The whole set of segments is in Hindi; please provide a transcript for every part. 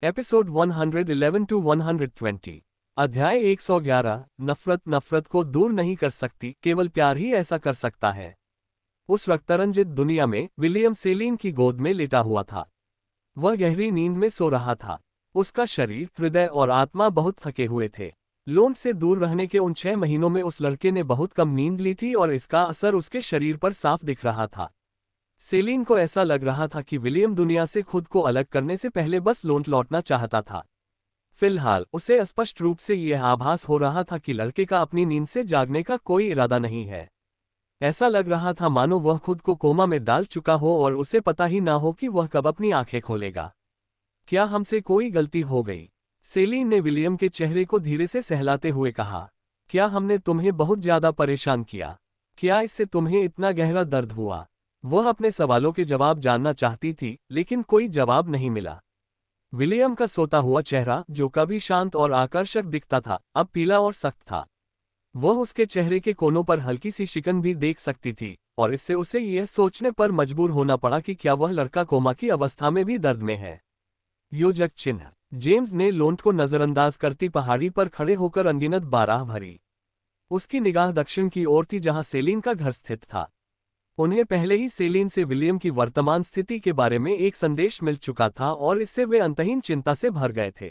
Episode 111 to 120। अध्याय 111। नफरत को दूर नहीं कर सकती, केवल प्यार ही ऐसा कर सकता है। उस रक्तरंजित दुनिया में विलियम सेलिन की गोद में लेटा हुआ था। वह गहरी नींद में सो रहा था। उसका शरीर, हृदय और आत्मा बहुत थके हुए थे। लोन से दूर रहने के उन 6 महीनों में उस लड़के ने बहुत कम नींद ली थी और इसका असर उसके शरीर पर साफ दिख रहा था। सेलिन को ऐसा लग रहा था कि विलियम दुनिया से खुद को अलग करने से पहले बस लौटना चाहता था। फिलहाल उसे स्पष्ट रूप से यह आभास हो रहा था कि लड़के का अपनी नींद से जागने का कोई इरादा नहीं है। ऐसा लग रहा था मानो वह खुद को कोमा में डाल चुका हो और उसे पता ही ना हो कि वह कब अपनी आंखें खोलेगा। क्या हमसे कोई गलती हो गई? सेलिन ने विलियम के चेहरे को धीरे से सहलाते हुए कहा। क्या हमने तुम्हें बहुत ज्यादा परेशान किया? क्या इससे तुम्हें इतना गहरा दर्द हुआ? वह अपने सवालों के जवाब जानना चाहती थी, लेकिन कोई जवाब नहीं मिला। विलियम का सोता हुआ चेहरा, जो कभी शांत और आकर्षक दिखता था, अब पीला और सख्त था। वह उसके चेहरे के कोनों पर हल्की सी शिकन भी देख सकती थी, और इससे उसे यह सोचने पर मजबूर होना पड़ा कि क्या वह लड़का कोमा की अवस्था में भी दर्द में है। योजक चिन्ह। जेम्स ने लोंट को नजरअंदाज करती पहाड़ी पर खड़े होकर अनगिनत बारह भरी। उसकी निगाह दक्षिण की ओर थी, जहां सेलिन का घर स्थित था। उन्हें पहले ही सेलिन से विलियम की वर्तमान स्थिति के बारे में एक संदेश मिल चुका था और इससे वे अंतहीन चिंता से भर गए थे।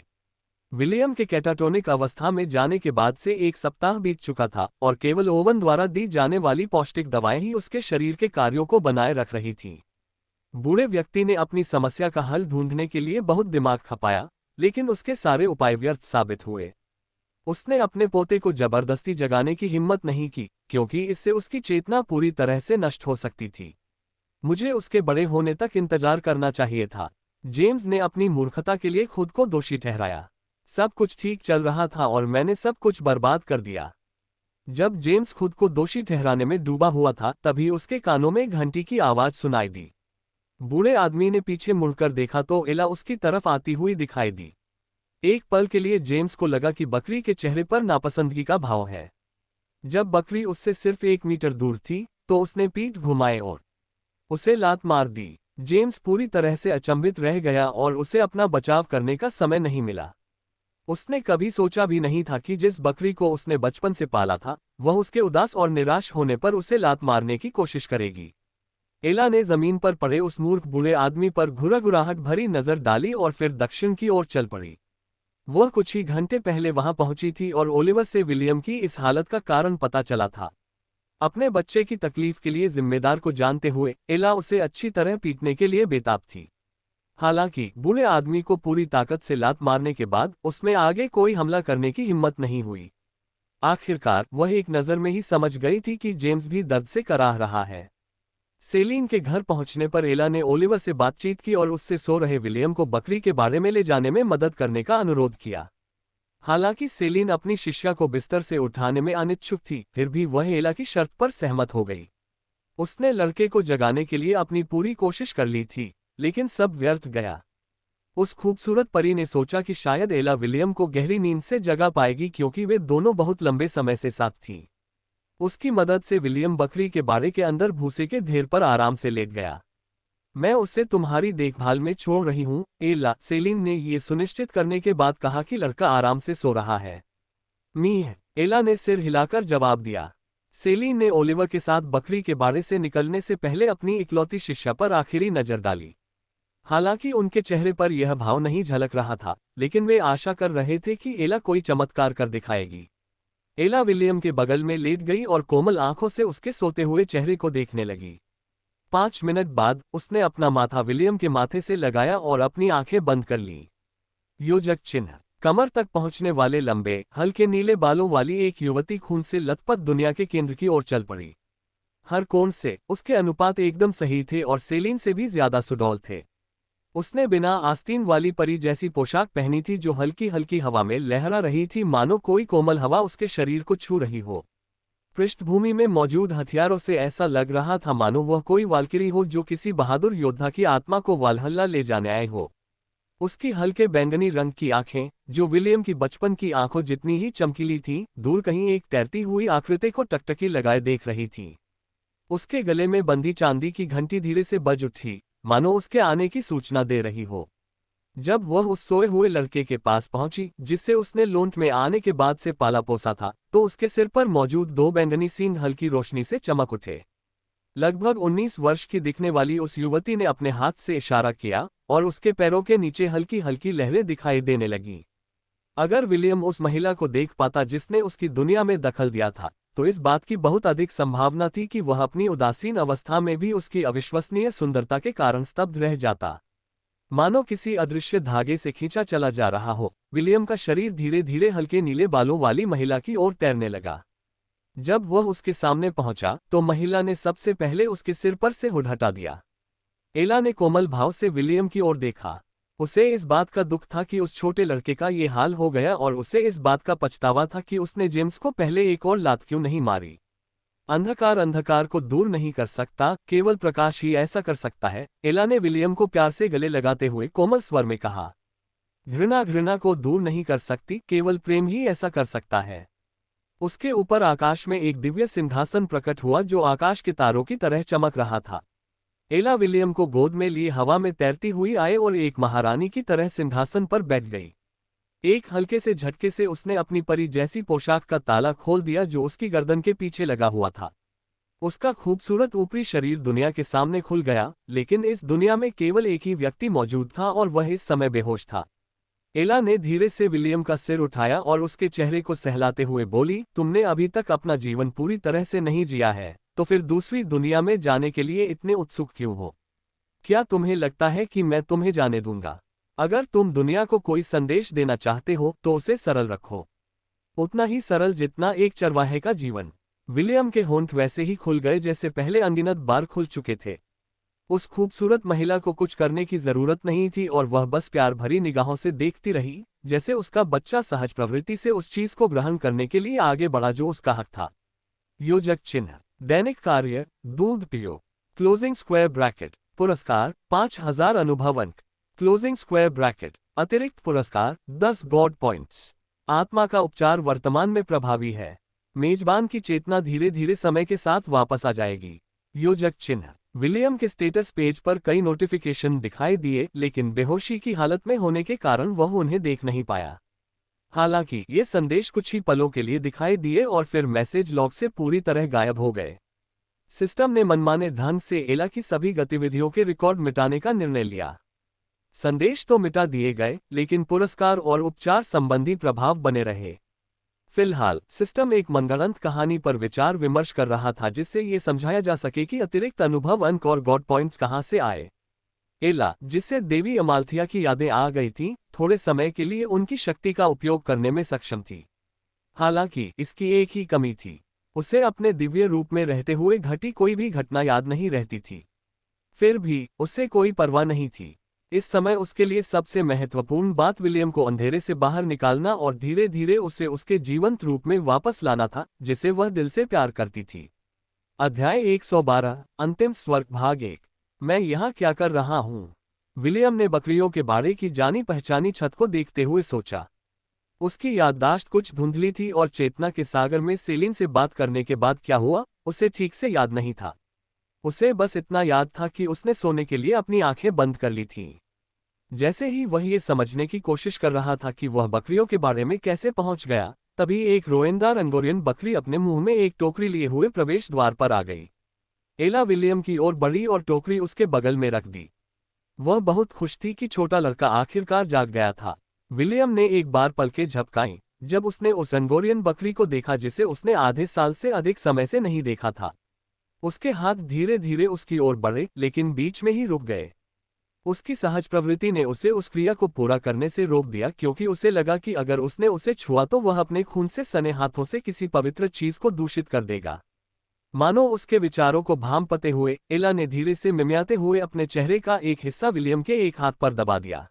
विलियम के कैटाटोनिक अवस्था में जाने के बाद से 1 सप्ताह बीत चुका था और केवल ओवन द्वारा दी जाने वाली पौष्टिक दवाएं ही उसके शरीर के कार्यों को बनाए रख रही थीं। बूढ़े व्यक्ति ने अपनी समस्या का हल ढूंढने के लिए बहुत दिमाग खपाया, लेकिन उसके सारे उपाय व्यर्थ साबित हुए। उसने अपने पोते को जबरदस्ती जगाने की हिम्मत नहीं की, क्योंकि इससे उसकी चेतना पूरी तरह से नष्ट हो सकती थी। मुझे उसके बड़े होने तक इंतजार करना चाहिए था। जेम्स ने अपनी मूर्खता के लिए खुद को दोषी ठहराया। सब कुछ ठीक चल रहा था और मैंने सब कुछ बर्बाद कर दिया। जब जेम्स खुद को दोषी ठहराने में डूबा हुआ था, तभी उसके कानों में घंटी की आवाज सुनाई दी। बूढ़े आदमी ने पीछे मुड़कर देखा तो एला उसकी तरफ आती हुई दिखाई दी। एक पल के लिए जेम्स को लगा कि बकरी के चेहरे पर नापसंदगी का भाव है। जब बकरी उससे सिर्फ 1 मीटर दूर थी, तो उसने पीठ घुमाए और उसे लात मार दी। जेम्स पूरी तरह से अचंभित रह गया और उसे अपना बचाव करने का समय नहीं मिला। उसने कभी सोचा भी नहीं था कि जिस बकरी को उसने बचपन से पाला था, वह उसके उदास और निराश होने पर उसे लात मारने की कोशिश करेगी। एला ने जमीन पर पड़े उस मूर्ख बूढ़े आदमी पर घुराघुराहट भरी नजर डाली और फिर दक्षिण की ओर चल पड़ी। वह कुछ ही घंटे पहले वहां पहुंची थी और ओलिवर से विलियम की इस हालत का कारण पता चला था। अपने बच्चे की तकलीफ के लिए जिम्मेदार को जानते हुए एला उसे अच्छी तरह पीटने के लिए बेताब थी। हालांकि बूढ़े आदमी को पूरी ताकत से लात मारने के बाद उसमें आगे कोई हमला करने की हिम्मत नहीं हुई। आखिरकार वह एक नज़र में ही समझ गई थी कि जेम्स भी दर्द से कराह रहा है। सेलिन के घर पहुंचने पर एला ने ओलिवर से बातचीत की और उससे सो रहे विलियम को बकरी के बारे में ले जाने में मदद करने का अनुरोध किया। हालांकि सेलिन अपनी शिष्या को बिस्तर से उठाने में अनिच्छुक थी, फिर भी वह एला की शर्त पर सहमत हो गई। उसने लड़के को जगाने के लिए अपनी पूरी कोशिश कर ली थी, लेकिन सब व्यर्थ गया। उस खूबसूरत परी ने सोचा कि शायद एला विलियम को गहरी नींद से जगा पाएगी, क्योंकि वे दोनों बहुत लंबे समय से साथ थीं। उसकी मदद से विलियम बकरी के बाड़े के अंदर भूसे के ढेर पर आराम से लेट गया। मैं उसे तुम्हारी देखभाल में छोड़ रही हूँ, एला, सेलिन ने ये सुनिश्चित करने के बाद कहा कि लड़का आराम से सो रहा है। मीह, एला ने सिर हिलाकर जवाब दिया। सेलिन ने ओलिवर के साथ बकरी के बाड़े से निकलने से पहले अपनी इकलौती शिष्या पर आखिरी नजर डाली। हालांकि उनके चेहरे पर यह भाव नहीं झलक रहा था, लेकिन वे आशा कर रहे थे कि एला कोई चमत्कार कर दिखाएगी। एला विलियम के बगल में लेट गई और कोमल आंखों से उसके सोते हुए चेहरे को देखने लगी। 5 मिनट बाद उसने अपना माथा विलियम के माथे से लगाया और अपनी आंखें बंद कर लीं। योजक चिन्ह। कमर तक पहुंचने वाले लंबे, हल्के नीले बालों वाली एक युवती खून से लथपथ दुनिया के केंद्र की ओर चल पड़ी। हर कोण से उसके अनुपात एकदम सही थे और सेलिन से भी ज्यादा सुडौल थे। उसने बिना आस्तीन वाली परी जैसी पोशाक पहनी थी, जो हल्की हल्की हवा में लहरा रही थी, मानो कोई कोमल हवा उसके शरीर को छू रही हो। पृष्ठभूमि में मौजूद हथियारों से ऐसा लग रहा था मानो वह कोई वाल्किरी हो जो किसी बहादुर योद्धा की आत्मा को वालहल्ला ले जाने आए हो। उसकी हल्के बैंगनी रंग की आंखें, जो विलियम की बचपन की आंखों जितनी ही चमकीली थीं, दूर कहीं एक तैरती हुई आकृति को टकटकी लगाए देख रही थीं। उसके गले में बंधी चांदी की घंटी धीरे से बज उठी, मानो उसके आने की सूचना दे रही हो। जब वह उस सोए हुए लड़के के पास पहुंची जिससे उसने लोंट में आने के बाद से पाला पोसा था, तो उसके सिर पर मौजूद दो बैंगनी सींग हल्की रोशनी से चमक उठे। लगभग 19 वर्ष की दिखने वाली उस युवती ने अपने हाथ से इशारा किया और उसके पैरों के नीचे हल्की हल्की लहरें दिखाई देने लगीं। अगर विलियम उस महिला को देख पाता जिसने उसकी दुनिया में दखल दिया था, तो इस बात की बहुत अधिक संभावना थी कि वह अपनी उदासीन अवस्था में भी उसकी अविश्वसनीय सुंदरता के कारण स्तब्ध रह जाता। मानो किसी अदृश्य धागे से खींचा चला जा रहा हो, विलियम का शरीर धीरे धीरे हल्के नीले बालों वाली महिला की ओर तैरने लगा। जब वह उसके सामने पहुंचा तो महिला ने सबसे पहले उसके सिर पर से हुड हटा दिया। एला ने कोमल भाव से विलियम की ओर देखा। उसे इस बात का दुख था कि उस छोटे लड़के का ये हाल हो गया और उसे इस बात का पछतावा था कि उसने जेम्स को पहले एक और लात क्यों नहीं मारी। अंधकार अंधकार को दूर नहीं कर सकता, केवल प्रकाश ही ऐसा कर सकता है, एला ने विलियम को प्यार से गले लगाते हुए कोमल स्वर में कहा। घृणा घृणा को दूर नहीं कर सकती, केवल प्रेम ही ऐसा कर सकता है। उसके ऊपर आकाश में एक दिव्य सिंहासन प्रकट हुआ जो आकाश के तारों की तरह चमक रहा था। एला विलियम को गोद में लिए हवा में तैरती हुई आए और एक महारानी की तरह सिंहासन पर बैठ गई। एक हल्के से झटके से उसने अपनी परी जैसी पोशाक का ताला खोल दिया जो उसकी गर्दन के पीछे लगा हुआ था। उसका खूबसूरत ऊपरी शरीर दुनिया के सामने खुल गया, लेकिन इस दुनिया में केवल एक ही व्यक्ति मौजूद था और वह इस समय बेहोश था। एला ने धीरे से विलियम का सिर उठाया और उसके चेहरे को सहलाते हुए बोली, तुमने अभी तक अपना जीवन पूरी तरह से नहीं जिया है, तो फिर दूसरी दुनिया में जाने के लिए इतने उत्सुक क्यों हो? क्या तुम्हें लगता है कि मैं तुम्हें जाने दूंगा? अगर तुम दुनिया को कोई संदेश देना चाहते हो तो उसे सरल रखो, उतना ही सरल जितना एक चरवाहे का जीवन। विलियम के होंठ वैसे ही खुल गए जैसे पहले अनगिनत बार खुल चुके थे। उस खूबसूरत महिला को कुछ करने की जरूरत नहीं थी और वह बस प्यार भरी निगाहों से देखती रही, जैसे उसका बच्चा सहज प्रवृत्ति से उस चीज को ग्रहण करने के लिए आगे बढ़ा जो उसका हक था। योजक चिन्ह, दैनिक कार्य, दूध पियो, क्लोजिंग स्क्वायर ब्रैकेट, पुरस्कार 5000 अनुभव अंक, क्लोजिंग स्क्वायर ब्रैकेट, अतिरिक्त पुरस्कार 10 गॉड पॉइंट्स। आत्मा का उपचार वर्तमान में प्रभावी है। मेजबान की चेतना धीरे धीरे समय के साथ वापस आ जाएगी। योजक चिन्ह, विलियम के स्टेटस पेज पर कई नोटिफिकेशन दिखाई दिए, लेकिन बेहोशी की हालत में होने के कारण वह उन्हें देख नहीं पाया। हालांकि ये संदेश कुछ ही पलों के लिए दिखाई दिए और फिर मैसेज लॉग से पूरी तरह गायब हो गए। सिस्टम ने मनमाने ढंग से एला की सभी गतिविधियों के रिकॉर्ड मिटाने का निर्णय लिया। संदेश तो मिटा दिए गए, लेकिन पुरस्कार और उपचार संबंधी प्रभाव बने रहे। फिलहाल सिस्टम एक मनगढ़ंत कहानी पर विचार विमर्श कर रहा था जिससे ये समझाया जा सके कि अतिरिक्त अनुभव अंक और गॉड पॉइंट्स कहां से आए। एला, जिससे देवी अमाल्थिया की यादें आ गई थीं, थोड़े समय के लिए उनकी शक्ति का उपयोग करने में सक्षम थी। हालांकि इसकी एक ही कमी थी, उसे अपने दिव्य रूप में रहते हुए घटी कोई भी घटना याद नहीं रहती थी। फिर भी उससे कोई परवाह नहीं थी। इस समय उसके लिए सबसे महत्वपूर्ण बात विलियम को अंधेरे से बाहर निकालना और धीरे धीरे उसे उसके जीवंत रूप में वापस लाना था जिसे वह दिल से प्यार करती थी। अध्याय 112, अंतिम स्वर्ग, भाग 1। मैं यहाँ क्या कर रहा हूँ? विलियम ने बकरियों के बाड़े की जानी पहचानी छत को देखते हुए सोचा। उसकी याददाश्त कुछ धुंधली थी और चेतना के सागर में सेलिन से बात करने के बाद क्या हुआ उसे ठीक से याद नहीं था। उसे बस इतना याद था कि उसने सोने के लिए अपनी आंखें बंद कर ली थीं। जैसे ही वह ये समझने की कोशिश कर रहा था कि वह बकरियों के बारे में कैसे पहुंच गया, तभी एक रोएंदार अंगोरियन बकरी अपने मुंह में एक टोकरी लिए हुए प्रवेश द्वार पर आ गई। एला विलियम की ओर बढ़ी और टोकरी उसके बगल में रख दी। वह बहुत खुश थी कि छोटा लड़का आखिरकार जाग गया था। विलियम ने एक बार पलकें झपकाईं जब उसने उस अंगोरियन बकरी को देखा जिसे उसने आधे साल से अधिक समय से नहीं देखा था। उसके हाथ धीरे धीरे उसकी ओर बढ़े, लेकिन बीच में ही रुक गए। उसकी सहज प्रवृत्ति ने उसे उस क्रिया को पूरा करने से रोक दिया, क्योंकि उसे लगा कि अगर उसने उसे छुआ तो वह अपने खून से सने हाथों से किसी पवित्र चीज को दूषित कर देगा। मानो उसके विचारों को भांपते हुए एला ने धीरे से मिमियाते हुए अपने चेहरे का एक हिस्सा विलियम के एक हाथ पर दबा दिया।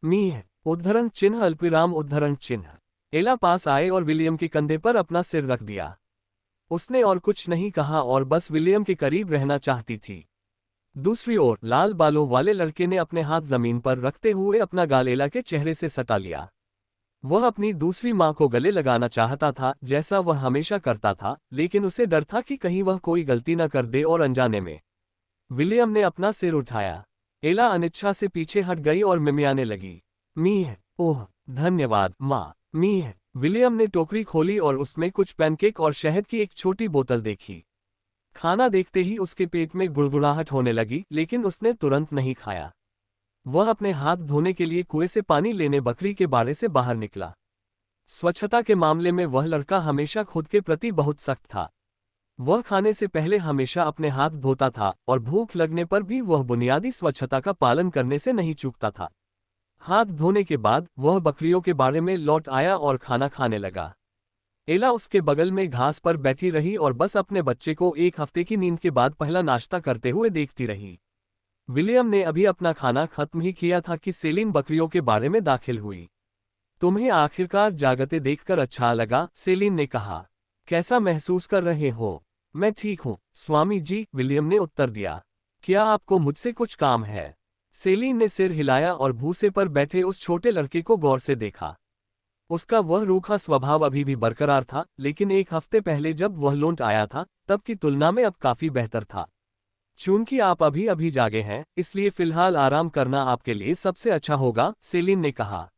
मीह उद्धरण चिन्ह अल्पविराम उद्धरण चिन्ह। एला पास आए और विलियम के कंधे पर अपना सिर रख दिया। उसने और कुछ नहीं कहा और बस विलियम के करीब रहना चाहती थी। दूसरी ओर लाल बालों वाले लड़के ने अपने हाथ जमीन पर रखते हुए अपना गाल एला के चेहरे से सटा लिया। वह अपनी दूसरी मां को गले लगाना चाहता था जैसा वह हमेशा करता था, लेकिन उसे डर था कि कहीं वह कोई गलती न कर दे और अनजाने में। विलियम ने अपना सिर उठाया। एला अनिच्छा से पीछे हट गई और मिमियाने लगी। मीह, ओह धन्यवाद माँ। मीह। विलियम ने टोकरी खोली और उसमें कुछ पैनकेक और शहद की एक छोटी बोतल देखी। खाना देखते ही उसके पेट में गुड़गुड़ाहट होने लगी, लेकिन उसने तुरंत नहीं खाया। वह अपने हाथ धोने के लिए कुएं से पानी लेने बकरी के बाड़े से बाहर निकला। स्वच्छता के मामले में वह लड़का हमेशा खुद के प्रति बहुत सख्त था। वह खाने से पहले हमेशा अपने हाथ धोता था और भूख लगने पर भी वह बुनियादी स्वच्छता का पालन करने से नहीं चूकता था। हाथ धोने के बाद वह बकरियों के बाड़े में लौट आया और खाना खाने लगा। एला उसके बगल में घास पर बैठी रही और बस अपने बच्चे को एक हफ्ते की नींद के बाद पहला नाश्ता करते हुए देखती रही। विलियम ने अभी अपना खाना खत्म ही किया था कि सेलिन बकरियों के बारे में दाखिल हुई। तुम्हें आखिरकार जागते देखकर अच्छा लगा, सेलिन ने कहा। कैसा महसूस कर रहे हो? मैं ठीक हूँ स्वामी जी, विलियम ने उत्तर दिया। क्या आपको मुझसे कुछ काम है? सेलिन ने सिर हिलाया और भूसे पर बैठे उस छोटे लड़के को गौर से देखा। उसका वह रूखा स्वभाव अभी भी बरकरार था, लेकिन एक हफ्ते पहले जब वह लौट आया था तब की तुलना में अब काफी बेहतर था। चूंकि आप अभी अभी जागे हैं, इसलिए फिलहाल आराम करना आपके लिए सबसे अच्छा होगा, सेलिन ने कहा।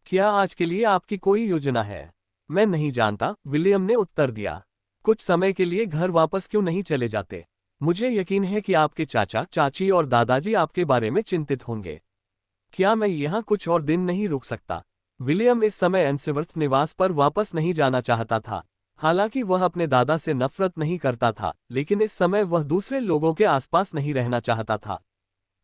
क्या आज के लिए आपकी कोई योजना है? मैं नहीं जानता, विलियम ने उत्तर दिया। कुछ समय के लिए घर वापस क्यों नहीं चले जाते? मुझे यकीन है कि आपके चाचा, चाची और दादाजी आपके बारे में चिंतित होंगे। क्या मैं यहाँ कुछ और दिन नहीं रुक सकता? विलियम इस समय एंसवर्थ निवास पर वापस नहीं जाना चाहता था। हालांकि वह अपने दादा से नफरत नहीं करता था, लेकिन इस समय वह दूसरे लोगों के आसपास नहीं रहना चाहता था।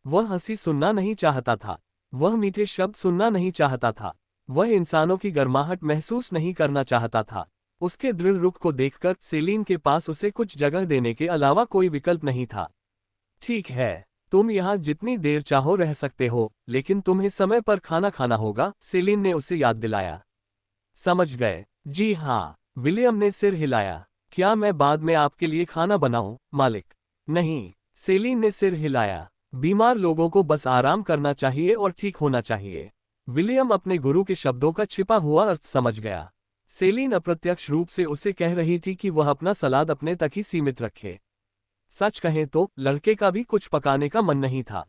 वह हंसी सुनना नहीं चाहता था। वह मीठे शब्द सुनना नहीं चाहता था। वह इंसानों की गर्माहट महसूस नहीं करना चाहता था। उसके दृढ़ रुख को देखकर सेलिन के पास उसे कुछ जगह देने के अलावा कोई विकल्प नहीं था। ठीक है, तुम यहाँ जितनी देर चाहो रह सकते हो, लेकिन तुम्हें समय पर खाना खाना होगा, सेलिन ने उसे याद दिलाया। समझ गए? जी हाँ, विलियम ने सिर हिलाया। क्या मैं बाद में आपके लिए खाना बनाऊं, मालिक? नहीं, सेलिन ने सिर हिलाया। बीमार लोगों को बस आराम करना चाहिए और ठीक होना चाहिए। विलियम अपने गुरु के शब्दों का छिपा हुआ अर्थ समझ गया। सेलिन अप्रत्यक्ष रूप से उसे कह रही थी कि वह अपना सलाद अपने तक ही सीमित रखे। सच कहें तो लड़के का भी कुछ पकाने का मन नहीं था।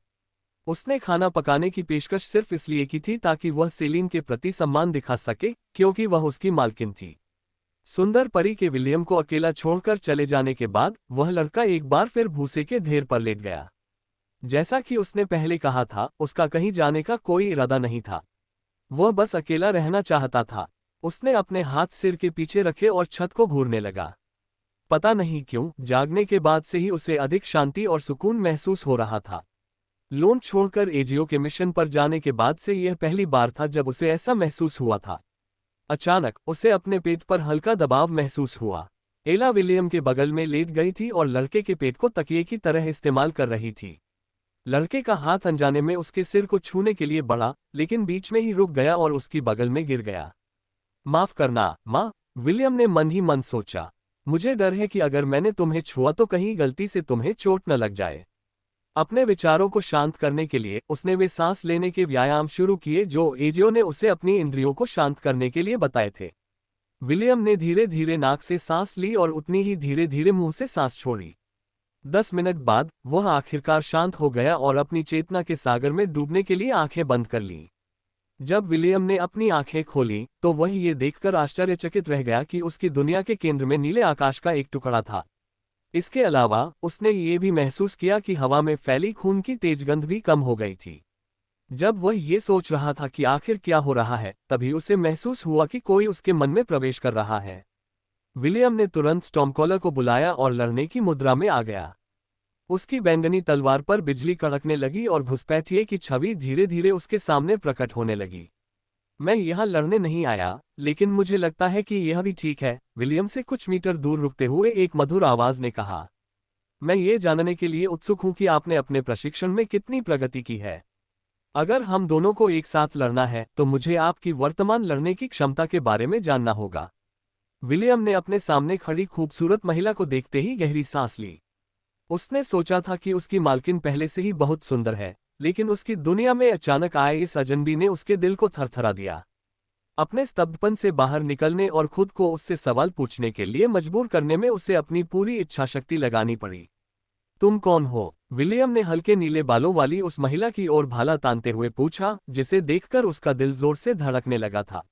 उसने खाना पकाने की पेशकश सिर्फ इसलिए की थी ताकि वह सेलिन के प्रति सम्मान दिखा सके, क्योंकि वह उसकी मालकिन थी। सुंदर परी के विलियम को अकेला छोड़कर चले जाने के बाद वह लड़का एक बार फिर भूसे के ढेर पर लेट गया। जैसा कि उसने पहले कहा था, उसका कहीं जाने का कोई इरादा नहीं था। वह बस अकेला रहना चाहता था। उसने अपने हाथ सिर के पीछे रखे और छत को घूरने लगा। पता नहीं क्यों, जागने के बाद से ही उसे अधिक शांति और सुकून महसूस हो रहा था। लोन छोड़कर एजियो के मिशन पर जाने के बाद से यह पहली बार था जब उसे ऐसा महसूस हुआ था। अचानक उसे अपने पेट पर हल्का दबाव महसूस हुआ। एला विलियम के बगल में लेट गई थी और लड़के के पेट को तकिए की तरह इस्तेमाल कर रही थी। लड़के का हाथ अनजाने में उसके सिर को छूने के लिए बढ़ा, लेकिन बीच में ही रुक गया और उसकी बगल में गिर गया। माफ करना माँ, विलियम ने मन ही मन सोचा। मुझे डर है कि अगर मैंने तुम्हें छुआ तो कहीं गलती से तुम्हें चोट न लग जाए। अपने विचारों को शांत करने के लिए उसने वे सांस लेने के व्यायाम शुरू किए जो एजियो ने उसे अपनी इंद्रियों को शांत करने के लिए बताए थे। विलियम ने धीरे धीरे नाक से सांस ली और उतनी ही धीरे धीरे मुंह से सांस छोड़ी। 10 मिनट बाद वह आखिरकार शांत हो गया और अपनी चेतना के सागर में डूबने के लिए आंखें बंद कर लीं। जब विलियम ने अपनी आंखें खोली तो वह ये देखकर आश्चर्यचकित रह गया कि उसकी दुनिया के केंद्र में नीले आकाश का एक टुकड़ा था। इसके अलावा उसने ये भी महसूस किया कि हवा में फैली खून की तेज गंध भी कम हो गई थी। जब वह ये सोच रहा था कि आखिर क्या हो रहा है, तभी उसे महसूस हुआ कि कोई उसके मन में प्रवेश कर रहा है। विलियम ने तुरंत स्टॉर्मकॉलर को बुलाया और लड़ने की मुद्रा में आ गया। उसकी बैंगनी तलवार पर बिजली कड़कने लगी और घुसपैठिए की छवि धीरे धीरे उसके सामने प्रकट होने लगी। मैं यहाँ लड़ने नहीं आया, लेकिन मुझे लगता है कि यह भी ठीक है, विलियम से कुछ मीटर दूर रुकते हुए एक मधुर आवाज ने कहा। मैं ये जानने के लिए उत्सुक हूं कि आपने अपने प्रशिक्षण में कितनी प्रगति की है। अगर हम दोनों को एक साथ लड़ना है तो मुझे आपकी वर्तमान लड़ने की क्षमता के बारे में जानना होगा। विलियम ने अपने सामने खड़ी खूबसूरत महिला को देखते ही गहरी सांस ली। उसने सोचा था कि उसकी मालकिन पहले से ही बहुत सुंदर है, लेकिन उसकी दुनिया में अचानक आए इस अजनबी ने उसके दिल को थरथरा दिया। अपने स्तब्धपन से बाहर निकलने और खुद को उससे सवाल पूछने के लिए मजबूर करने में उसे अपनी पूरी इच्छाशक्ति लगानी पड़ी। तुम कौन हो? विलियम ने हल्के नीले बालों वाली उस महिला की ओर भाला तानते हुए पूछा, जिसे देखकर उसका दिल जोर से धड़कने लगा था।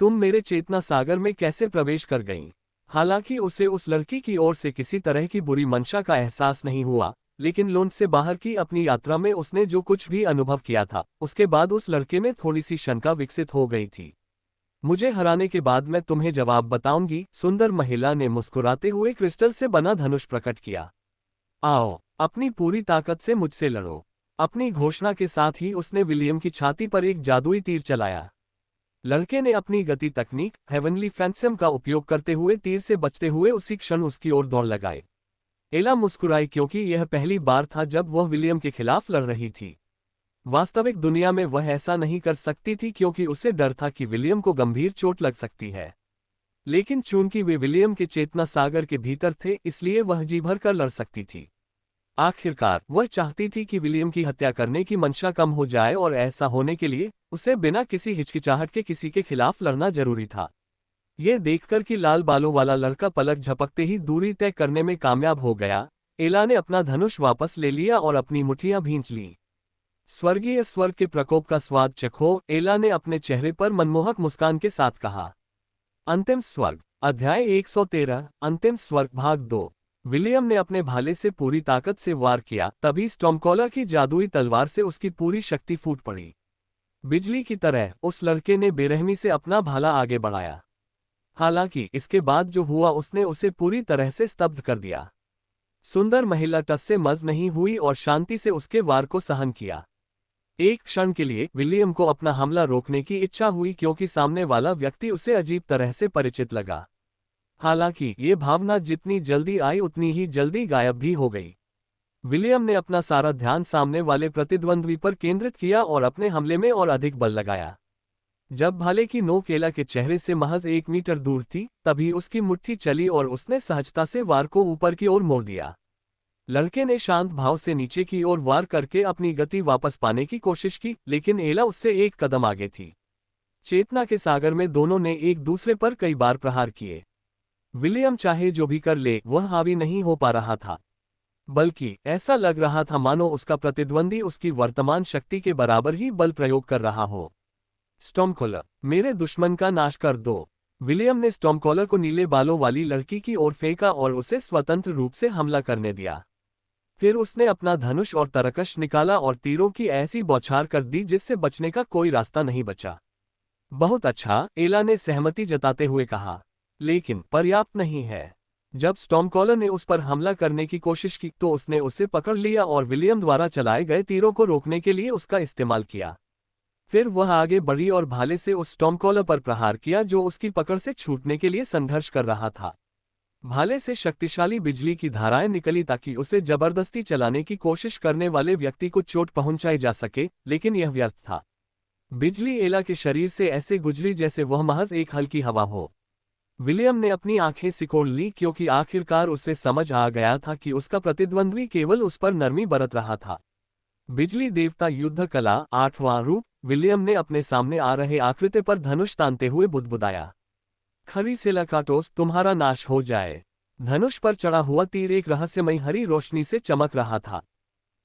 तुम मेरे चेतना सागर में कैसे प्रवेश कर गईं? हालांकि उसे उस लड़की की ओर से किसी तरह की बुरी मंशा का एहसास नहीं हुआ, लेकिन लॉन्ज से बाहर की अपनी यात्रा में उसने जो कुछ भी अनुभव किया था, उसके बाद उस लड़के में थोड़ी सी शंका विकसित हो गई थी। मुझे हराने के बाद मैं तुम्हें जवाब बताऊंगी, सुंदर महिला ने मुस्कुराते हुए क्रिस्टल से बना धनुष प्रकट किया। आओ, अपनी पूरी ताकत से मुझसे लड़ो। अपनी घोषणा के साथ ही उसने विलियम की छाती पर एक जादुई तीर चलाया। लड़के ने अपनी गति तकनीक हेवनली फैंटम का उपयोग करते हुए तीर से बचते हुए उसी क्षण उसकी ओर दौड़ लगाए। एला मुस्कुराई क्योंकि यह पहली बार था जब वह विलियम के खिलाफ लड़ रही थी। वास्तविक दुनिया में वह ऐसा नहीं कर सकती थी क्योंकि उसे डर था कि विलियम को गंभीर चोट लग सकती है। लेकिन चूंकि वे विलियम के चेतना सागर के भीतर थे, इसलिए वह जी भर कर लड़ सकती थी। आखिरकार वह चाहती थी कि विलियम की हत्या करने की मंशा कम हो जाए, और ऐसा होने के लिए उसे बिना किसी हिचकिचाहट के किसी के खिलाफ लड़ना जरूरी था। यह देखकर कि लाल बालों वाला लड़का पलक झपकते ही दूरी तय करने में कामयाब हो गया, एला ने अपना धनुष वापस ले लिया और अपनी मुट्ठियां भींच लीं। स्वर्गीय स्वर्ग के प्रकोप का स्वाद चखो, एला ने अपने चेहरे पर मनमोहक मुस्कान के साथ कहा। अंतिम स्वर्ग, अध्याय 113, अंतिम स्वर्ग, भाग 2। विलियम ने अपने भाले से पूरी ताकत से वार किया, तभी स्टॉर्मकॉलर की जादुई तलवार से उसकी पूरी शक्ति फूट पड़ी। बिजली की तरह उस लड़के ने बेरहमी से अपना भाला आगे बढ़ाया। हालांकि इसके बाद जो हुआ उसने उसे पूरी तरह से स्तब्ध कर दिया। सुंदर महिला टस से मज नहीं हुई और शांति से उसके वार को सहन किया। एक क्षण के लिए विलियम को अपना हमला रोकने की इच्छा हुई क्योंकि सामने वाला व्यक्ति उसे अजीब तरह से परिचित लगा। हालांकि ये भावना जितनी जल्दी आई उतनी ही जल्दी गायब भी हो गई। विलियम ने अपना सारा ध्यान सामने वाले प्रतिद्वंद्वी पर केंद्रित किया और अपने हमले में और अधिक बल लगाया। जब भाले की नोक एला के चेहरे से महज 1 मीटर दूर थी, तभी उसकी मुट्ठी चली और उसने सहजता से वार को ऊपर की ओर मोड़ दिया। लड़के ने शांत भाव से नीचे की ओर वार करके अपनी गति वापस पाने की कोशिश की, लेकिन एला उससे एक कदम आगे थी। चेतना के सागर में दोनों ने एक दूसरे पर कई बार प्रहार किए। विलियम चाहे जो भी कर ले, वह हावी नहीं हो पा रहा था, बल्कि ऐसा लग रहा था मानो उसका प्रतिद्वंदी उसकी वर्तमान शक्ति के बराबर ही बल प्रयोग कर रहा हो। स्टॉर्मकॉलर, मेरे दुश्मन का नाश कर दो। विलियम ने स्टॉर्मकॉलर को नीले बालों वाली लड़की की ओर फेंका और उसे स्वतंत्र रूप से हमला करने दिया। फिर उसने अपना धनुष और तरकश निकाला और तीरों की ऐसी बौछार कर दी जिससे बचने का कोई रास्ता नहीं बचा। बहुत अच्छा, एला ने सहमति जताते हुए कहा, लेकिन पर्याप्त नहीं है। जब स्टॉर्मकॉलर ने उस पर हमला करने की कोशिश की तो उसने उसे पकड़ लिया और विलियम द्वारा चलाए गए तीरों को रोकने के लिए उसका इस्तेमाल किया। फिर वह आगे बढ़ी और भाले से उस स्टॉर्मकॉलर पर प्रहार किया जो उसकी पकड़ से छूटने के लिए संघर्ष कर रहा था। भाले से शक्तिशाली बिजली की धाराएं निकली ताकि उसे जबरदस्ती चलाने की कोशिश करने वाले व्यक्ति को चोट पहुंचाई जा सके, लेकिन यह व्यर्थ था। बिजली एला के शरीर से ऐसे गुजरी जैसे वह महज एक हल्की हवा हो। विलियम ने अपनी आंखें सिकोड़ ली क्योंकि आखिरकार उसे समझ आ गया था कि उसका प्रतिद्वंद्वी केवल उस पर नरमी बरत रहा था। बिजली देवता युद्ध कला 8वां रूप, विलियम ने अपने सामने आ रहे आकृति पर धनुष तानते हुए बुदबुदाया, खरीसेलाकाटोस, तुम्हारा नाश हो जाए। धनुष पर चढ़ा हुआ तीर एक रहस्यमयी हरी रोशनी से चमक रहा था।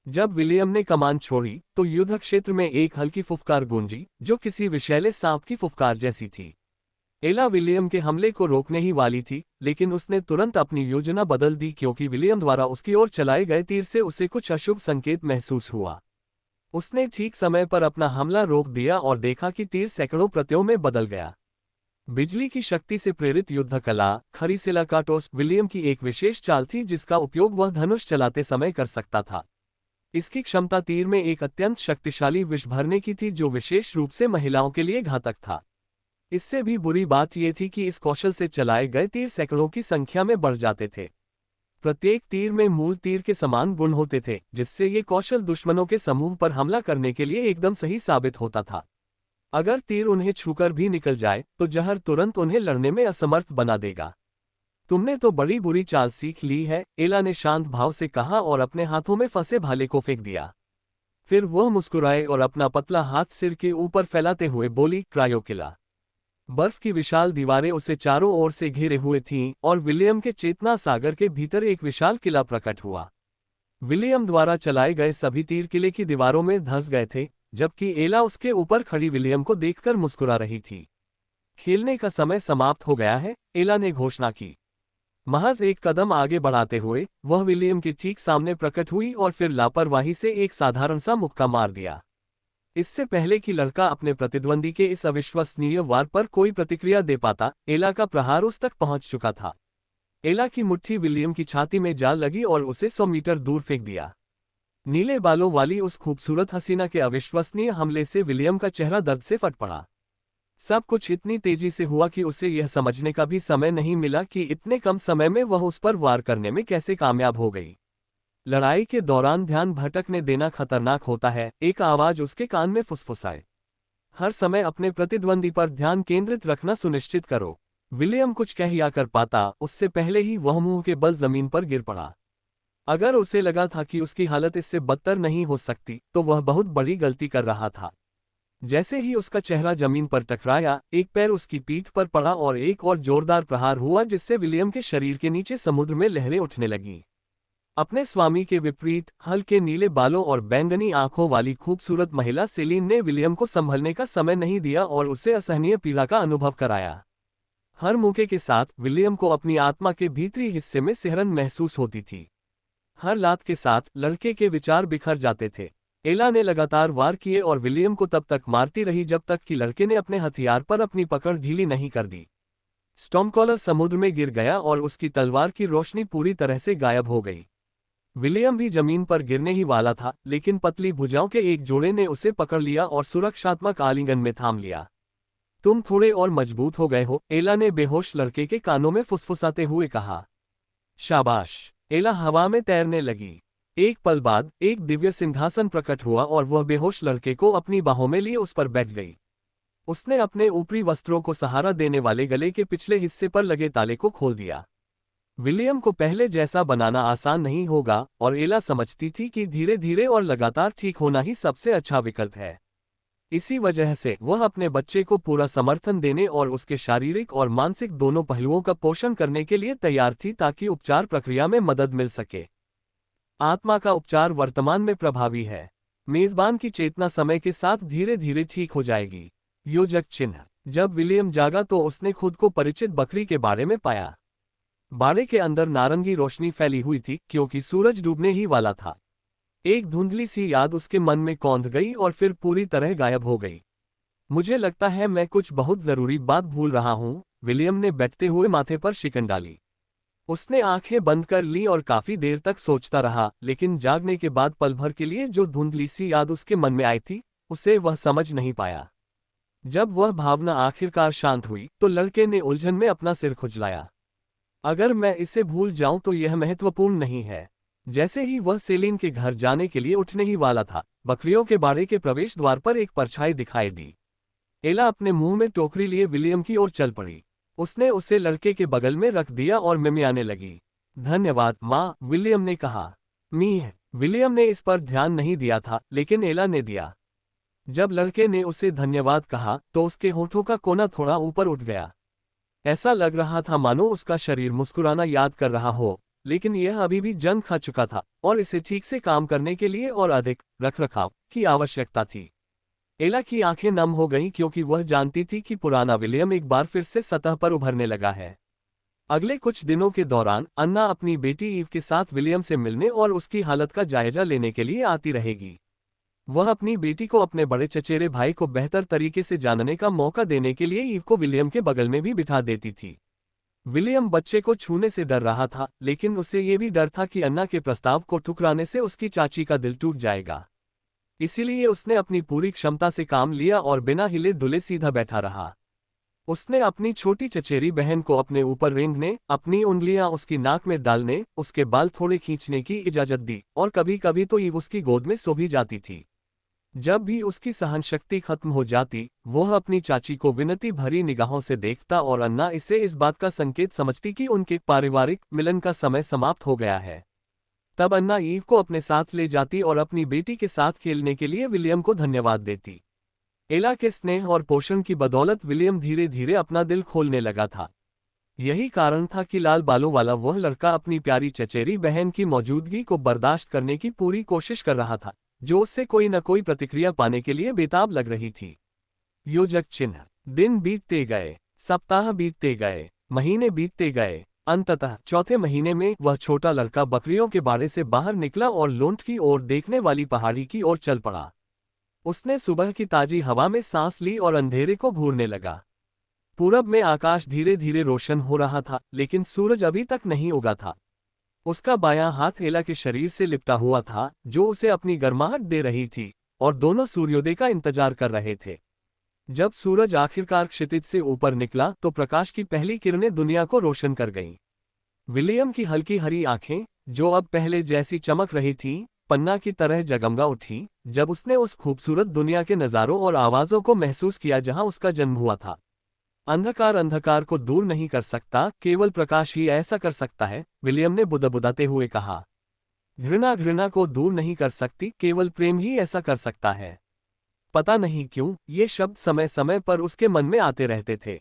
जब विलियम ने कमान छोड़ी तो युद्ध क्षेत्र में एक हल्की फुफकार गूंजी जो किसी विषैले सांप की फुफकार जैसी थी। एला विलियम के हमले को रोकने ही वाली थी, लेकिन उसने तुरंत अपनी योजना बदल दी क्योंकि विलियम द्वारा उसकी ओर चलाए गए तीर से उसे कुछ अशुभ संकेत महसूस हुआ। उसने ठीक समय पर अपना हमला रोक दिया और देखा कि तीर सैकड़ों प्रतियों में बदल गया। बिजली की शक्ति से प्रेरित युद्ध कला खरीसेलाकाटोस विलियम की एक विशेष चाल थी जिसका उपयोग वह धनुष चलाते समय कर सकता था। इसकी क्षमता तीर में एक अत्यंत शक्तिशाली विष भरने की थी जो विशेष रूप से महिलाओं के लिए घातक था। इससे भी बुरी बात यह थी कि इस कौशल से चलाए गए तीर सैकड़ों की संख्या में बढ़ जाते थे। प्रत्येक तीर में मूल तीर के समान गुण होते थे, जिससे ये कौशल दुश्मनों के समूह पर हमला करने के लिए एकदम सही साबित होता था। अगर तीर उन्हें छूकर भी निकल जाए तो जहर तुरंत उन्हें लड़ने में असमर्थ बना देगा। तुमने तो बड़ी बुरी चाल सीख ली है, एला ने शांत भाव से कहा और अपने हाथों में फंसे भाले को फेंक दिया। फिर वह मुस्कुराए और अपना पतला हाथ सिर के ऊपर फैलाते हुए बोली, क्रायोकिला। बर्फ की विशाल दीवारें उसे चारों ओर से घेरे हुए थीं और विलियम के चेतना सागर के भीतर एक विशाल किला प्रकट हुआ। विलियम द्वारा चलाए गए सभी तीर किले की दीवारों में धंस गए थे, जबकि एला उसके ऊपर खड़ी विलियम को देखकर मुस्कुरा रही थी। खेलने का समय समाप्त हो गया है, एला ने घोषणा की। महज एक कदम आगे बढ़ाते हुए वह विलियम के ठीक सामने प्रकट हुई और फिर लापरवाही से एक साधारण सा मुक्का मार दिया। इससे पहले कि लड़का अपने प्रतिद्वंदी के इस अविश्वसनीय वार पर कोई प्रतिक्रिया दे पाता, एला का प्रहार उस तक पहुंच चुका था। एला की मुट्ठी विलियम की छाती में जा लगी और उसे 100 मीटर दूर फेंक दिया। नीले बालों वाली उस खूबसूरत हसीना के अविश्वसनीय हमले से विलियम का चेहरा दर्द से फट पड़ा। सब कुछ इतनी तेजी से हुआ कि उसे यह समझने का भी समय नहीं मिला कि इतने कम समय में वह उस पर वार करने में कैसे कामयाब हो गई। लड़ाई के दौरान ध्यान भटकने देना खतरनाक होता है, एक आवाज उसके कान में फुसफुसाए। हर समय अपने प्रतिद्वंदी पर ध्यान केंद्रित रखना सुनिश्चित करो। विलियम कुछ कह या कर पाता उससे पहले ही वह मुंह के बल जमीन पर गिर पड़ा। अगर उसे लगा था कि उसकी हालत इससे बदतर नहीं हो सकती, तो वह बहुत बड़ी गलती कर रहा था। जैसे ही उसका चेहरा जमीन पर टकराया, एक पैर उसकी पीठ पर पड़ा और एक और जोरदार प्रहार हुआ जिससे विलियम के शरीर के नीचे समुद्र में लहरें उठने लगीं। अपने स्वामी के विपरीत हल्के नीले बालों और बैंगनी आंखों वाली खूबसूरत महिला सेलिन ने विलियम को संभलने का समय नहीं दिया और उसे असहनीय पीड़ा का अनुभव कराया। हर मौके के साथ विलियम को अपनी आत्मा के भीतरी हिस्से में सिहरन महसूस होती थी। हर लात के साथ लड़के के विचार बिखर जाते थे। एला ने लगातार वार किए और विलियम को तब तक मारती रही जब तक कि लड़के ने अपने हथियार पर अपनी पकड़ ढीली नहीं कर दी। स्टॉर्मकॉलर समुद्र में गिर गया और उसकी तलवार की रोशनी पूरी तरह से गायब हो गई। विलियम भी जमीन पर गिरने ही वाला था, लेकिन पतली भुजाओं के एक जोड़े ने उसे पकड़ लिया और सुरक्षात्मक आलिंगन में थाम लिया। तुम थोड़े और मजबूत हो गए हो, एला ने बेहोश लड़के के कानों में फुसफुसाते हुए कहा। शाबाश। एला हवा में तैरने लगी। एक पल बाद एक दिव्य सिंहासन प्रकट हुआ और वह बेहोश लड़के को अपनी बाहों में लिए उस पर बैठ गई। उसने अपने ऊपरी वस्त्रों को सहारा देने वाले गले के पिछले हिस्से पर लगे ताले को खोल दिया। विलियम को पहले जैसा बनाना आसान नहीं होगा और एला समझती थी कि धीरे धीरे और लगातार ठीक होना ही सबसे अच्छा विकल्प है। इसी वजह से वह अपने बच्चे को पूरा समर्थन देने और उसके शारीरिक और मानसिक दोनों पहलुओं का पोषण करने के लिए तैयार थी ताकि उपचार प्रक्रिया में मदद मिल सके। आत्मा का उपचार वर्तमान में प्रभावी है। मेजबान की चेतना समय के साथ धीरे धीरे ठीक हो जाएगी। योजक चिन्ह। जब विलियम जागा तो उसने खुद को परिचित बकरी के बारे में पाया। बाड़े के अंदर नारंगी रोशनी फैली हुई थी क्योंकि सूरज डूबने ही वाला था। एक धुंधली सी याद उसके मन में कौंध गई और फिर पूरी तरह गायब हो गई। मुझे लगता है मैं कुछ बहुत जरूरी बात भूल रहा हूं, विलियम ने बैठते हुए माथे पर शिकन डाली। उसने आंखें बंद कर ली और काफी देर तक सोचता रहा, लेकिन जागने के बाद पल भर के लिए जो धुंधली सी याद उसके मन में आई थी, उसे वह समझ नहीं पाया। जब वह भावना आखिरकार शांत हुई तो लड़के ने उलझन में अपना सिर खुजलाया। अगर मैं इसे भूल जाऊं तो यह महत्वपूर्ण नहीं है। जैसे ही वह सेलिन के घर जाने के लिए उठने ही वाला था, बकरियों के बाड़े के प्रवेश द्वार पर एक परछाई दिखाई दी। एला अपने मुंह में टोकरी लिए विलियम की ओर चल पड़ी। उसने उसे लड़के के बगल में रख दिया और मिमियाने लगी। धन्यवाद माँ, विलियम ने कहा। मीह। विलियम ने इस पर ध्यान नहीं दिया था, लेकिन एला ने दिया। जब लड़के ने उसे धन्यवाद कहा तो उसके होठों का कोना थोड़ा ऊपर उठ गया। ऐसा लग रहा था मानो उसका शरीर मुस्कुराना याद कर रहा हो, लेकिन यह अभी भी जंग खा चुका था और इसे ठीक से काम करने के लिए और अधिक रखरखाव की आवश्यकता थी। एला की आंखें नम हो गईं क्योंकि वह जानती थी कि पुराना विलियम एक बार फिर से सतह पर उभरने लगा है। अगले कुछ दिनों के दौरान अन्ना अपनी बेटी ईव के साथ विलियम से मिलने और उसकी हालत का जायजा लेने के लिए आती रहेगी। वह अपनी बेटी को अपने बड़े चचेरे भाई को बेहतर तरीके से जानने का मौका देने के लिए ईव को विलियम के बगल में भी बिठा देती थी। विलियम बच्चे को छूने से डर रहा था, लेकिन उसे ये भी डर था कि अन्ना के प्रस्ताव को ठुकराने से उसकी चाची का दिल टूट जाएगा। इसीलिए उसने अपनी पूरी क्षमता से काम लिया और बिना हिले डुले सीधा बैठा रहा। उसने अपनी छोटी चचेरी बहन को अपने ऊपर रेंगने, अपनी उंगलियां उसकी नाक में डालने, उसके बाल थोड़े खींचने की इजाजत दी और कभी कभी तो ईव उसकी गोद में सो भी जाती थी। जब भी उसकी सहनशक्ति खत्म हो जाती, वह अपनी चाची को विनती भरी निगाहों से देखता और अन्ना इसे इस बात का संकेत समझती कि उनके पारिवारिक मिलन का समय समाप्त हो गया है। तब अन्ना ईव को अपने साथ ले जाती और अपनी बेटी के साथ खेलने के लिए विलियम को धन्यवाद देती। एला के स्नेह और पोषण की बदौलत विलियम धीरे धीरे अपना दिल खोलने लगा था। यही कारण था कि लाल बालों वाला वह लड़का अपनी प्यारी चचेरी बहन की मौजूदगी को बर्दाश्त करने की पूरी कोशिश कर रहा था, जो उससे कोई न कोई प्रतिक्रिया पाने के लिए बेताब लग रही थी। योजक चिन्ह। दिन बीतते गए, सप्ताह बीतते गए, महीने बीतते गए। अंततः चौथे महीने में वह छोटा लड़का बकरियों के बाड़े से बाहर निकला और लोंट की ओर देखने वाली पहाड़ी की ओर चल पड़ा। उसने सुबह की ताजी हवा में सांस ली और अंधेरे को घूरने लगा। पूरब में आकाश धीरे धीरे रोशन हो रहा था, लेकिन सूरज अभी तक नहीं उगा था। उसका बायां हाथ एला के शरीर से लिपटा हुआ था, जो उसे अपनी गर्माहट दे रही थी, और दोनों सूर्योदय का इंतजार कर रहे थे। जब सूरज आखिरकार क्षितिज से ऊपर निकला तो प्रकाश की पहली किरणें दुनिया को रोशन कर गईं। विलियम की हल्की हरी आंखें, जो अब पहले जैसी चमक रही थीं, पन्ना की तरह जगमगा उठी जब उसने उस खूबसूरत दुनिया के नज़ारों और आवाज़ों को महसूस किया जहां उसका जन्म हुआ था। अंधकार अंधकार को दूर नहीं कर सकता, केवल प्रकाश ही ऐसा कर सकता है, विलियम ने बुदबुदाते हुए कहा। घृणा घृणा को दूर नहीं कर सकती, केवल प्रेम ही ऐसा कर सकता है। पता नहीं क्यों, ये शब्द समय समय पर उसके मन में आते रहते थे।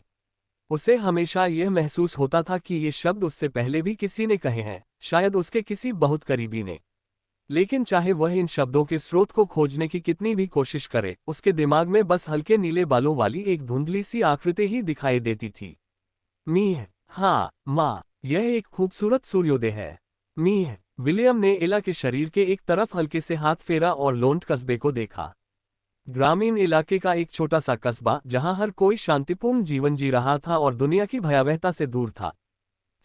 उसे हमेशा यह महसूस होता था कि ये शब्द उससे पहले भी किसी ने कहे हैं, शायद उसके किसी बहुत करीबी ने। लेकिन चाहे वह इन शब्दों के स्रोत को खोजने की कितनी भी कोशिश करे, उसके दिमाग में बस हल्के नीले बालों वाली एक धुंधली सी आकृति ही दिखाई देती थी। मीह, हाँ माँ, यह एक खूबसूरत सूर्योदय है। मीह। विलियम ने एला के शरीर के एक तरफ हल्के से हाथ फेरा और लोंट कस्बे को देखा। ग्रामीण इलाके का एक छोटा सा कस्बा, जहां हर कोई शांतिपूर्ण जीवन जी रहा था और दुनिया की भयावहता से दूर था।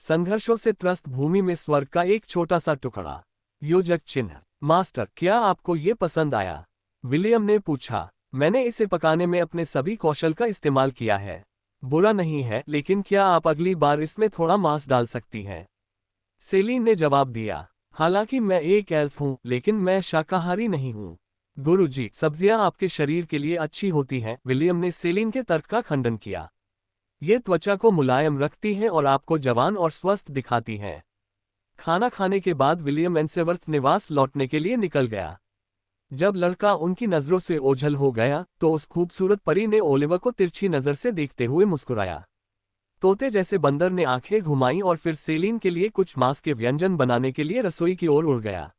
संघर्षों से त्रस्त भूमि में स्वर्ग का एक छोटा सा टुकड़ा। योजक चिन्ह। मास्टर, क्या आपको ये पसंद आया? विलियम ने पूछा। मैंने इसे पकाने में अपने सभी कौशल का इस्तेमाल किया है। बुरा नहीं है, लेकिन क्या आप अगली बार इसमें थोड़ा मांस डाल सकती हैं? सेलिन ने जवाब दिया। हालांकि मैं एक एल्फ हूं, लेकिन मैं शाकाहारी नहीं हूं। गुरुजी, सब्जियां आपके शरीर के लिए अच्छी होती हैं, विलियम ने सेलिन के तर्क का खंडन किया। ये त्वचा को मुलायम रखती हैं और आपको जवान और स्वस्थ दिखाती हैं। खाना खाने के बाद विलियम एंसेवर्थ निवास लौटने के लिए निकल गया। जब लड़का उनकी नजरों से ओझल हो गया तो उस खूबसूरत परी ने ओलिवर को तिरछी नजर से देखते हुए मुस्कुराया। तोते जैसे बंदर ने आंखें घुमाई और फिर सेलिन के लिए कुछ मांस के व्यंजन बनाने के लिए रसोई की ओर उड़ गया।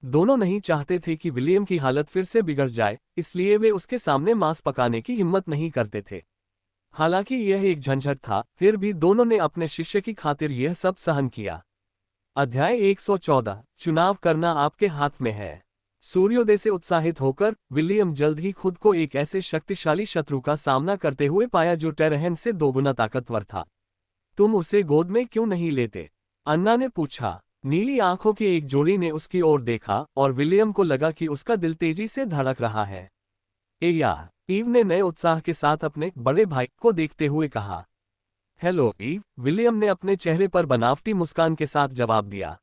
दोनों नहीं चाहते थे कि विलियम की हालत फिर से बिगड़ जाए, इसलिए वे उसके सामने मांस पकाने की हिम्मत नहीं करते थे। हालांकि यह एक झंझट था, फिर भी दोनों ने अपने शिष्य की खातिर यह सब सहन किया। अध्याय 114। चुनाव करना आपके हाथ में है। सूर्योदय से उत्साहित होकर विलियम जल्द ही खुद को एक ऐसे शक्तिशाली शत्रु का सामना करते हुए पाया जो टेरहन से दोगुना ताकतवर था। तुम उसे गोद में क्यों नहीं लेते? अन्ना ने पूछा। नीली आंखों की एक जोड़ी ने उसकी ओर देखा और विलियम को लगा कि उसका दिल तेजी से धड़क रहा है। या, ईव ने नए उत्साह के साथ अपने बड़े भाई को देखते हुए कहा। हेलो ईव, विलियम ने अपने चेहरे पर बनावटी मुस्कान के साथ जवाब दिया।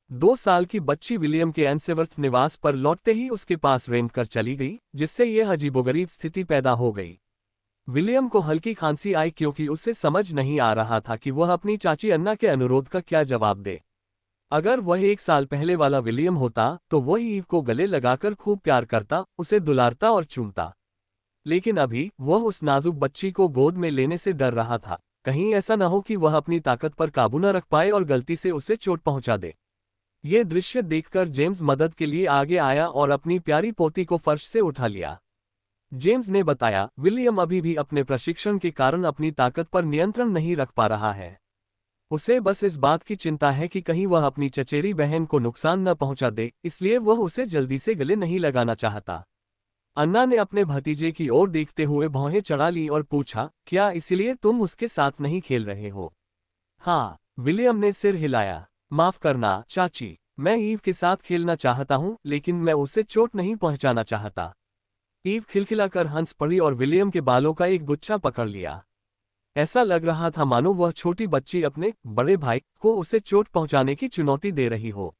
2 साल की बच्ची विलियम के एंसेवर्थ निवास पर लौटते ही उसके पास रेंग कर चली गई, जिससे यह अजीबोगरीब स्थिति पैदा हो गई। विलियम को हल्की खांसी आई क्योंकि उसे समझ नहीं आ रहा था कि वह अपनी चाची अन्ना के अनुरोध का क्या जवाब दे। अगर वह 1 साल पहले वाला विलियम होता तो वह ईव को गले लगाकर खूब प्यार करता, उसे दुलारता और चूमता। लेकिन अभी वह उस नाजुक बच्ची को गोद में लेने से डर रहा था, कहीं ऐसा न हो कि वह अपनी ताकत पर काबू न रख पाए और गलती से उसे चोट पहुंचा दे। ये दृश्य देखकर जेम्स मदद के लिए आगे आया और अपनी प्यारी पोती को फर्श से उठा लिया। जेम्स ने बताया, विलियम अभी भी अपने प्रशिक्षण के कारण अपनी ताकत पर नियंत्रण नहीं रख पा रहा है। उसे बस इस बात की चिंता है कि कहीं वह अपनी चचेरी बहन को नुकसान न पहुंचा दे, इसलिए वह उसे जल्दी से गले नहीं लगाना चाहता। अन्ना ने अपने भतीजे की ओर देखते हुए भौहें चढ़ा ली और पूछा, क्या इसलिए तुम उसके साथ नहीं खेल रहे हो? हाँ, विलियम ने सिर हिलाया। माफ करना चाची, मैं ईव के साथ खेलना चाहता हूँ, लेकिन मैं उसे चोट नहीं पहुंचाना चाहता। ईव खिलखिलाकर हंस पड़ी और विलियम के बालों का एक गुच्छा पकड़ लिया। ऐसा लग रहा था मानो वह छोटी बच्ची अपने बड़े भाई को उसे चोट पहुंचाने की चुनौती दे रही हो।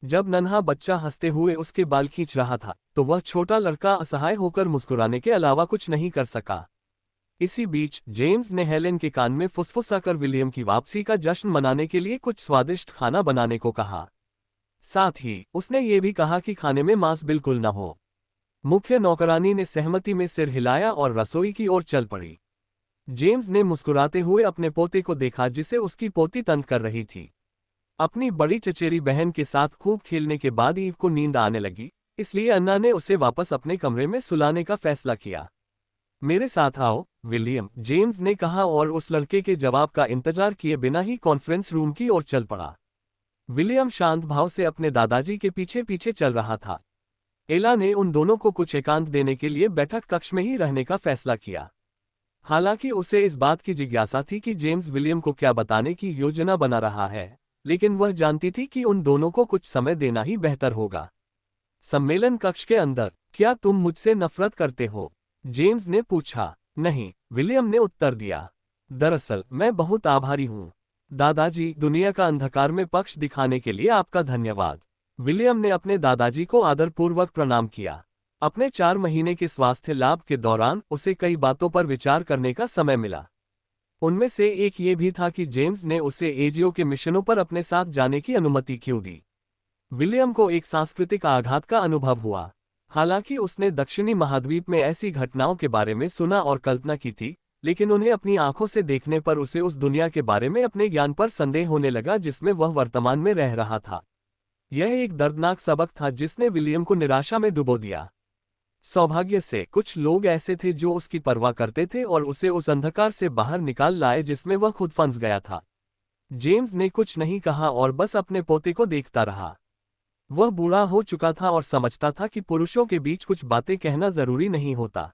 जब नन्हा बच्चा हंसते हुए उसके बाल खींच रहा था तो वह छोटा लड़का असहाय होकर मुस्कुराने के अलावा कुछ नहीं कर सका। इसी बीच जेम्स ने हेलेन के कान में फुसफुसाकर विलियम की वापसी का जश्न मनाने के लिए कुछ स्वादिष्ट खाना बनाने को कहा। साथ ही उसने ये भी कहा कि खाने में मांस बिल्कुल न हो। मुख्य नौकरानी ने सहमति में सिर हिलाया और रसोई की ओर चल पड़ी। जेम्स ने मुस्कुराते हुए अपने पोते को देखा जिसे उसकी पोती तंग कर रही थी। अपनी बड़ी चचेरी बहन के साथ खूब खेलने के बाद ईव को नींद आने लगी, इसलिए अन्ना ने उसे वापस अपने कमरे में सुलाने का फैसला किया। मेरे साथ आओ, विलियम, जेम्स ने कहा और उस लड़के के जवाब का इंतजार किए बिना ही कॉन्फ्रेंस रूम की ओर चल पड़ा। विलियम शांत भाव से अपने दादाजी के पीछे पीछे चल रहा था। एला ने उन दोनों को कुछ एकांत देने के लिए बैठक कक्ष में ही रहने का फैसला किया। हालांकि उसे इस बात की जिज्ञासा थी कि जेम्स विलियम को क्या बताने की योजना बना रहा है, लेकिन वह जानती थी कि उन दोनों को कुछ समय देना ही बेहतर होगा। सम्मेलन कक्ष के अंदर, क्या तुम मुझसे नफरत करते हो? जेम्स ने पूछा। नहीं, विलियम ने उत्तर दिया। दरअसल मैं बहुत आभारी हूँ। दादाजी, दुनिया का अंधकार में पक्ष दिखाने के लिए आपका धन्यवाद। विलियम ने अपने दादाजी को आदरपूर्वक प्रणाम किया। अपने 4 महीने के स्वास्थ्य लाभ के दौरान उसे कई बातों पर विचार करने का समय मिला। उनमें से एक ये भी था कि जेम्स ने उसे एजीओ के मिशनों पर अपने साथ जाने की अनुमति क्यों दी। विलियम को एक सांस्कृतिक आघात का अनुभव हुआ। हालांकि उसने दक्षिणी महाद्वीप में ऐसी घटनाओं के बारे में सुना और कल्पना की थी, लेकिन उन्हें अपनी आंखों से देखने पर उसे उस दुनिया के बारे में अपने ज्ञान पर संदेह होने लगा जिसमें वह वर्तमान में रह रहा था। यह एक दर्दनाक सबक था जिसने विलियम को निराशा में डुबो दिया। सौभाग्य से कुछ लोग ऐसे थे जो उसकी परवाह करते थे और उसे उस अंधकार से बाहर निकाल लाए जिसमें वह खुद फंस गया था। जेम्स ने कुछ नहीं कहा और बस अपने पोते को देखता रहा। वह बूढ़ा हो चुका था और समझता था कि पुरुषों के बीच कुछ बातें कहना जरूरी नहीं होता।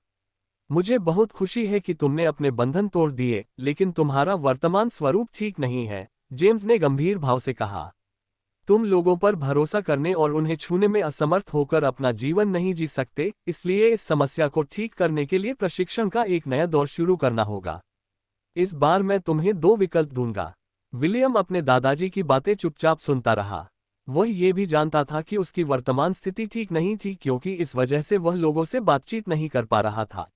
मुझे बहुत खुशी है कि तुमने अपने बंधन तोड़ दिए, लेकिन तुम्हारा वर्तमान स्वरूप ठीक नहीं है, जेम्स ने गंभीर भाव से कहा। तुम लोगों पर भरोसा करने और उन्हें छूने में असमर्थ होकर अपना जीवन नहीं जी सकते, इसलिए इस समस्या को ठीक करने के लिए प्रशिक्षण का एक नया दौर शुरू करना होगा। इस बार मैं तुम्हें 2 विकल्प दूंगा। विलियम अपने दादाजी की बातें चुपचाप सुनता रहा। वह ये भी जानता था कि उसकी वर्तमान स्थिति ठीक नहीं थी क्योंकि इस वजह से वह लोगों से बातचीत नहीं कर पा रहा था।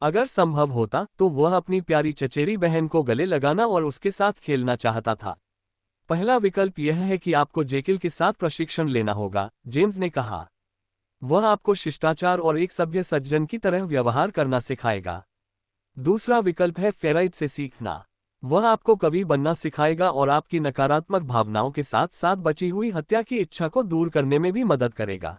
अगर संभव होता तो वह अपनी प्यारी चचेरी बहन को गले लगाना और उसके साथ खेलना चाहता था। पहला विकल्प यह है कि आपको जेकिल के साथ प्रशिक्षण लेना होगा, जेम्स ने कहा। वह आपको शिष्टाचार और एक सभ्य सज्जन की तरह व्यवहार करना सिखाएगा। दूसरा विकल्प है फेराइट से सीखना। वह आपको कवि बनना सिखाएगा और आपकी नकारात्मक भावनाओं के साथ साथ बची हुई हत्या की इच्छा को दूर करने में भी मदद करेगा।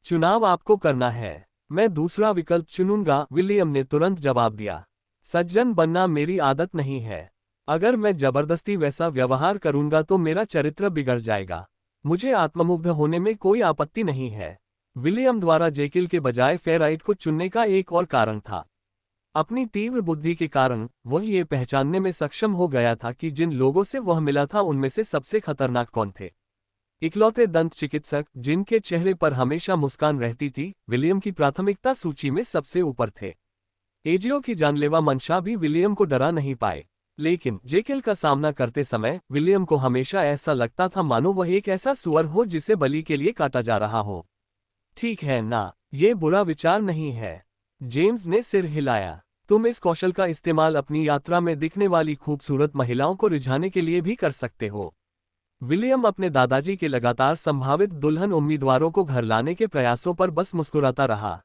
चुनाव आपको करना है। मैं दूसरा विकल्प चुनूंगा, विलियम ने तुरंत जवाब दिया। सज्जन बनना मेरी आदत नहीं है। अगर मैं जबरदस्ती वैसा व्यवहार करूंगा तो मेरा चरित्र बिगड़ जाएगा। मुझे आत्ममुग्ध होने में कोई आपत्ति नहीं है। विलियम द्वारा जेकिल के बजाय फेराइट को चुनने का एक और कारण था। अपनी तीव्र बुद्धि के कारण वह ये पहचानने में सक्षम हो गया था कि जिन लोगों से वह मिला था उनमें से सबसे खतरनाक कौन थे। इकलौते दंत चिकित्सक जिनके चेहरे पर हमेशा मुस्कान रहती थी, विलियम की प्राथमिकता सूची में सबसे ऊपर थे। एजियो की जानलेवा मंशा भी विलियम को डरा नहीं पाए, लेकिन जेकिल का सामना करते समय विलियम को हमेशा ऐसा लगता था मानो वह एक ऐसा सुअर हो जिसे बलि के लिए काटा जा रहा हो। ठीक है ना, ये बुरा विचार नहीं है। जेम्स ने सिर हिलाया। तुम इस कौशल का इस्तेमाल अपनी यात्रा में दिखने वाली खूबसूरत महिलाओं को रिझाने के लिए भी कर सकते हो। विलियम अपने दादाजी के लगातार संभावित दुल्हन उम्मीदवारों को घर लाने के प्रयासों पर बस मुस्कुराता रहा।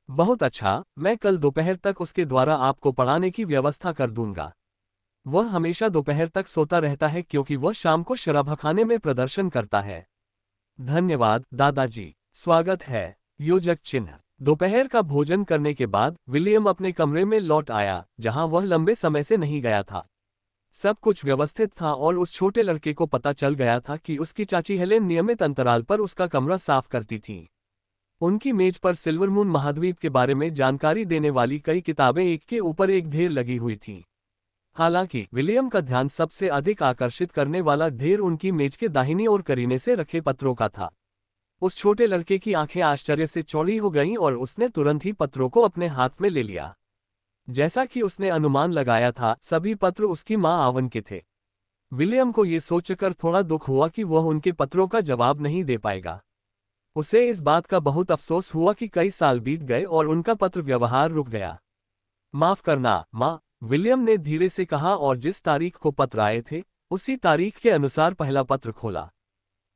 बहुत अच्छा, मैं कल दोपहर तक उसके द्वारा आपको पढ़ाने की व्यवस्था कर दूंगा। वह हमेशा दोपहर तक सोता रहता है क्योंकि वह शाम को शराबखाने में प्रदर्शन करता है। धन्यवाद दादाजी। स्वागत है। योजक चिन्ह। दोपहर का भोजन करने के बाद विलियम अपने कमरे में लौट आया, जहां वह लंबे समय से नहीं गया था। सब कुछ व्यवस्थित था और उस छोटे लड़के को पता चल गया था कि उसकी चाची हेलेन नियमित अंतराल पर उसका कमरा साफ करती थी। उनकी मेज पर सिल्वर मून महाद्वीप के बारे में जानकारी देने वाली कई किताबें एक के ऊपर एक ढेर लगी हुई थीं। हालांकि विलियम का ध्यान सबसे अधिक आकर्षित करने वाला ढेर उनकी मेज के दाहिनी ओर करीने से रखे पत्रों का था। उस छोटे लड़के की आंखें आश्चर्य से चौड़ी हो गईं और उसने तुरंत ही पत्रों को अपने हाथ में ले लिया। जैसा कि उसने अनुमान लगाया था, सभी पत्र उसकी मां आवन के थे। विलियम को ये सोचकर थोड़ा दुख हुआ कि वह उनके पत्रों का जवाब नहीं दे पाएगा। उसे इस बात का बहुत अफसोस हुआ कि कई साल बीत गए और उनका पत्र व्यवहार रुक गया। माफ करना मां, विलियम ने धीरे से कहा और जिस तारीख को पत्र आए थे उसी तारीख के अनुसार पहला पत्र खोला।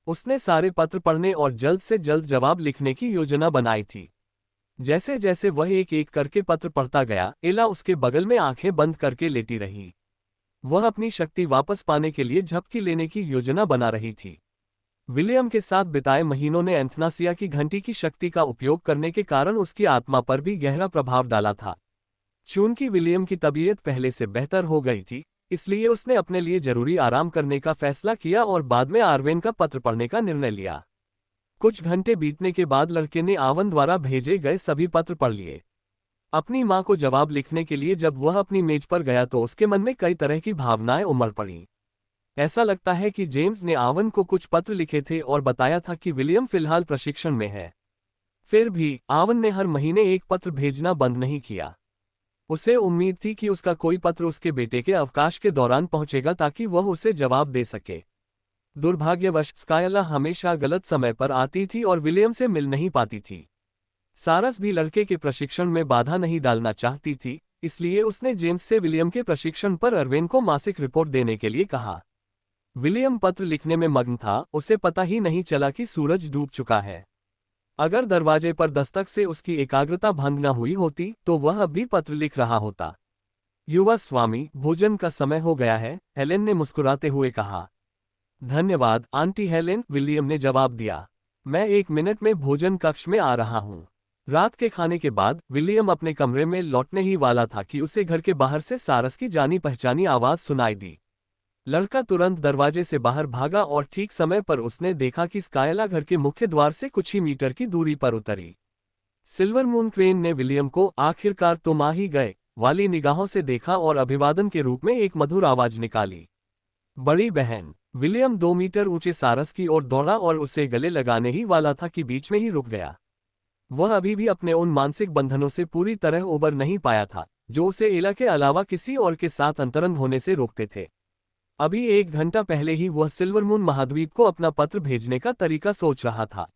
उसने सारे पत्र पढ़ने और जल्द से जल्द जवाब लिखने की योजना बनाई थी। जैसे जैसे वह एक एक करके पत्र पढ़ता गया, एला उसके बगल में आंखें बंद करके लेटी रही। वह अपनी शक्ति वापस पाने के लिए झपकी लेने की योजना बना रही थी। विलियम के साथ बिताए महीनों ने एंथनासिया की घंटी की शक्ति का उपयोग करने के कारण उसकी आत्मा पर भी गहरा प्रभाव डाला था। चूंकि विलियम की तबीयत पहले से बेहतर हो गई थी, इसलिए उसने अपने लिए जरूरी आराम करने का फैसला किया और बाद में आर्वेन का पत्र पढ़ने का निर्णय लिया। कुछ घंटे बीतने के बाद लड़के ने आवन द्वारा भेजे गए सभी पत्र पढ़ लिए। अपनी मां को जवाब लिखने के लिए जब वह अपनी मेज पर गया तो उसके मन में कई तरह की भावनाएं उमड़ पड़ीं। ऐसा लगता है कि जेम्स ने आवन को कुछ पत्र लिखे थे और बताया था कि विलियम फिलहाल प्रशिक्षण में है। फिर भी आवन ने हर महीने एक पत्र भेजना बंद नहीं किया। उसे उम्मीद थी कि उसका कोई पत्र उसके बेटे के अवकाश के दौरान पहुंचेगा ताकि वह उसे जवाब दे सके। दुर्भाग्यवश स्कायला हमेशा गलत समय पर आती थी और विलियम से मिल नहीं पाती थी। सारस भी लड़के के प्रशिक्षण में बाधा नहीं डालना चाहती थी, इसलिए उसने जेम्स से विलियम के प्रशिक्षण पर अर्वेन को मासिक रिपोर्ट देने के लिए कहा। विलियम पत्र लिखने में मग्न था, उसे पता ही नहीं चला कि सूरज डूब चुका है। अगर दरवाजे पर दस्तक से उसकी एकाग्रता भंग न हुई होती तो वह अब भी पत्र लिख रहा होता। युवा स्वामी, भोजन का समय हो गया है, हेलेन ने मुस्कुराते हुए कहा। धन्यवाद आंटी हेलेन, विलियम ने जवाब दिया। मैं 1 मिनट में भोजन कक्ष में आ रहा हूँ। रात के खाने के बाद विलियम अपने कमरे में लौटने ही वाला था कि उसे घर के बाहर से सारस की जानी पहचानी आवाज सुनाई दी। लड़का तुरंत दरवाजे से बाहर भागा और ठीक समय पर उसने देखा कि स्कायला घर के मुख्य द्वार से कुछ ही मीटर की दूरी पर उतरी। सिल्वर मून क्रेन ने विलियम को आखिरकार तुम आ ही गए वाली निगाहों से देखा और अभिवादन के रूप में एक मधुर आवाज निकाली। बड़ी बहन। विलियम 2 मीटर ऊंचे सारस की ओर दौड़ा और उसे गले लगाने ही वाला था कि बीच में ही रुक गया। वह अभी भी अपने उन मानसिक बंधनों से पूरी तरह उबर नहीं पाया था जो उसे एला के अलावा किसी और के साथ अंतरंग होने से रोकते थे। अभी 1 घंटा पहले ही वह सिल्वर मून महाद्वीप को अपना पत्र भेजने का तरीका सोच रहा था।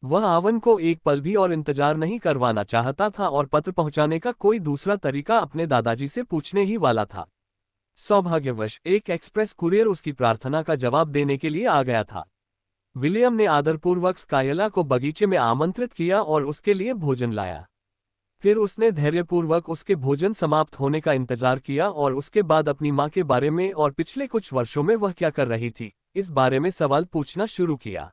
वह आवन को एक पल भी और इंतजार नहीं करवाना चाहता था और पत्र पहुंचाने का कोई दूसरा तरीका अपने दादाजी से पूछने ही वाला था। सौभाग्यवश एक एक्सप्रेस कुरियर उसकी प्रार्थना का जवाब देने के लिए आ गया था। विलियम ने आदरपूर्वक स्कायला को बगीचे में आमंत्रित किया और उसके लिए भोजन लाया। फिर उसने धैर्यपूर्वक उसके भोजन समाप्त होने का इंतजार किया और उसके बाद अपनी मां के बारे में और पिछले कुछ वर्षों में वह क्या कर रही थी, इस बारे में सवाल पूछना शुरू किया।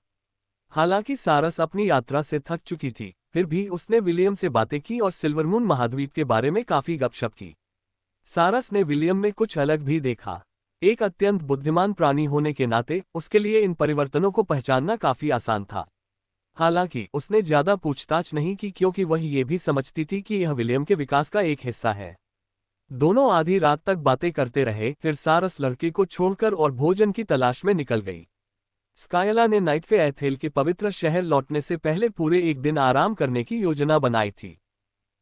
हालांकि सारस अपनी यात्रा से थक चुकी थी, फिर भी उसने विलियम से बातें की और सिल्वर मून महाद्वीप के बारे में काफी गपशप की। सारस ने विलियम में कुछ अलग भी देखा। एक अत्यंत बुद्धिमान प्राणी होने के नाते उसके लिए इन परिवर्तनों को पहचानना काफी आसान था। हालांकि उसने ज्यादा पूछताछ नहीं की क्योंकि वह ये भी समझती थी कि यह विलियम के विकास का एक हिस्सा है। दोनों आधी रात तक बातें करते रहे, फिर सारस लड़के को छोड़कर और भोजन की तलाश में निकल गई। स्कायला ने नाइटफे एथेल के पवित्र शहर लौटने से पहले पूरे 1 दिन आराम करने की योजना बनाई थी।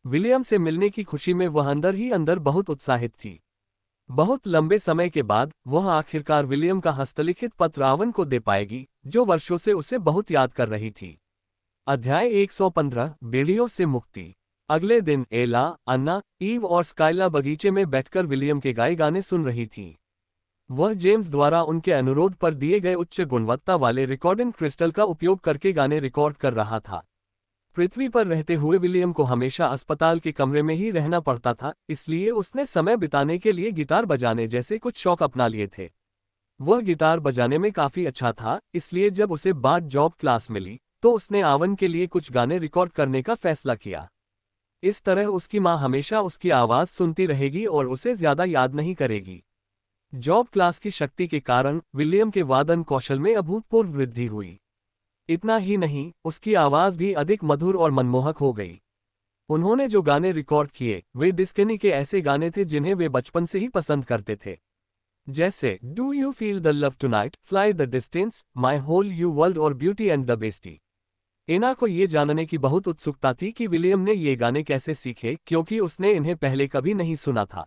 विलियम से मिलने की खुशी में वह अंदर ही अंदर बहुत उत्साहित थी। बहुत लंबे समय के बाद वह आखिरकार विलियम का हस्तलिखित पत्र आवन को दे पाएगी, जो वर्षों से उसे बहुत याद कर रही थी। अध्याय 115 बेड़ियों से मुक्ति। अगले दिन एला, अन्ना, ईव और स्कायला बगीचे में बैठकर विलियम के गाए गाने सुन रही थीं। वह जेम्स द्वारा उनके अनुरोध पर दिए गए उच्च गुणवत्ता वाले रिकॉर्डिंग क्रिस्टल का उपयोग करके गाने रिकॉर्ड कर रहा था। पृथ्वी पर रहते हुए विलियम को हमेशा अस्पताल के कमरे में ही रहना पड़ता था, इसलिए उसने समय बिताने के लिए गिटार बजाने जैसे कुछ शौक अपना लिए थे। वह गिटार बजाने में काफी अच्छा था, इसलिए जब उसे बाद जॉब क्लास मिली तो उसने आवन के लिए कुछ गाने रिकॉर्ड करने का फैसला किया। इस तरह उसकी मां हमेशा उसकी आवाज सुनती रहेगी और उसे ज्यादा याद नहीं करेगी। जॉब क्लास की शक्ति के कारण विलियम के वादन कौशल में अभूतपूर्व वृद्धि हुई। इतना ही नहीं, उसकी आवाज भी अधिक मधुर और मनमोहक हो गई। उन्होंने जो गाने रिकॉर्ड किए वे डिस्कनी के ऐसे गाने थे जिन्हें वे बचपन से ही पसंद करते थे, जैसे do you feel the love tonight, fly the distance, my whole you world और beauty and the beastie. Anna को ये जानने की बहुत उत्सुकता थी कि विलियम ने ये गाने कैसे सीखे, क्योंकि उसने इन्हें पहले कभी नहीं सुना था।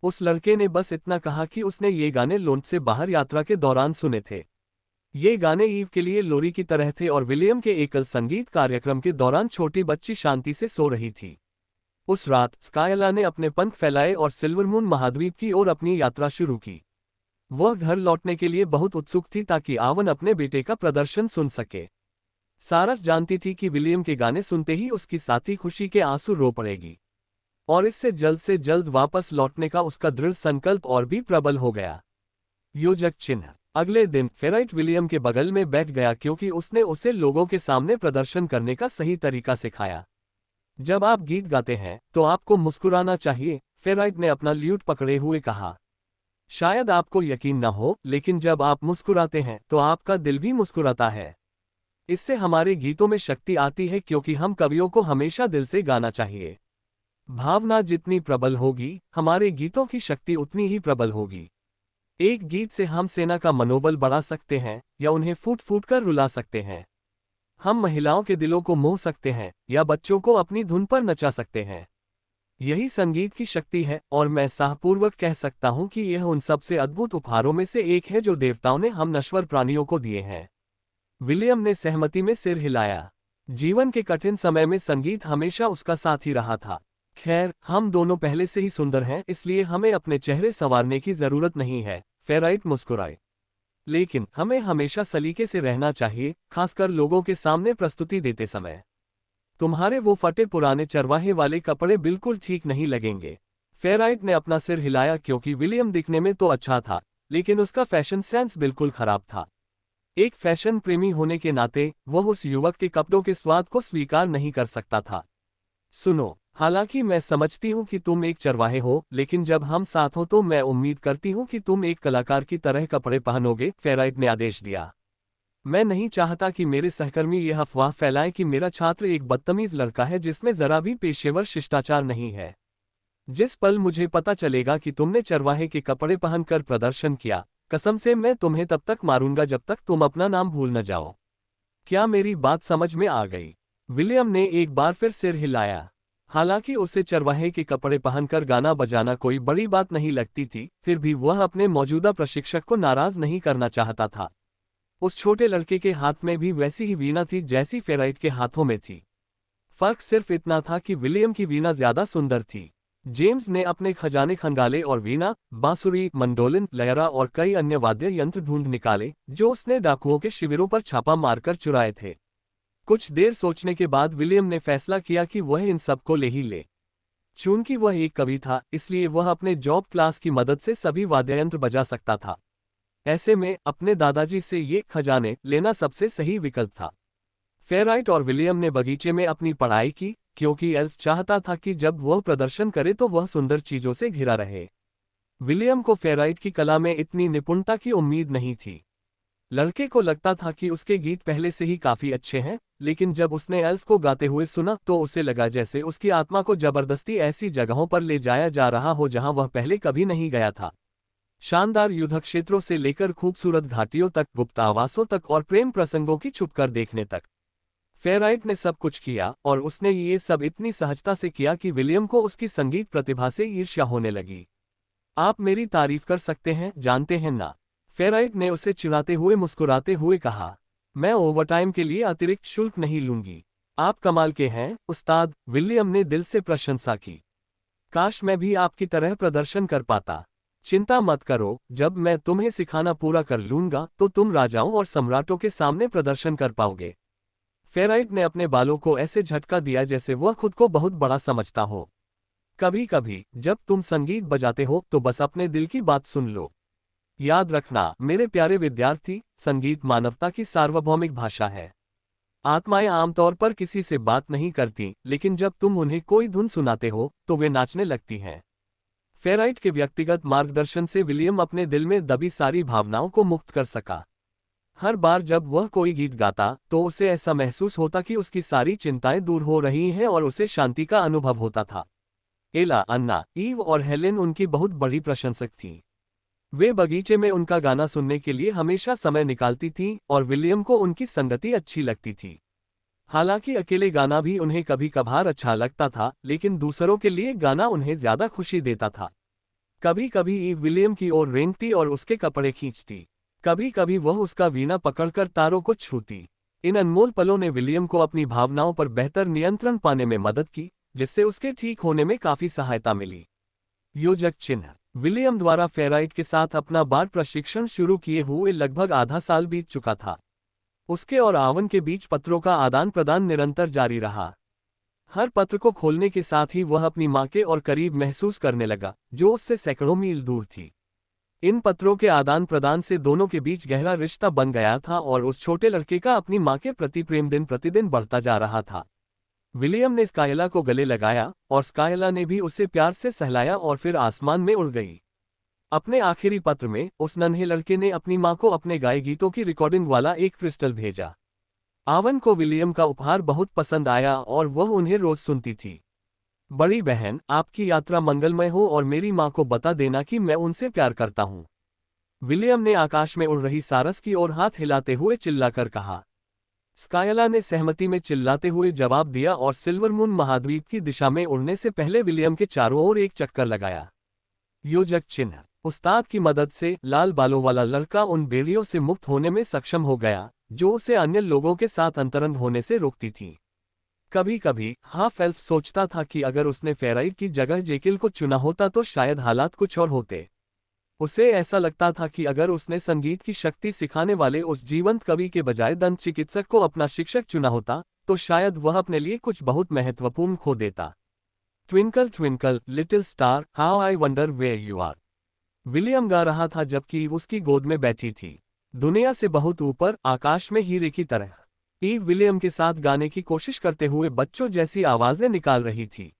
उस लड़के ने बस इतना कहा कि उसने ये गाने लॉन्च से बाहर यात्रा के दौरान सुने थे। ये गाने ईव के लिए लोरी की तरह थे और विलियम के एकल संगीत कार्यक्रम के दौरान छोटी बच्ची शांति से सो रही थी। उस रात स्कायला ने अपने पंख फैलाए और सिल्वर मून महाद्वीप की ओर अपनी यात्रा शुरू की। वह घर लौटने के लिए बहुत उत्सुक थी ताकि आवन अपने बेटे का प्रदर्शन सुन सके। सारस जानती थी कि विलियम के गाने सुनते ही उसकी साथी खुशी के आंसू रो पड़ेगी, और इससे जल्द वापस लौटने का उसका दृढ़ संकल्प और भी प्रबल हो गया। योजक चिन्ह। अगले दिन फेराइट विलियम के बगल में बैठ गया क्योंकि उसने उसे लोगों के सामने प्रदर्शन करने का सही तरीका सिखाया। जब आप गीत गाते हैं तो आपको मुस्कुराना चाहिए, फेराइट ने अपना ल्यूट पकड़े हुए कहा। शायद आपको यकीन न हो, लेकिन जब आप मुस्कुराते हैं तो आपका दिल भी मुस्कुराता है। इससे हमारे गीतों में शक्ति आती है क्योंकि हम कवियों को हमेशा दिल से गाना चाहिए। भावना जितनी प्रबल होगी, हमारे गीतों की शक्ति उतनी ही प्रबल होगी। एक गीत से हम सेना का मनोबल बढ़ा सकते हैं या उन्हें फूट फूट कर रुला सकते हैं। हम महिलाओं के दिलों को मोह सकते हैं या बच्चों को अपनी धुन पर नचा सकते हैं। यही संगीत की शक्ति है, और मैं साहपूर्वक कह सकता हूं कि यह उन सबसे अद्भुत उपहारों में से एक है जो देवताओं ने हम नश्वर प्राणियों को दिए हैं। विलियम ने सहमति में सिर हिलाया। जीवन के कठिन समय में संगीत हमेशा उसका साथी रहा था। खैर, हम दोनों पहले से ही सुंदर हैं, इसलिए हमें अपने चेहरे संवारने की जरूरत नहीं है, फेराइट मुस्कुराए। लेकिन हमें हमेशा सलीके से रहना चाहिए, खासकर लोगों के सामने प्रस्तुति देते समय। तुम्हारे वो फटे पुराने चरवाहे वाले कपड़े बिल्कुल ठीक नहीं लगेंगे। फेराइट ने अपना सिर हिलाया क्योंकि विलियम दिखने में तो अच्छा था, लेकिन उसका फैशन सेंस बिल्कुल खराब था। एक फैशन प्रेमी होने के नाते वह उस युवक के कपड़ों के स्वाद को स्वीकार नहीं कर सकता था। सुनो, हालांकि मैं समझती हूँ कि तुम एक चरवाहे हो, लेकिन जब हम साथ हो तो मैं उम्मीद करती हूँ कि तुम एक कलाकार की तरह कपड़े पहनोगे, फेराइट ने आदेश दिया। मैं नहीं चाहता कि मेरे सहकर्मी यह अफवाह फैलाएं कि मेरा छात्र एक बदतमीज लड़का है जिसमें जरा भी पेशेवर शिष्टाचार नहीं है। जिस पल मुझे पता चलेगा कि तुमने चरवाहे के कपड़े पहनकर प्रदर्शन किया, कसम से मैं तुम्हें तब तक मारूंगा जब तक तुम अपना नाम भूल न जाओ। क्या मेरी बात समझ में आ गई? विलियम ने एक बार फिर सिर हिलाया। हालांकि उसे चरवाहे के कपड़े पहनकर गाना बजाना कोई बड़ी बात नहीं लगती थी, फिर भी वह अपने मौजूदा प्रशिक्षक को नाराज नहीं करना चाहता था। उस छोटे लड़के के हाथ में भी वैसी ही वीणा थी जैसी फेराइट के हाथों में थी। फर्क सिर्फ इतना था कि विलियम की वीणा ज्यादा सुंदर थी। जेम्स ने अपने खजाने खंगाले और वीणा, बांसुरी, मंडोलिन, लयरा और कई अन्य वाद्य यंत्र ढूंढ निकाले जो उसने डाकुओं के शिविरों पर छापा मारकर चुराए थे। कुछ देर सोचने के बाद विलियम ने फैसला किया कि वह इन सबको ले ही ले। चूंकि वह एक कवि था, इसलिए वह अपने जॉब क्लास की मदद से सभी वाद्ययंत्र बजा सकता था। ऐसे में अपने दादाजी से ये खजाने लेना सबसे सही विकल्प था। फेराइट और विलियम ने बगीचे में अपनी पढ़ाई की, क्योंकि एल्फ चाहता था कि जब वह प्रदर्शन करे तो वह सुंदर चीजों से घिरा रहे। विलियम को फेराइट की कला में इतनी निपुणता की उम्मीद नहीं थी। लड़के को लगता था कि उसके गीत पहले से ही काफी अच्छे हैं, लेकिन जब उसने एल्फ को गाते हुए सुना तो उसे लगा जैसे उसकी आत्मा को जबरदस्ती ऐसी जगहों पर ले जाया जा रहा हो जहां वह पहले कभी नहीं गया था। शानदार युद्ध क्षेत्रों से लेकर खूबसूरत घाटियों तक, गुप्त आवासों तक और प्रेम प्रसंगों की छुपकर देखने तक, फेराइट ने सब कुछ किया, और उसने ये सब इतनी सहजता से किया कि विलियम को उसकी संगीत प्रतिभा से ईर्ष्या होने लगी। आप मेरी तारीफ कर सकते हैं, जानते हैं ना? फेराइट ने उसे चिढ़ाते हुए मुस्कुराते हुए कहा। मैं ओवरटाइम के लिए अतिरिक्त शुल्क नहीं लूंगी। आप कमाल के हैं, उस्ताद, विलियम ने दिल से प्रशंसा की। काश मैं भी आपकी तरह प्रदर्शन कर पाता। चिंता मत करो, जब मैं तुम्हें सिखाना पूरा कर लूंगा तो तुम राजाओं और सम्राटों के सामने प्रदर्शन कर पाओगे। फेराइट ने अपने बालों को ऐसे झटका दिया जैसे वह खुद को बहुत बड़ा समझता हो। कभी कभी जब तुम संगीत बजाते हो तो बस अपने दिल की बात सुन लो। याद रखना मेरे प्यारे विद्यार्थी, संगीत मानवता की सार्वभौमिक भाषा है। आत्माएं आमतौर पर किसी से बात नहीं करती, लेकिन जब तुम उन्हें कोई धुन सुनाते हो तो वे नाचने लगती हैं। फेराइट के व्यक्तिगत मार्गदर्शन से विलियम अपने दिल में दबी सारी भावनाओं को मुक्त कर सका। हर बार जब वह कोई गीत गाता तो उसे ऐसा महसूस होता कि उसकी सारी चिंताएं दूर हो रही हैं और उसे शांति का अनुभव होता था। एला, अन्ना, ईव और हेलेन उनकी बहुत बड़ी प्रशंसक थीं। वे बगीचे में उनका गाना सुनने के लिए हमेशा समय निकालती थीं और विलियम को उनकी संगति अच्छी लगती थी। हालांकि अकेले गाना भी उन्हें कभी कभार अच्छा लगता था, लेकिन दूसरों के लिए गाना उन्हें ज्यादा खुशी देता था। कभी कभी ईव विलियम की ओर रेंगती और उसके कपड़े खींचती। कभी कभी वह उसका वीणा पकड़कर तारों को छूती। इन अनमोल पलों ने विलियम को अपनी भावनाओं पर बेहतर नियंत्रण पाने में मदद की, जिससे उसके ठीक होने में काफी सहायता मिली। योजक चिन्ह। विलियम द्वारा फेराइट के साथ अपना बार प्रशिक्षण शुरू किए हुए लगभग आधा साल बीत चुका था। उसके और आवन के बीच पत्रों का आदान प्रदान निरंतर जारी रहा। हर पत्र को खोलने के साथ ही वह अपनी माँ के और करीब महसूस करने लगा, जो उससे सैकड़ों मील दूर थी। इन पत्रों के आदान प्रदान से दोनों के बीच गहरा रिश्ता बन गया था और उस छोटे लड़के का अपनी माँ के प्रति प्रेम दिन प्रतिदिन बढ़ता जा रहा था। विलियम ने स्कायला को गले लगाया और स्कायला ने भी उसे प्यार से सहलाया और फिर आसमान में उड़ गई। अपने आखिरी पत्र में उस नन्हे लड़के ने अपनी माँ को अपने गाए गीतों की रिकॉर्डिंग वाला एक क्रिस्टल भेजा। आवन को विलियम का उपहार बहुत पसंद आया और वह उन्हें रोज सुनती थी। बड़ी बहन, आपकी यात्रा मंगलमय हो और मेरी माँ को बता देना कि मैं उनसे प्यार करता हूँ। विलियम ने आकाश में उड़ रही सारस की ओर हाथ हिलाते हुए चिल्लाकर कहा। स्कायला ने सहमति में चिल्लाते हुए जवाब दिया और सिल्वर मून महाद्वीप की दिशा में उड़ने से पहले विलियम के चारों ओर एक चक्कर लगाया। योजक चिन्ह। उस्ताद की मदद से लाल बालों वाला लड़का उन बेड़ियों से मुक्त होने में सक्षम हो गया, जो उसे अन्य लोगों के साथ अंतरंग होने से रोकती थी। कभी कभी हाफ एल्फ सोचता था कि अगर उसने फेराइट की जगह जेकिल को चुना होता तो शायद हालात कुछ और होते। उसे ऐसा लगता था कि अगर उसने संगीत की शक्ति सिखाने वाले उस जीवंत कवि के बजाय दंत चिकित्सक को अपना शिक्षक चुना होता, तो शायद वह अपने लिए कुछ बहुत महत्वपूर्ण खो देता। Twinkle twinkle little star, how I wonder where you are, William गा रहा था जबकि उसकी गोद में बैठी थी, दुनिया से बहुत ऊपर, आकाश में हीरे की तरह। ईव विलियम के साथ गाने की कोशिश करते हुए बच्चों जैसी आवाजें निकाल रही थी।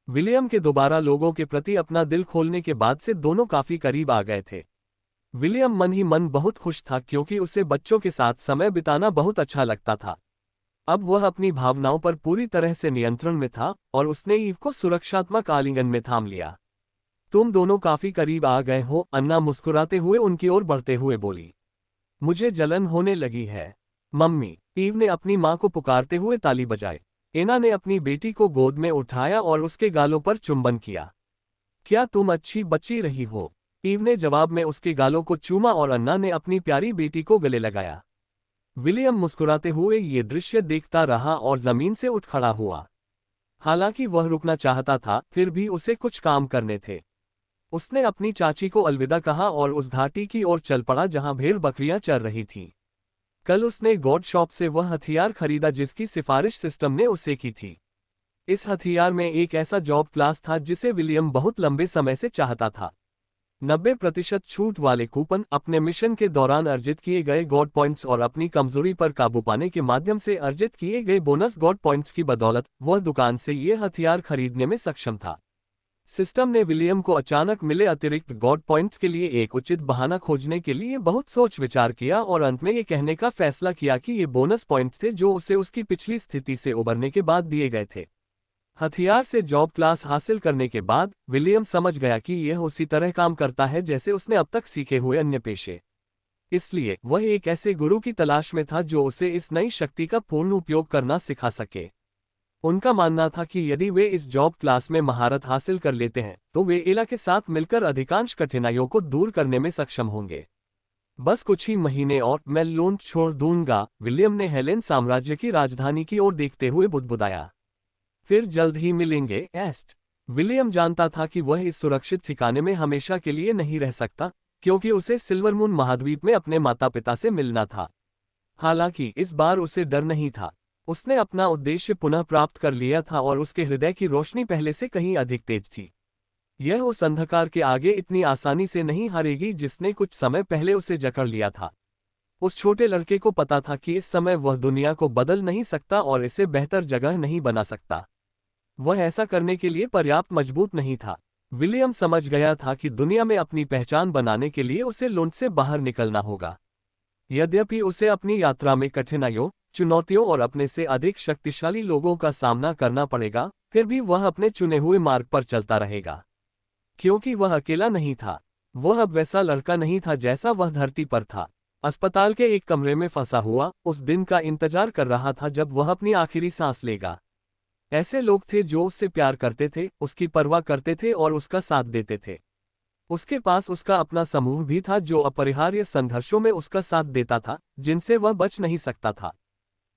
विलियम के दोबारा लोगों के प्रति अपना दिल खोलने के बाद से दोनों काफी करीब आ गए थे। विलियम मन ही मन बहुत खुश था क्योंकि उसे बच्चों के साथ समय बिताना बहुत अच्छा लगता था। अब वह अपनी भावनाओं पर पूरी तरह से नियंत्रण में था और उसने ईव को सुरक्षात्मक आलिंगन में थाम लिया। तुम दोनों काफी करीब आ गए हो, अन्ना मुस्कुराते हुए उनकी ओर बढ़ते हुए बोली। मुझे जलन होने लगी है मम्मी, ईव ने अपनी माँ को पुकारते हुए ताली बजाई। एना ने अपनी बेटी को गोद में उठाया और उसके गालों पर चुंबन किया। क्या तुम अच्छी बच्ची रही हो, ईव ने जवाब में उसके गालों को चूमा और अन्ना ने अपनी प्यारी बेटी को गले लगाया। विलियम मुस्कुराते हुए ये दृश्य देखता रहा और जमीन से उठ खड़ा हुआ। हालांकि वह रुकना चाहता था, फिर भी उसे कुछ काम करने थे। उसने अपनी चाची को अलविदा कहा और उस घाटी की ओर चल पड़ा जहां भेड़ बकरियां चर रही थीं। कल उसने गॉड शॉप से वह हथियार खरीदा जिसकी सिफारिश सिस्टम ने उसे की थी। इस हथियार में एक ऐसा जॉब क्लास था जिसे विलियम बहुत लंबे समय से चाहता था। 90% छूट वाले कूपन, अपने मिशन के दौरान अर्जित किए गए गॉड पॉइंट्स और अपनी कमजोरी पर काबू पाने के माध्यम से अर्जित किए गए बोनस गॉड पॉइंट्स की बदौलत वह दुकान से ये हथियार खरीदने में सक्षम था। सिस्टम ने विलियम को अचानक मिले अतिरिक्त गॉड पॉइंट्स के लिए एक उचित बहाना खोजने के लिए बहुत सोच विचार किया और अंत में ये कहने का फैसला किया कि ये बोनस पॉइंट्स थे जो उसे उसकी पिछली स्थिति से उबरने के बाद दिए गए थे। हथियार से जॉब क्लास हासिल करने के बाद विलियम समझ गया कि यह उसी तरह काम करता है जैसे उसने अब तक सीखे हुए अन्य पेशे। इसलिए वह एक ऐसे गुरु की तलाश में था जो उसे इस नई शक्ति का पूर्ण उपयोग करना सिखा सके। उनका मानना था कि यदि वे इस जॉब क्लास में महारत हासिल कर लेते हैं तो वे एला के साथ मिलकर अधिकांश कठिनाइयों को दूर करने में सक्षम होंगे। बस कुछ ही महीने और मैं लोन छोड़ दूंगा, विलियम ने हेलेन साम्राज्य की राजधानी की ओर देखते हुए बुदबुदाया। फिर जल्द ही मिलेंगे एस्ट। विलियम जानता था कि वह इस सुरक्षित ठिकाने में हमेशा के लिए नहीं रह सकता, क्योंकि उसे सिल्वर मून महाद्वीप में अपने माता पिता से मिलना था। हालांकि इस बार उसे डर नहीं था। उसने अपना उद्देश्य पुनः प्राप्त कर लिया था और उसके हृदय की रोशनी पहले से कहीं अधिक तेज थी। यह उस अंधकार के आगे इतनी आसानी से नहीं हारेगी जिसने कुछ समय पहले उसे जकड़ लिया था। उस छोटे लड़के को पता था कि इस समय वह दुनिया को बदल नहीं सकता और इसे बेहतर जगह नहीं बना सकता। वह ऐसा करने के लिए पर्याप्त मजबूत नहीं था। विलियम समझ गया था कि दुनिया में अपनी पहचान बनाने के लिए उसे लुंड से बाहर निकलना होगा। यद्यपि उसे अपनी यात्रा में कठिनाइयों, चुनौतियों और अपने से अधिक शक्तिशाली लोगों का सामना करना पड़ेगा, फिर भी वह अपने चुने हुए मार्ग पर चलता रहेगा। क्योंकि वह अकेला नहीं था। वह अब वैसा लड़का नहीं था जैसा वह धरती पर था। अस्पताल के एक कमरे में फंसा हुआ उस दिन का इंतजार कर रहा था जब वह अपनी आखिरी सांस लेगा। ऐसे लोग थे जो उससे प्यार करते थे, उसकी परवाह करते थे और उसका साथ देते थे। उसके पास उसका अपना समूह भी था जो अपरिहार्य संघर्षों में उसका साथ देता था, जिनसे वह बच नहीं सकता था।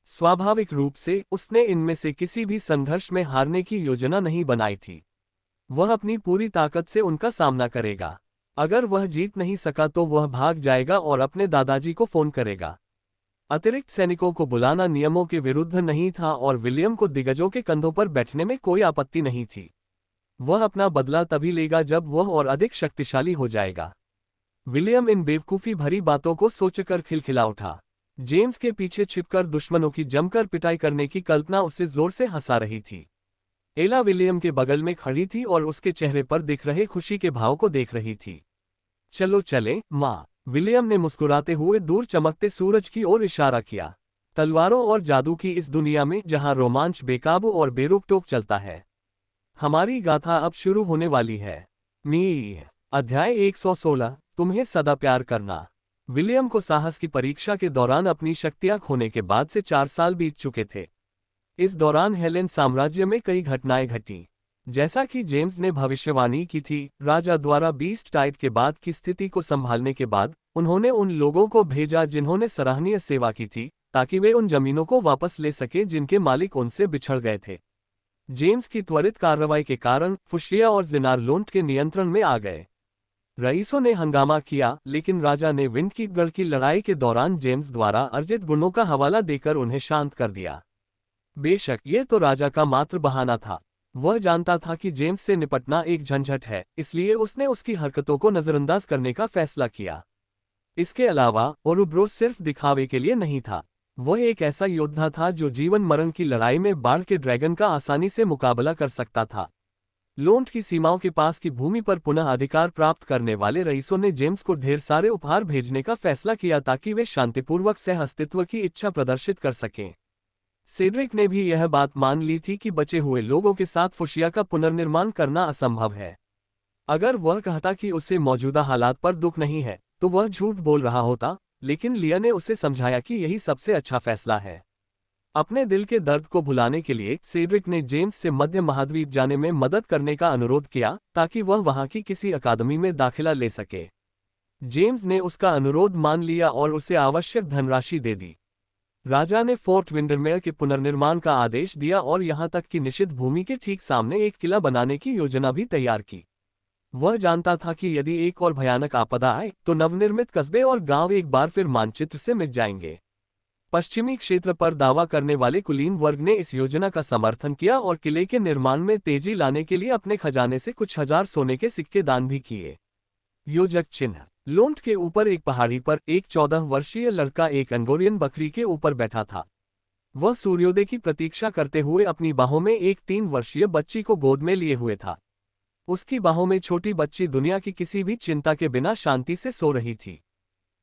स्वाभाविक रूप से उसने इनमें से किसी भी संघर्ष में हारने की योजना नहीं बनाई थी। वह अपनी पूरी ताकत से उनका सामना करेगा। अगर वह जीत नहीं सका तो वह भाग जाएगा और अपने दादाजी को फोन करेगा। अतिरिक्त सैनिकों को बुलाना नियमों के विरुद्ध नहीं था और विलियम को दिग्गजों के कंधों पर बैठने में कोई आपत्ति नहीं थी। वह अपना बदला तभी लेगा जब वह और अधिक शक्तिशाली हो जाएगा। विलियम इन बेवकूफ़ी भरी बातों को सोचकर खिलखिला उठा। जेम्स के पीछे छिपकर दुश्मनों की जमकर पिटाई करने की कल्पना उसे जोर से हंसा रही थी। एला विलियम के बगल में खड़ी थी और उसके चेहरे पर दिख रहे खुशी के भाव को देख रही थी। चलो चलें, माँ, विलियम ने मुस्कुराते हुए दूर चमकते सूरज की ओर इशारा किया। तलवारों और जादू की इस दुनिया में जहां रोमांच बेकाबू और बेरोक-टोक चलता है, हमारी गाथा अब शुरू होने वाली है। अध्याय 116, तुम्हें सदा प्यार करना। विलियम को साहस की परीक्षा के दौरान अपनी शक्तियां खोने के बाद से 4 साल बीत चुके थे। इस दौरान हेलेन साम्राज्य में कई घटनाएं घटीं। जैसा कि जेम्स ने भविष्यवाणी की थी, राजा द्वारा बीस्ट टाइड के बाद की स्थिति को संभालने के बाद उन्होंने उन लोगों को भेजा जिन्होंने सराहनीय सेवा की थी, ताकि वे उन जमीनों को वापस ले सकें जिनके मालिक उनसे बिछड़ गए थे। जेम्स की त्वरित कार्रवाई के कारण फुशिया और जिनारलोंट के नियंत्रण में आ गए। रईसों ने हंगामा किया, लेकिन राजा ने विंडकीपगढ़ की लड़ाई के दौरान जेम्स द्वारा अर्जित गुणों का हवाला देकर उन्हें शांत कर दिया। बेशक ये तो राजा का मात्र बहाना था। वह जानता था कि जेम्स से निपटना एक झंझट है, इसलिए उसने उसकी हरकतों को नजरअंदाज करने का फैसला किया। इसके अलावा ओरुब्रोस सिर्फ दिखावे के लिए नहीं था। वह एक ऐसा योद्धा था जो जीवन मरण की लड़ाई में बाढ़ के ड्रैगन का आसानी से मुकाबला कर सकता था। लोंट की सीमाओं के पास की भूमि पर पुनः अधिकार प्राप्त करने वाले रईसों ने जेम्स को ढेर सारे उपहार भेजने का फैसला किया ताकि वे शांतिपूर्वक सह अस्तित्व की इच्छा प्रदर्शित कर सकें। सेड्रिक ने भी यह बात मान ली थी कि बचे हुए लोगों के साथ फुशिया का पुनर्निर्माण करना असंभव है। अगर वह कहता कि उसे मौजूदा हालात पर दुख नहीं है, तो वह झूठ बोल रहा होता, लेकिन लिया ने उसे समझाया कि यही सबसे अच्छा फैसला है। अपने दिल के दर्द को भुलाने के लिए सेड्रिक ने जेम्स से मध्य महाद्वीप जाने में मदद करने का अनुरोध किया, ताकि वह वहां की किसी अकादमी में दाखिला ले सके। जेम्स ने उसका अनुरोध मान लिया और उसे आवश्यक धनराशि दे दी। राजा ने फोर्ट विंडरमेयर के पुनर्निर्माण का आदेश दिया और यहां तक कि निषिद्ध भूमि के ठीक सामने एक किला बनाने की योजना भी तैयार की। वह जानता था कि यदि एक और भयानक आपदा आए तो नवनिर्मित कस्बे और गांव एक बार फिर मानचित्र से मिट जाएंगे। पश्चिमी क्षेत्र पर दावा करने वाले कुलीन वर्ग ने इस योजना का समर्थन किया और किले के निर्माण में तेजी लाने के लिए अपने खजाने से कुछ हजार सोने के सिक्के दान भी किए। योजक चिन्ह। लोंट के ऊपर एक पहाड़ी पर एक 14 वर्षीय लड़का एक अंगोरियन बकरी के ऊपर बैठा था। वह सूर्योदय की प्रतीक्षा करते हुए अपनी बाहों में एक 3 वर्षीय बच्ची को गोद में लिए हुए था। उसकी बाहों में छोटी बच्ची दुनिया की किसी भी चिंता के बिना शांति से सो रही थी।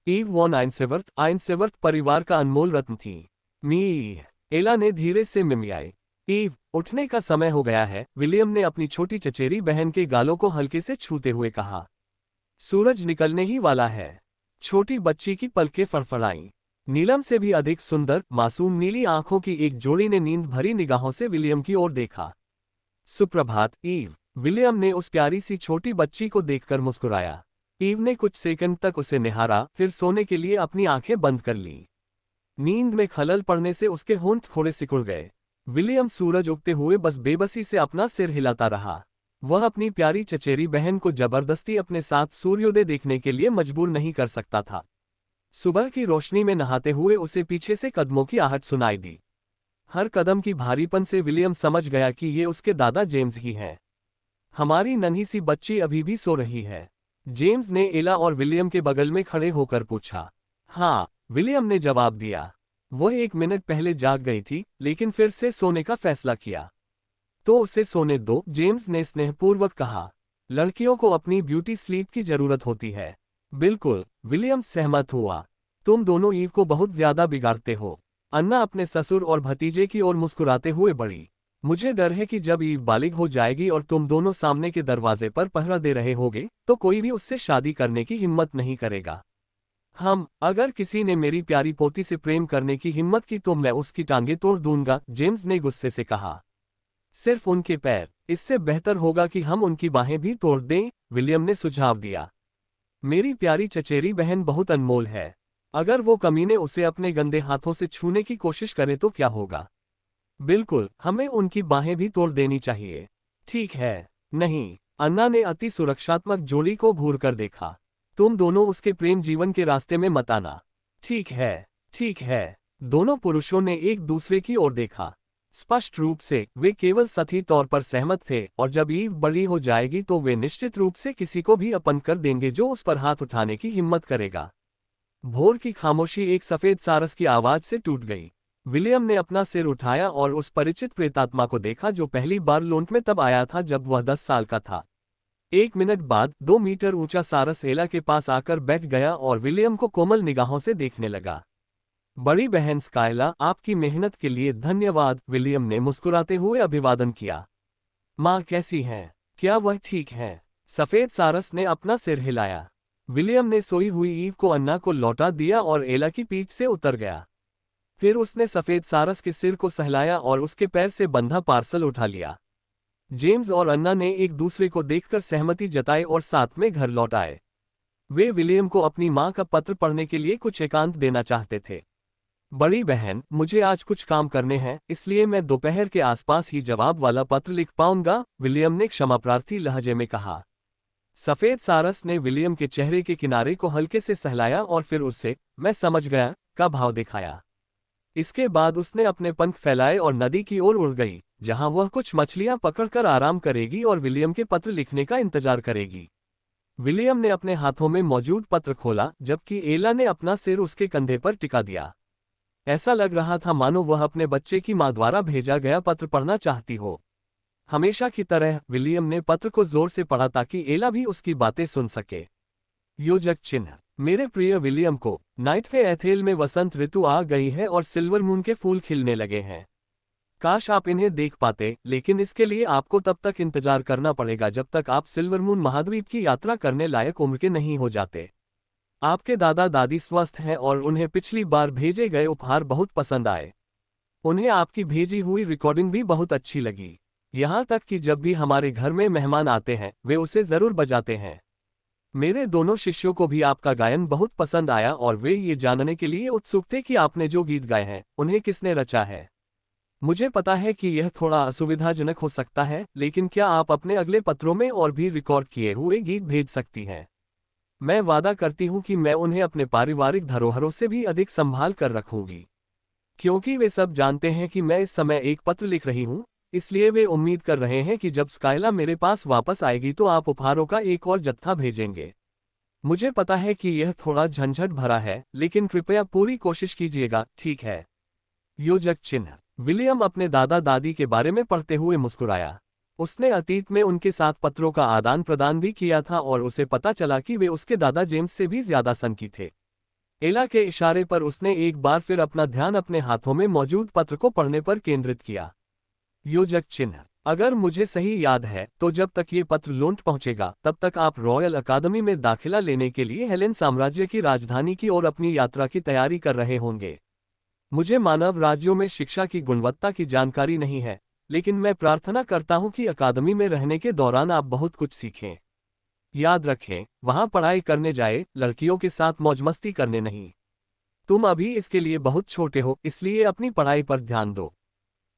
ईव वॉन आइनसेवर्थ परिवार का अनमोल रत्न थी। एला ने धीरे से मिमियाई। ईव, उठने का समय हो गया है, विलियम ने अपनी छोटी चचेरी बहन के गालों को हल्के से छूते हुए कहा। सूरज निकलने ही वाला है। छोटी बच्ची की पलकें फड़फड़ाईं। नीलम से भी अधिक सुंदर, मासूम नीली आंखों की एक जोड़ी ने नींद भरी निगाहों से विलियम की ओर देखा। सुप्रभात, ईव। विलियम ने उस प्यारी सी छोटी बच्ची को देखकर मुस्कुराया। ईव ने कुछ सेकंड तक उसे निहारा, फिर सोने के लिए अपनी आंखें बंद कर लीं। नींद में खलल पड़ने से उसके होंठ थोड़े सिकुड़ गए। विलियम सूरज उगते हुए बस बेबसी से अपना सिर हिलाता रहा। वह अपनी प्यारी चचेरी बहन को जबरदस्ती अपने साथ सूर्योदय देखने के लिए मजबूर नहीं कर सकता था। सुबह की रोशनी में नहाते हुए उसे पीछे से कदमों की आहट सुनाई दी। हर कदम की भारीपन से विलियम समझ गया कि ये उसके दादा जेम्स ही हैं। हमारी नन्ही सी बच्ची अभी भी सो रही है? जेम्स ने एला और विलियम के बगल में खड़े होकर पूछा। हाँ, विलियम ने जवाब दिया। वह 1 मिनट पहले जाग गई थी, लेकिन फिर से सोने का फैसला किया। तो उसे सोने दो, जेम्स ने स्नेहपूर्वक कहा। लड़कियों को अपनी ब्यूटी स्लीप की जरूरत होती है। बिल्कुल, विलियम सहमत हुआ। तुम दोनों ईव को बहुत ज्यादा बिगाड़ते हो। अन्ना अपने ससुर और भतीजे की ओर मुस्कुराते हुए बढ़ी। मुझे डर है कि जब ईव बालिग हो जाएगी और तुम दोनों सामने के दरवाजे पर पहरा दे रहे होगे, तो कोई भी उससे शादी करने की हिम्मत नहीं करेगा। अगर किसी ने मेरी प्यारी पोती से प्रेम करने की हिम्मत की तो मैं उसकी टांगे तोड़ दूंगा, जेम्स ने गुस्से से कहा। सिर्फ उनके पैर, इससे बेहतर होगा कि हम उनकी बाहें भी तोड़ दें, विलियम ने सुझाव दिया। मेरी प्यारी चचेरी बहन बहुत अनमोल है। अगर वो कमीने उसे अपने गंदे हाथों से छूने की कोशिश करें तो क्या होगा? बिल्कुल, हमें उनकी बाहें भी तोड़ देनी चाहिए। ठीक है। नहीं, अन्ना ने अति सुरक्षात्मक जोड़ी को घूरकर देखा। तुम दोनों उसके प्रेम जीवन के रास्ते में मत आना। ठीक है, ठीक है। दोनों पुरुषों ने एक दूसरे की ओर देखा। स्पष्ट रूप से वे केवल सतही तौर पर सहमत थे, और जब ईव बड़ी हो जाएगी तो वे निश्चित रूप से किसी को भी अपन कर देंगे जो उस पर हाथ उठाने की हिम्मत करेगा। भोर की खामोशी एक सफेद सारस की आवाज से टूट गई। विलियम ने अपना सिर उठाया और उस परिचित प्रेतात्मा को देखा जो पहली बार लोंट में तब आया था जब वह 10 साल का था। 1 मिनट बाद 2 मीटर ऊंचा सारस एला के पास आकर बैठ गया और विलियम को कोमल निगाहों से देखने लगा। बड़ी बहन स्काइला, आपकी मेहनत के लिए धन्यवाद, विलियम ने मुस्कुराते हुए अभिवादन किया। माँ कैसी हैं? क्या वह ठीक है? सफेद सारस ने अपना सिर हिलाया। विलियम ने सोई हुई ईव को अन्ना को लौटा दिया और एला की पीठ से उतर गया। फिर उसने सफेद सारस के सिर को सहलाया और उसके पैर से बंधा पार्सल उठा लिया। जेम्स और अन्ना ने एक दूसरे को देखकर सहमति जताई और साथ में घर लौट आए। वे विलियम को अपनी मां का पत्र पढ़ने के लिए कुछ एकांत देना चाहते थे। बड़ी बहन, मुझे आज कुछ काम करने हैं, इसलिए मैं दोपहर के आसपास ही जवाब वाला पत्र लिख पाऊंगा, विलियम ने क्षमाप्रार्थी लहजे में कहा। सफेद सारस ने विलियम के चेहरे के किनारे को हल्के से सहलाया और फिर उससे मैं समझ गया का भाव दिखाया। इसके बाद उसने अपने पंख फैलाए और नदी की ओर उड़ गई, जहां वह कुछ मछलियां पकड़कर आराम करेगी और विलियम के पत्र लिखने का इंतजार करेगी। विलियम ने अपने हाथों में मौजूद पत्र खोला, जबकि एला ने अपना सिर उसके कंधे पर टिका दिया। ऐसा लग रहा था मानो वह अपने बच्चे की मां द्वारा भेजा गया पत्र पढ़ना चाहती हो। हमेशा की तरह विलियम ने पत्र को जोर से पढ़ा ताकि एला भी उसकी बातें सुन सके। योजक चिन्ह। मेरे प्रिय विलियम को, नाइटफे एथेल में वसंत ऋतु आ गई है और सिल्वर मून के फूल खिलने लगे हैं। काश आप इन्हें देख पाते, लेकिन इसके लिए आपको तब तक इंतजार करना पड़ेगा जब तक आप सिल्वर मून महाद्वीप की यात्रा करने लायक उम्र के नहीं हो जाते। आपके दादा दादी स्वस्थ हैं और उन्हें पिछली बार भेजे गए उपहार बहुत पसंद आए। उन्हें आपकी भेजी हुई रिकॉर्डिंग भी बहुत अच्छी लगी। यहाँ तक कि जब भी हमारे घर में मेहमान आते हैं वे उसे जरूर बजाते हैं। मेरे दोनों शिष्यों को भी आपका गायन बहुत पसंद आया और वे ये जानने के लिए उत्सुक थे कि आपने जो गीत गाए हैं उन्हें किसने रचा है। मुझे पता है कि यह थोड़ा असुविधाजनक हो सकता है, लेकिन क्या आप अपने अगले पत्रों में और भी रिकॉर्ड किए हुए गीत भेज सकती हैं? मैं वादा करती हूँ कि मैं उन्हें अपने पारिवारिक धरोहरों से भी अधिक संभाल कर रखूंगी। क्योंकि वे सब जानते हैं कि मैं इस समय एक पत्र लिख रही हूँ, इसलिए वे उम्मीद कर रहे हैं कि जब स्काइला मेरे पास वापस आएगी तो आप उपहारों का एक और जत्था भेजेंगे। मुझे पता है कि यह थोड़ा झंझट भरा है, लेकिन कृपया पूरी कोशिश कीजिएगा, ठीक है? योजक चिन्ह। विलियम अपने दादा दादी के बारे में पढ़ते हुए मुस्कुराया। उसने अतीत में उनके साथ पत्रों का आदान प्रदान भी किया था और उसे पता चला कि वे उसके दादा जेम्स से भी ज्यादा सनकी थे। एला के इशारे पर उसने एक बार फिर अपना ध्यान अपने हाथों में मौजूद पत्र को पढ़ने पर केंद्रित किया। योजक चिन्ह। अगर मुझे सही याद है तो जब तक ये पत्र लोंट पहुंचेगा तब तक आप रॉयल अकादमी में दाखिला लेने के लिए हेलेन साम्राज्य की राजधानी की ओर अपनी यात्रा की तैयारी कर रहे होंगे। मुझे मानव राज्यों में शिक्षा की गुणवत्ता की जानकारी नहीं है, लेकिन मैं प्रार्थना करता हूं कि अकादमी में रहने के दौरान आप बहुत कुछ सीखें। याद रखें, वहां पढ़ाई करने जाए, लड़कियों के साथ मौजमस्ती करने नहीं। तुम अभी इसके लिए बहुत छोटे हो, इसलिए अपनी पढ़ाई पर ध्यान दो।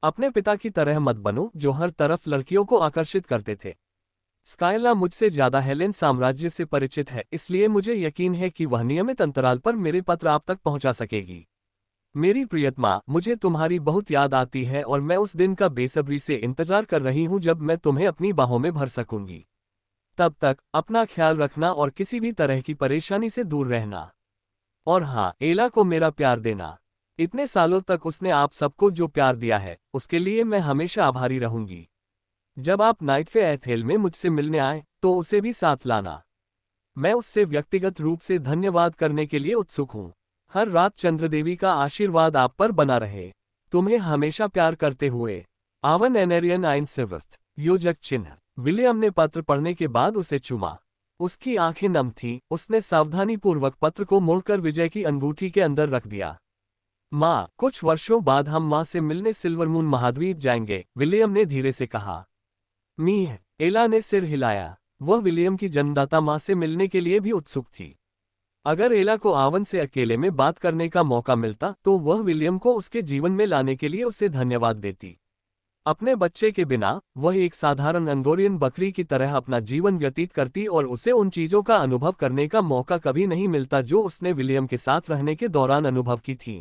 अपने पिता की तरह मत बनो जो हर तरफ लड़कियों को आकर्षित करते थे। स्काइला मुझसे ज्यादा हेलेन साम्राज्य से परिचित है, इसलिए मुझे यकीन है कि वह नियमित अंतराल पर मेरे पत्र आप तक पहुंचा सकेगी। मेरी प्रियतमा, मुझे तुम्हारी बहुत याद आती है और मैं उस दिन का बेसब्री से इंतजार कर रही हूं जब मैं तुम्हें अपनी बाहों में भर सकूंगी। तब तक अपना ख्याल रखना और किसी भी तरह की परेशानी से दूर रहना। और हाँ, एला को मेरा प्यार देना। इतने सालों तक उसने आप सबको जो प्यार दिया है उसके लिए मैं हमेशा आभारी रहूंगी। जब आप नाइटफे एथेल में मुझसे मिलने आए तो उसे भी साथ लाना। मैं उससे व्यक्तिगत रूप से धन्यवाद करने के लिए उत्सुक हूँ। हर रात चंद्रदेवी का आशीर्वाद आप पर बना रहे। तुम्हें हमेशा प्यार करते हुए, आवन एनेरियन आइनसेवर्थ। योजक चिन्ह। विलियम ने पत्र पढ़ने के बाद उसे चूमा। उसकी आंखें नम थीं, उसने सावधानीपूर्वक पत्र को मोड़कर विजय की अंगूठी के अंदर रख दिया। माँ, कुछ वर्षों बाद हम माँ से मिलने सिल्वर मून महाद्वीप जाएंगे, विलियम ने धीरे से कहा। मीह, एला ने सिर हिलाया। वह विलियम की जन्मदाता माँ से मिलने के लिए भी उत्सुक थी। अगर एला को आवन से अकेले में बात करने का मौका मिलता तो वह विलियम को उसके जीवन में लाने के लिए उसे धन्यवाद देती। अपने बच्चे के बिना वह एक साधारण अंगोरियन बकरी की तरह अपना जीवन व्यतीत करती और उसे उन चीजों का अनुभव करने का मौका कभी नहीं मिलता जो उसने विलियम के साथ रहने के दौरान अनुभव की थी।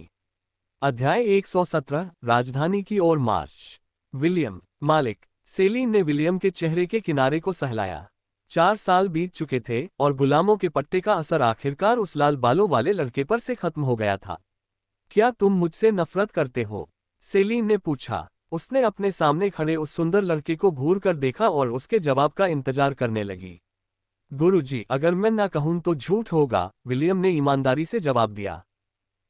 अध्याय 117 राजधानी की ओर मार्च। विलियम। मालिक। सेलिन ने विलियम के चेहरे के किनारे को सहलाया। 4 साल बीत चुके थे और गुलामों के पट्टे का असर आखिरकार उस लाल बालों वाले लड़के पर से खत्म हो गया था। क्या तुम मुझसे नफरत करते हो? सेलिन ने पूछा। उसने अपने सामने खड़े उस सुंदर लड़के को घूर कर देखा और उसके जवाब का इंतजार करने लगी। गुरुजी, अगर मैं ना कहूं तो झूठ होगा, विलियम ने ईमानदारी से जवाब दिया।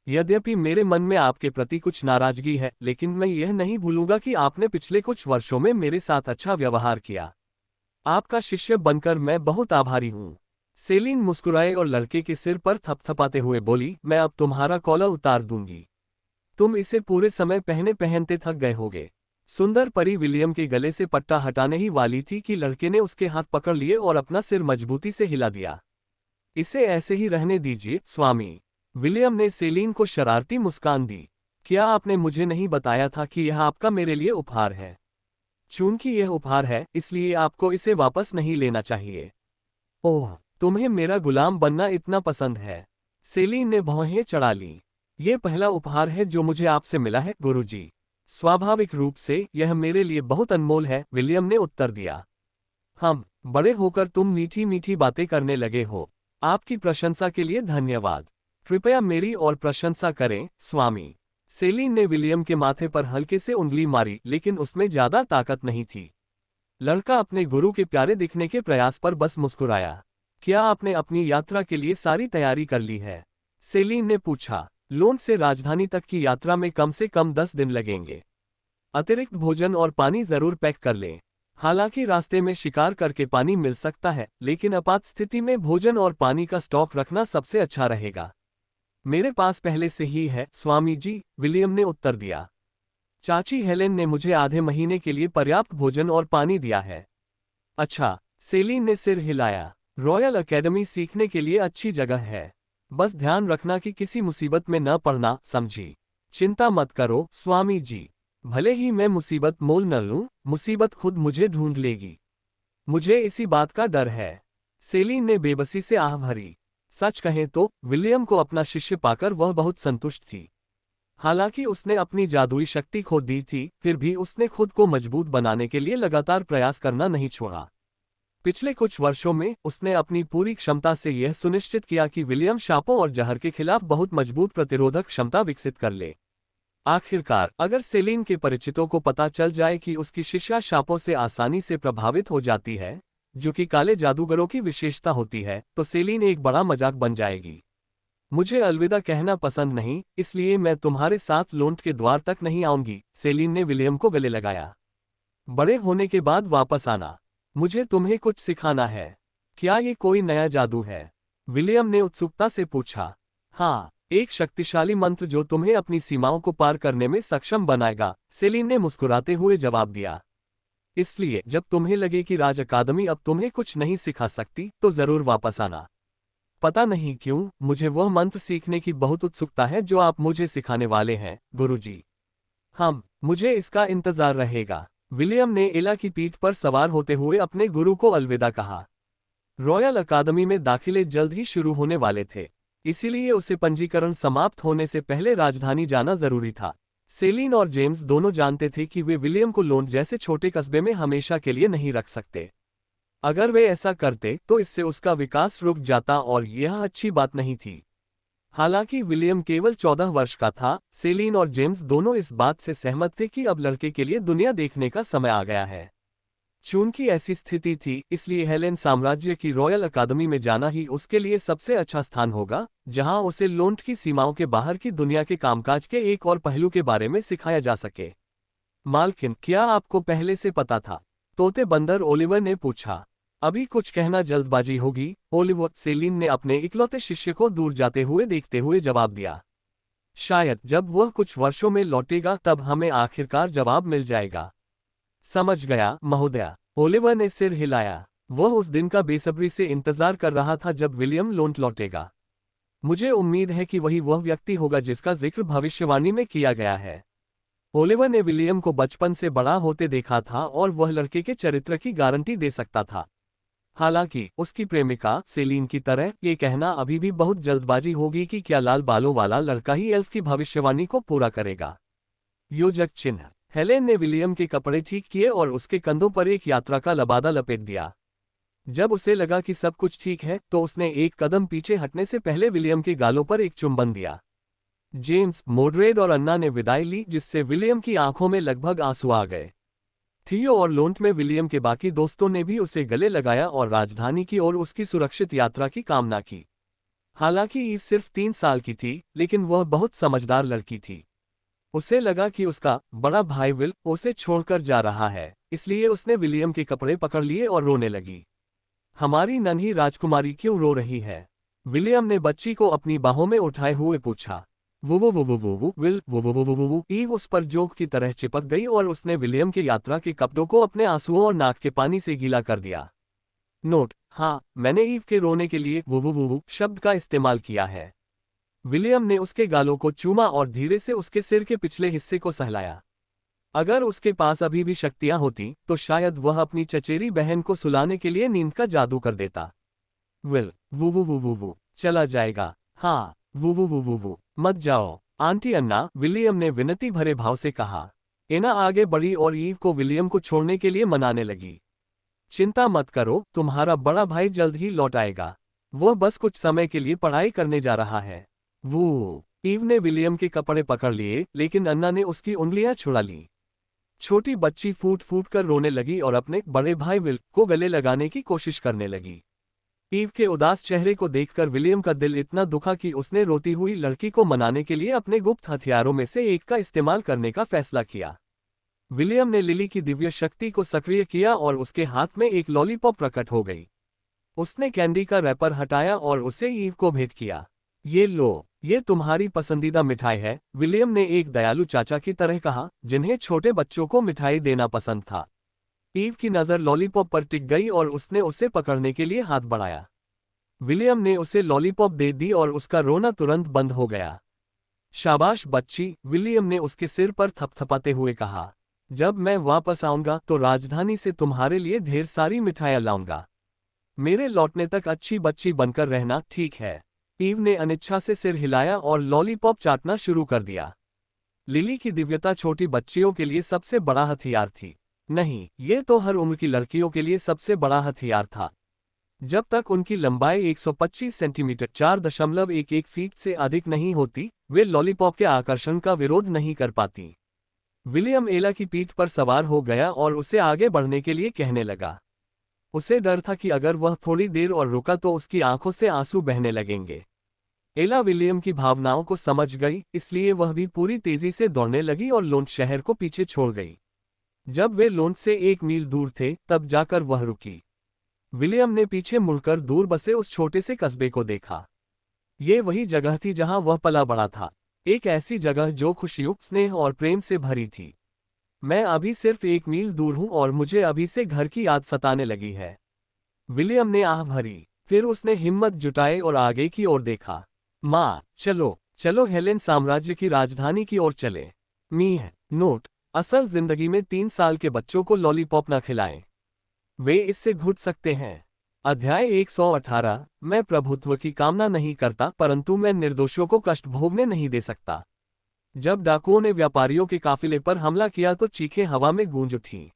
यद्यपि मेरे मन में आपके प्रति कुछ नाराजगी है, लेकिन मैं यह नहीं भूलूंगा कि आपने पिछले कुछ वर्षों में मेरे साथ अच्छा व्यवहार किया। आपका शिष्य बनकर मैं बहुत आभारी हूं। सेलिन मुस्कुराए और लड़के के सिर पर थपथपाते हुए बोली, मैं अब तुम्हारा कॉलर उतार दूंगी। तुम इसे पूरे समय पहनते थक गए होगे। सुंदर परी विलियम के गले से पट्टा हटाने ही वाली थी कि लड़के ने उसके हाथ पकड़ लिए और अपना सिर मजबूती से हिला दिया। इसे ऐसे ही रहने दीजिए, स्वामी। विलियम ने सेलिन को शरारती मुस्कान दी। क्या आपने मुझे नहीं बताया था कि यह आपका मेरे लिए उपहार है? चूंकि यह उपहार है, इसलिए आपको इसे वापस नहीं लेना चाहिए। ओह, तुम्हें मेरा गुलाम बनना इतना पसंद है। सेलिन ने भौहें चढ़ा ली। ये पहला उपहार है जो मुझे आपसे मिला है, गुरुजी। स्वाभाविक रूप से यह मेरे लिए बहुत अनमोल है, विलियम ने उत्तर दिया। हम बड़े होकर तुम मीठी मीठी बातें करने लगे हो। आपकी प्रशंसा के लिए धन्यवाद। कृपया मेरी और प्रशंसा करें, स्वामी। सेलिन ने विलियम के माथे पर हल्के से उंगली मारी, लेकिन उसमें ज्यादा ताकत नहीं थी। लड़का अपने गुरु के प्यारे दिखने के प्रयास पर बस मुस्कुराया। क्या आपने अपनी यात्रा के लिए सारी तैयारी कर ली है? सेलिन ने पूछा। लोंड से राजधानी तक की यात्रा में कम से कम 10 दिन लगेंगे। अतिरिक्त भोजन और पानी जरूर पैक कर लें। हालांकि रास्ते में शिकार करके पानी मिल सकता है, लेकिन आपात स्थिति में भोजन और पानी का स्टॉक रखना सबसे अच्छा रहेगा। मेरे पास पहले से ही है, स्वामी जी, विलियम ने उत्तर दिया। चाची हेलेन ने मुझे आधे महीने के लिए पर्याप्त भोजन और पानी दिया है। अच्छा, सेलिन ने सिर हिलाया। रॉयल अकेडमी सीखने के लिए अच्छी जगह है। बस ध्यान रखना कि किसी मुसीबत में न पड़ना, समझी? चिंता मत करो, स्वामी जी। भले ही मैं मुसीबत मोल न लूं, मुसीबत खुद मुझे ढूंढ लेगी। मुझे इसी बात का डर है। सेलिन ने बेबसी से आह भरी। सच कहें तो विलियम को अपना शिष्य पाकर वह बहुत संतुष्ट थी। हालांकि उसने अपनी जादुई शक्ति खो दी थी, फिर भी उसने खुद को मजबूत बनाने के लिए लगातार प्रयास करना नहीं छोड़ा। पिछले कुछ वर्षों में उसने अपनी पूरी क्षमता से यह सुनिश्चित किया कि विलियम शापों और जहर के खिलाफ बहुत मजबूत प्रतिरोधक क्षमता विकसित कर ले। आखिरकार, अगर सेलिन के परिचितों को पता चल जाए कि उसकी शिष्या शापों से आसानी से प्रभावित हो जाती है, जो कि काले जादूगरों की विशेषता होती है, तो सेलिन एक बड़ा मजाक बन जाएगी। मुझे अलविदा कहना पसंद नहीं, इसलिए मैं तुम्हारे साथ लोंड के द्वार तक नहीं आऊंगी, सेलिन ने विलियम को गले लगाया। बड़े होने के बाद वापस आना। मुझे तुम्हें कुछ सिखाना है। क्या ये कोई नया जादू है? विलियम ने उत्सुकता से पूछा। हाँ, एक शक्तिशाली मंत्र जो तुम्हें अपनी सीमाओं को पार करने में सक्षम बनाएगा, सेलिन ने मुस्कुराते हुए जवाब दिया। इसलिए जब तुम्हें लगे कि राज अकादमी अब तुम्हें कुछ नहीं सिखा सकती, तो जरूर वापस आना। पता नहीं क्यों, मुझे वह मंत्र सीखने की बहुत उत्सुकता है जो आप मुझे सिखाने वाले हैं, गुरुजी। मुझे इसका इंतजार रहेगा। विलियम ने एला की पीठ पर सवार होते हुए अपने गुरु को अलविदा कहा। रॉयल अकादमी में दाखिले जल्द ही शुरू होने वाले थे, इसीलिए उसे पंजीकरण समाप्त होने से पहले राजधानी जाना जरूरी था। सेलिन और जेम्स दोनों जानते थे कि वे विलियम को लोंड जैसे छोटे कस्बे में हमेशा के लिए नहीं रख सकते। अगर वे ऐसा करते तो इससे उसका विकास रुक जाता और यह अच्छी बात नहीं थी। हालांकि विलियम केवल 14 वर्ष का था, सेलिन और जेम्स दोनों इस बात से सहमत थे कि अब लड़के के लिए दुनिया देखने का समय आ गया है। चूंकि ऐसी स्थिति थी, इसलिए हेलेन साम्राज्य की रॉयल अकादमी में जाना ही उसके लिए सबसे अच्छा स्थान होगा, जहां उसे लोंड की सीमाओं के बाहर की दुनिया के कामकाज के एक और पहलू के बारे में सिखाया जा सके। मालकिन, क्या आपको पहले से पता था? तोते बंदर ओलिवर ने पूछा। अभी कुछ कहना जल्दबाजी होगी, ओलिवर, सेलिन ने अपने इकलौते शिष्य को दूर जाते हुए देखते हुए जवाब दिया। शायद जब वह कुछ वर्षों में लौटेगा तब हमें आखिरकार जवाब मिल जाएगा। समझ गया, महोदया, ओलिवर ने सिर हिलाया। वह उस दिन का बेसब्री से इंतजार कर रहा था जब विलियम लोंड लौटेगा। मुझे उम्मीद है कि वही वह व्यक्ति होगा जिसका जिक्र भविष्यवाणी में किया गया है। ओलिवर ने विलियम को बचपन से बड़ा होते देखा था और वह लड़के के चरित्र की गारंटी दे सकता था। हालांकि उसकी प्रेमिका सेलिन की तरह ये कहना अभी भी बहुत जल्दबाजी होगी कि क्या लाल बालों वाला लड़का ही एल्फ की भविष्यवाणी को पूरा करेगा। योजक चिन्ह। हेलेन ने विलियम के कपड़े ठीक किए और उसके कंधों पर एक यात्रा का लबादा लपेट दिया। जब उसे लगा कि सब कुछ ठीक है तो उसने एक कदम पीछे हटने से पहले विलियम के गालों पर एक चुंबन दिया। जेम्स, मोड्रेड और अन्ना ने विदाई ली, जिससे विलियम की आंखों में लगभग आंसू आ गए। थियो और लोन्ट में विलियम के बाकी दोस्तों ने भी उसे गले लगाया और राजधानी की ओर उसकी सुरक्षित यात्रा की कामना की। हालांकि ईव सिर्फ 3 साल की थी, लेकिन वह बहुत समझदार लड़की थी। उसे लगा कि उसका बड़ा भाई विल उसे छोड़कर जा रहा है, इसलिए उसने विलियम के कपड़े पकड़ लिए और रोने लगी। हमारी नन्ही राजकुमारी क्यों रो रही है? विलियम ने बच्ची को अपनी बाहों में उठाए हुए पूछा। वो विल वो ईव उस पर जोक की तरह चिपक गई और उसने विलियम के यात्रा के कपड़ों को अपने आंसुओं और नाक के पानी से गीला कर दिया। नोट: हाँ, मैंने ईव के रोने के लिए वो शब्द का इस्तेमाल किया है। विलियम ने उसके गालों को चूमा और धीरे से उसके सिर के पिछले हिस्से को सहलाया। अगर उसके पास अभी भी शक्तियां होती तो शायद वह अपनी चचेरी बहन को सुलाने के लिए नींद का जादू कर देता। विल वो चला जाएगा। हाँ, वो मत जाओ आंटी अन्ना, विलियम ने विनती भरे भाव से कहा। एना आगे बढ़ी और ईव को विलियम को छोड़ने के लिए मनाने लगी। चिंता मत करो, तुम्हारा बड़ा भाई जल्द ही लौट आएगा। वह बस कुछ समय के लिए पढ़ाई करने जा रहा है। वो ईव ने विलियम के कपड़े पकड़ लिए, लेकिन अन्ना ने उसकी उंगलियां छुड़ा ली। छोटी बच्ची फूट फूट कर रोने लगी और अपने बड़े भाई विल को गले लगाने की कोशिश करने लगी। ईव के उदास चेहरे को देखकर विलियम का दिल इतना दुखा कि उसने रोती हुई लड़की को मनाने के लिए अपने गुप्त हथियारों में से एक का इस्तेमाल करने का फैसला किया। विलियम ने लिली की दिव्य शक्ति को सक्रिय किया और उसके हाथ में एक लॉलीपॉप प्रकट हो गई। उसने कैंडी का रैपर हटाया और उसे ईव को भेंट किया। ये लो, ये तुम्हारी पसंदीदा मिठाई है, विलियम ने एक दयालु चाचा की तरह कहा, जिन्हें छोटे बच्चों को मिठाई देना पसंद था। ईव की नज़र लॉलीपॉप पर टिक गई और उसने उसे पकड़ने के लिए हाथ बढ़ाया। विलियम ने उसे लॉलीपॉप दे दी और उसका रोना तुरंत बंद हो गया। शाबाश बच्ची, विलियम ने उसके सिर पर थपथपाते हुए कहा। जब मैं वापस आऊंगा तो राजधानी से तुम्हारे लिए ढेर सारी मिठाइयां लाऊंगा। मेरे लौटने तक अच्छी बच्ची बनकर रहना, ठीक है? ईव ने अनिच्छा से सिर हिलाया और लॉलीपॉप चाटना शुरू कर दिया। लिली की दिव्यता छोटी बच्चियों के लिए सबसे बड़ा हथियार थी। नहीं, ये तो हर उम्र की लड़कियों के लिए सबसे बड़ा हथियार था। जब तक उनकी लंबाई 125 सेंटीमीटर 4.11 फीट से अधिक नहीं होती, वे लॉलीपॉप के आकर्षण का विरोध नहीं कर पाती। विलियम एला की पीठ पर सवार हो गया और उसे आगे बढ़ने के लिए कहने लगा। उसे डर था कि अगर वह थोड़ी देर और रुका तो उसकी आंखों से आंसू बहने लगेंगे। एला विलियम की भावनाओं को समझ गई, इसलिए वह भी पूरी तेजी से दौड़ने लगी और लोन्ट शहर को पीछे छोड़ गई। जब वे लोन्ट से 1 मील दूर थे, तब जाकर वह रुकी। विलियम ने पीछे मुड़कर दूर बसे उस छोटे से कस्बे को देखा। ये वही जगह थी जहां वह पला बड़ा था, एक ऐसी जगह जो खुशियों, स्नेह और प्रेम से भरी थी। मैं अभी सिर्फ 1 मील दूर हूं और मुझे अभी से घर की याद सताने लगी है। विलियम ने आह भरी। फिर उसने हिम्मत जुटाई और आगे की ओर देखा। माँ, चलो चलो, हेलेन साम्राज्य की राजधानी की ओर चले। नोट: असल जिंदगी में 3 साल के बच्चों को लॉलीपॉप न खिलाएं, वे इससे घुट सकते हैं। अध्याय 118। मैं प्रभुत्व की कामना नहीं करता, परंतु मैं निर्दोषों को कष्ट भोगने नहीं दे सकता। जब डाकुओं ने व्यापारियों के काफिले पर हमला किया तो चीखें हवा में गूंज उठी।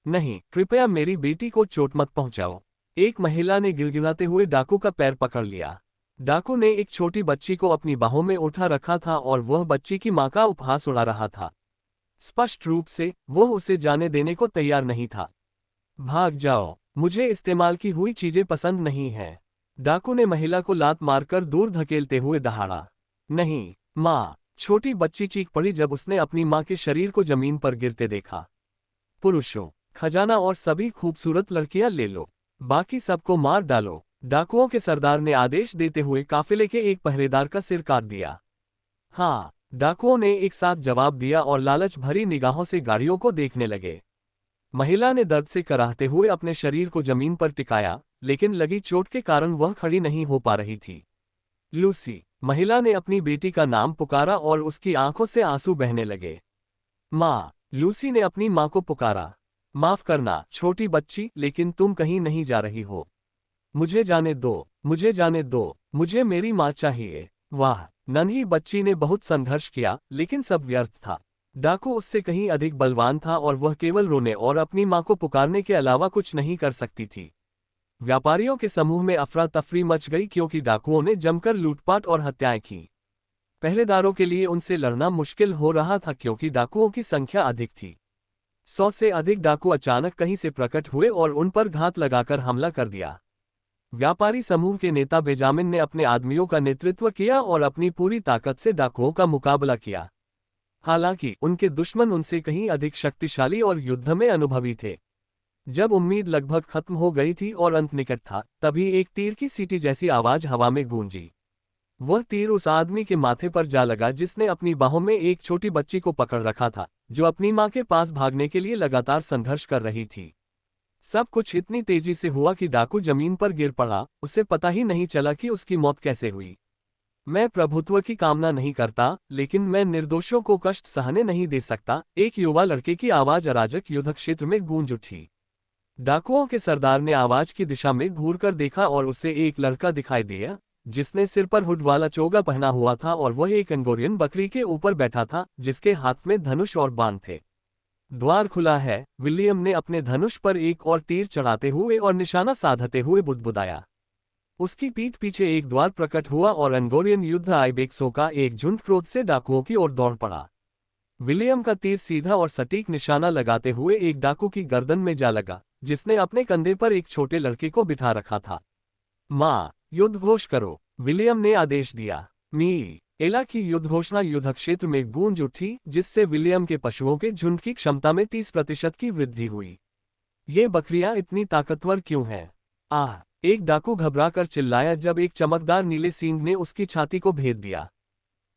नहीं, कृपया मेरी बेटी को चोट मत पहुंचाओ, एक महिला ने गिड़गिड़ाते हुए डाकू का पैर पकड़ लिया। डाकू ने एक छोटी बच्ची को अपनी बाहों में उठा रखा था और वह बच्ची की मां का उपहास उड़ा रहा था। स्पष्ट रूप से वह उसे जाने देने को तैयार नहीं था। भाग जाओ, मुझे इस्तेमाल की हुई चीजें पसंद नहीं हैं। डाकू ने महिला को लात मारकर दूर धकेलते हुए दहाड़ा। नहीं, माँ, छोटी बच्ची चीख पड़ी जब उसने अपनी माँ के शरीर को जमीन पर गिरते देखा। पुरुषों, खजाना और सभी खूबसूरत लड़कियां ले लो, बाकी सबको मार डालो, डाकुओं के सरदार ने आदेश देते हुए काफिले के एक पहरेदार का सिर काट दिया। हाँ, डाकुओं ने एक साथ जवाब दिया और लालच भरी निगाहों से गाड़ियों को देखने लगे। महिला ने दर्द से कराहते हुए अपने शरीर को जमीन पर टिकाया, लेकिन लगी चोट के कारण वह खड़ी नहीं हो पा रही थी। लूसी, महिला ने अपनी बेटी का नाम पुकारा और उसकी आंखों से आंसू बहने लगे। माँ। लूसी ने अपनी माँ को पुकारा। माफ करना छोटी बच्ची, लेकिन तुम कहीं नहीं जा रही हो। मुझे जाने दो, मुझे जाने दो, मुझे मेरी माँ चाहिए। वाह। नन्ही बच्ची ने बहुत संघर्ष किया, लेकिन सब व्यर्थ था। डाकू उससे कहीं अधिक बलवान था और वह केवल रोने और अपनी माँ को पुकारने के अलावा कुछ नहीं कर सकती थी। व्यापारियों के समूह में अफरा तफरी मच गई क्योंकि डाकुओं ने जमकर लूटपाट और हत्याएं की। पहरेदारों के लिए उनसे लड़ना मुश्किल हो रहा था क्योंकि डाकुओं की संख्या अधिक थी। 100 से अधिक डाकू अचानक कहीं से प्रकट हुए और उन पर घात लगाकर हमला कर दिया। व्यापारी समूह के नेता बेंजामिन ने अपने आदमियों का नेतृत्व किया और अपनी पूरी ताकत से डाकुओं का मुकाबला किया। हालांकि उनके दुश्मन उनसे कहीं अधिक शक्तिशाली और युद्ध में अनुभवी थे। जब उम्मीद लगभग खत्म हो गई थी और अंत निकट था, तभी एक तीर की सीटी जैसी आवाज हवा में गूंजी। वह तीर उस आदमी के माथे पर जा लगा जिसने अपनी बाहों में एक छोटी बच्ची को पकड़ रखा था, जो अपनी मां के पास भागने के लिए लगातार संघर्ष कर रही थी। सब कुछ इतनी तेजी से हुआ कि डाकू जमीन पर गिर पड़ा। उसे पता ही नहीं चला कि उसकी मौत कैसे हुई। मैं प्रभुत्व की कामना नहीं करता, लेकिन मैं निर्दोषों को कष्ट सहने नहीं दे सकता, एक युवा लड़के की आवाज अराजक युद्ध क्षेत्र में गूंज उठी। डाकुओं के सरदार ने आवाज की दिशा में घूरकर देखा और उसे एक लड़का दिखाई दिया, जिसने सिर पर हुड वाला चोगा पहना हुआ था और वह एक अंगोरियन बकरी के ऊपर बैठा था, जिसके हाथ में धनुष और बाण थे। द्वार खुला है। विलियम ने अपने धनुष पर एक और तीर चढ़ाते हुए और निशाना साधते हुए बुदबुदाया। उसकी पीठ पीछे एक द्वार प्रकट हुआ और अंगोरियन युद्ध आइबेक्सों का एक झुंड क्रोध से डाकुओं की ओर दौड़ पड़ा। विलियम का तीर सीधा और सटीक निशाना लगाते हुए एक डाकू की गर्दन में जा लगा, जिसने अपने कंधे पर एक छोटे लड़के को बिठा रखा था। मां, युद्ध घोष करो, विलियम ने आदेश दिया। मी एला की युद्ध घोषणा युद्ध क्षेत्र में गूंज उठी, जिससे विलियम के पशुओं के झुंड की क्षमता में 30% की वृद्धि हुई। ये बकरियां इतनी ताकतवर क्यों हैं? आह! एक डाकू घबराकर चिल्लाया जब एक चमकदार नीले सींग ने उसकी छाती को भेद दिया।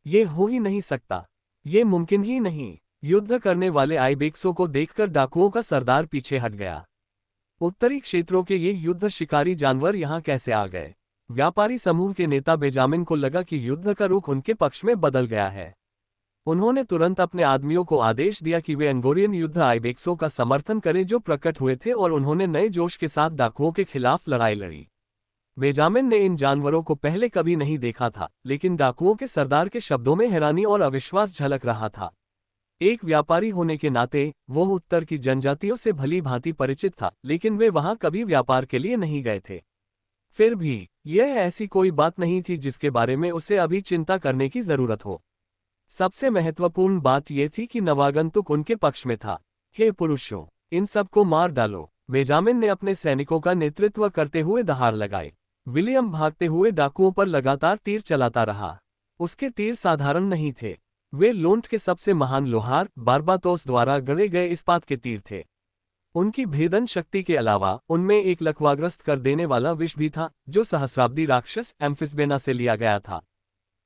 ये हो ही नहीं सकता, ये मुमकिन ही नहीं। युद्ध करने वाले आइबेक्सों को देखकर डाकुओं का सरदार पीछे हट गया। उत्तरी क्षेत्रों के ये युद्ध शिकारी जानवर यहाँ कैसे आ गए? व्यापारी समूह के नेता बेंजामिन को लगा कि युद्ध का रुख उनके पक्ष में बदल गया है। उन्होंने तुरंत अपने आदमियों को आदेश दिया कि वे अंगोरियन युद्ध आइबेक्सों का समर्थन करें जो प्रकट हुए थे, और उन्होंने नए जोश के साथ डाकुओं के खिलाफ लड़ाई लड़ी। बेंजामिन ने इन जानवरों को पहले कभी नहीं देखा था, लेकिन डाकुओं के सरदार के शब्दों में हैरानी और अविश्वास झलक रहा था। एक व्यापारी होने के नाते वो उत्तर की जनजातियों से भली भांति परिचित था, लेकिन वे वहां कभी व्यापार के लिए नहीं गए थे। फिर भी यह ऐसी कोई बात नहीं थी जिसके बारे में उसे अभी चिंता करने की जरूरत हो। सबसे महत्वपूर्ण बात यह थी कि नवागंतुक उनके पक्ष में था। हे पुरुषों, इन सबको मार डालो, बेंजामिन ने अपने सैनिकों का नेतृत्व करते हुए दहाड़ लगाए। विलियम भागते हुए डाकुओं पर लगातार तीर चलाता रहा। उसके तीर साधारण नहीं थे, वे लोंट के सबसे महान लोहार बारबातोस द्वारा गढ़े गए इस्पात के तीर थे। उनकी भेदन शक्ति के अलावा उनमें एक लकवाग्रस्त कर देने वाला विष भी था, जो सहस्राब्दी राक्षस एम्फिस्बेना से लिया गया था।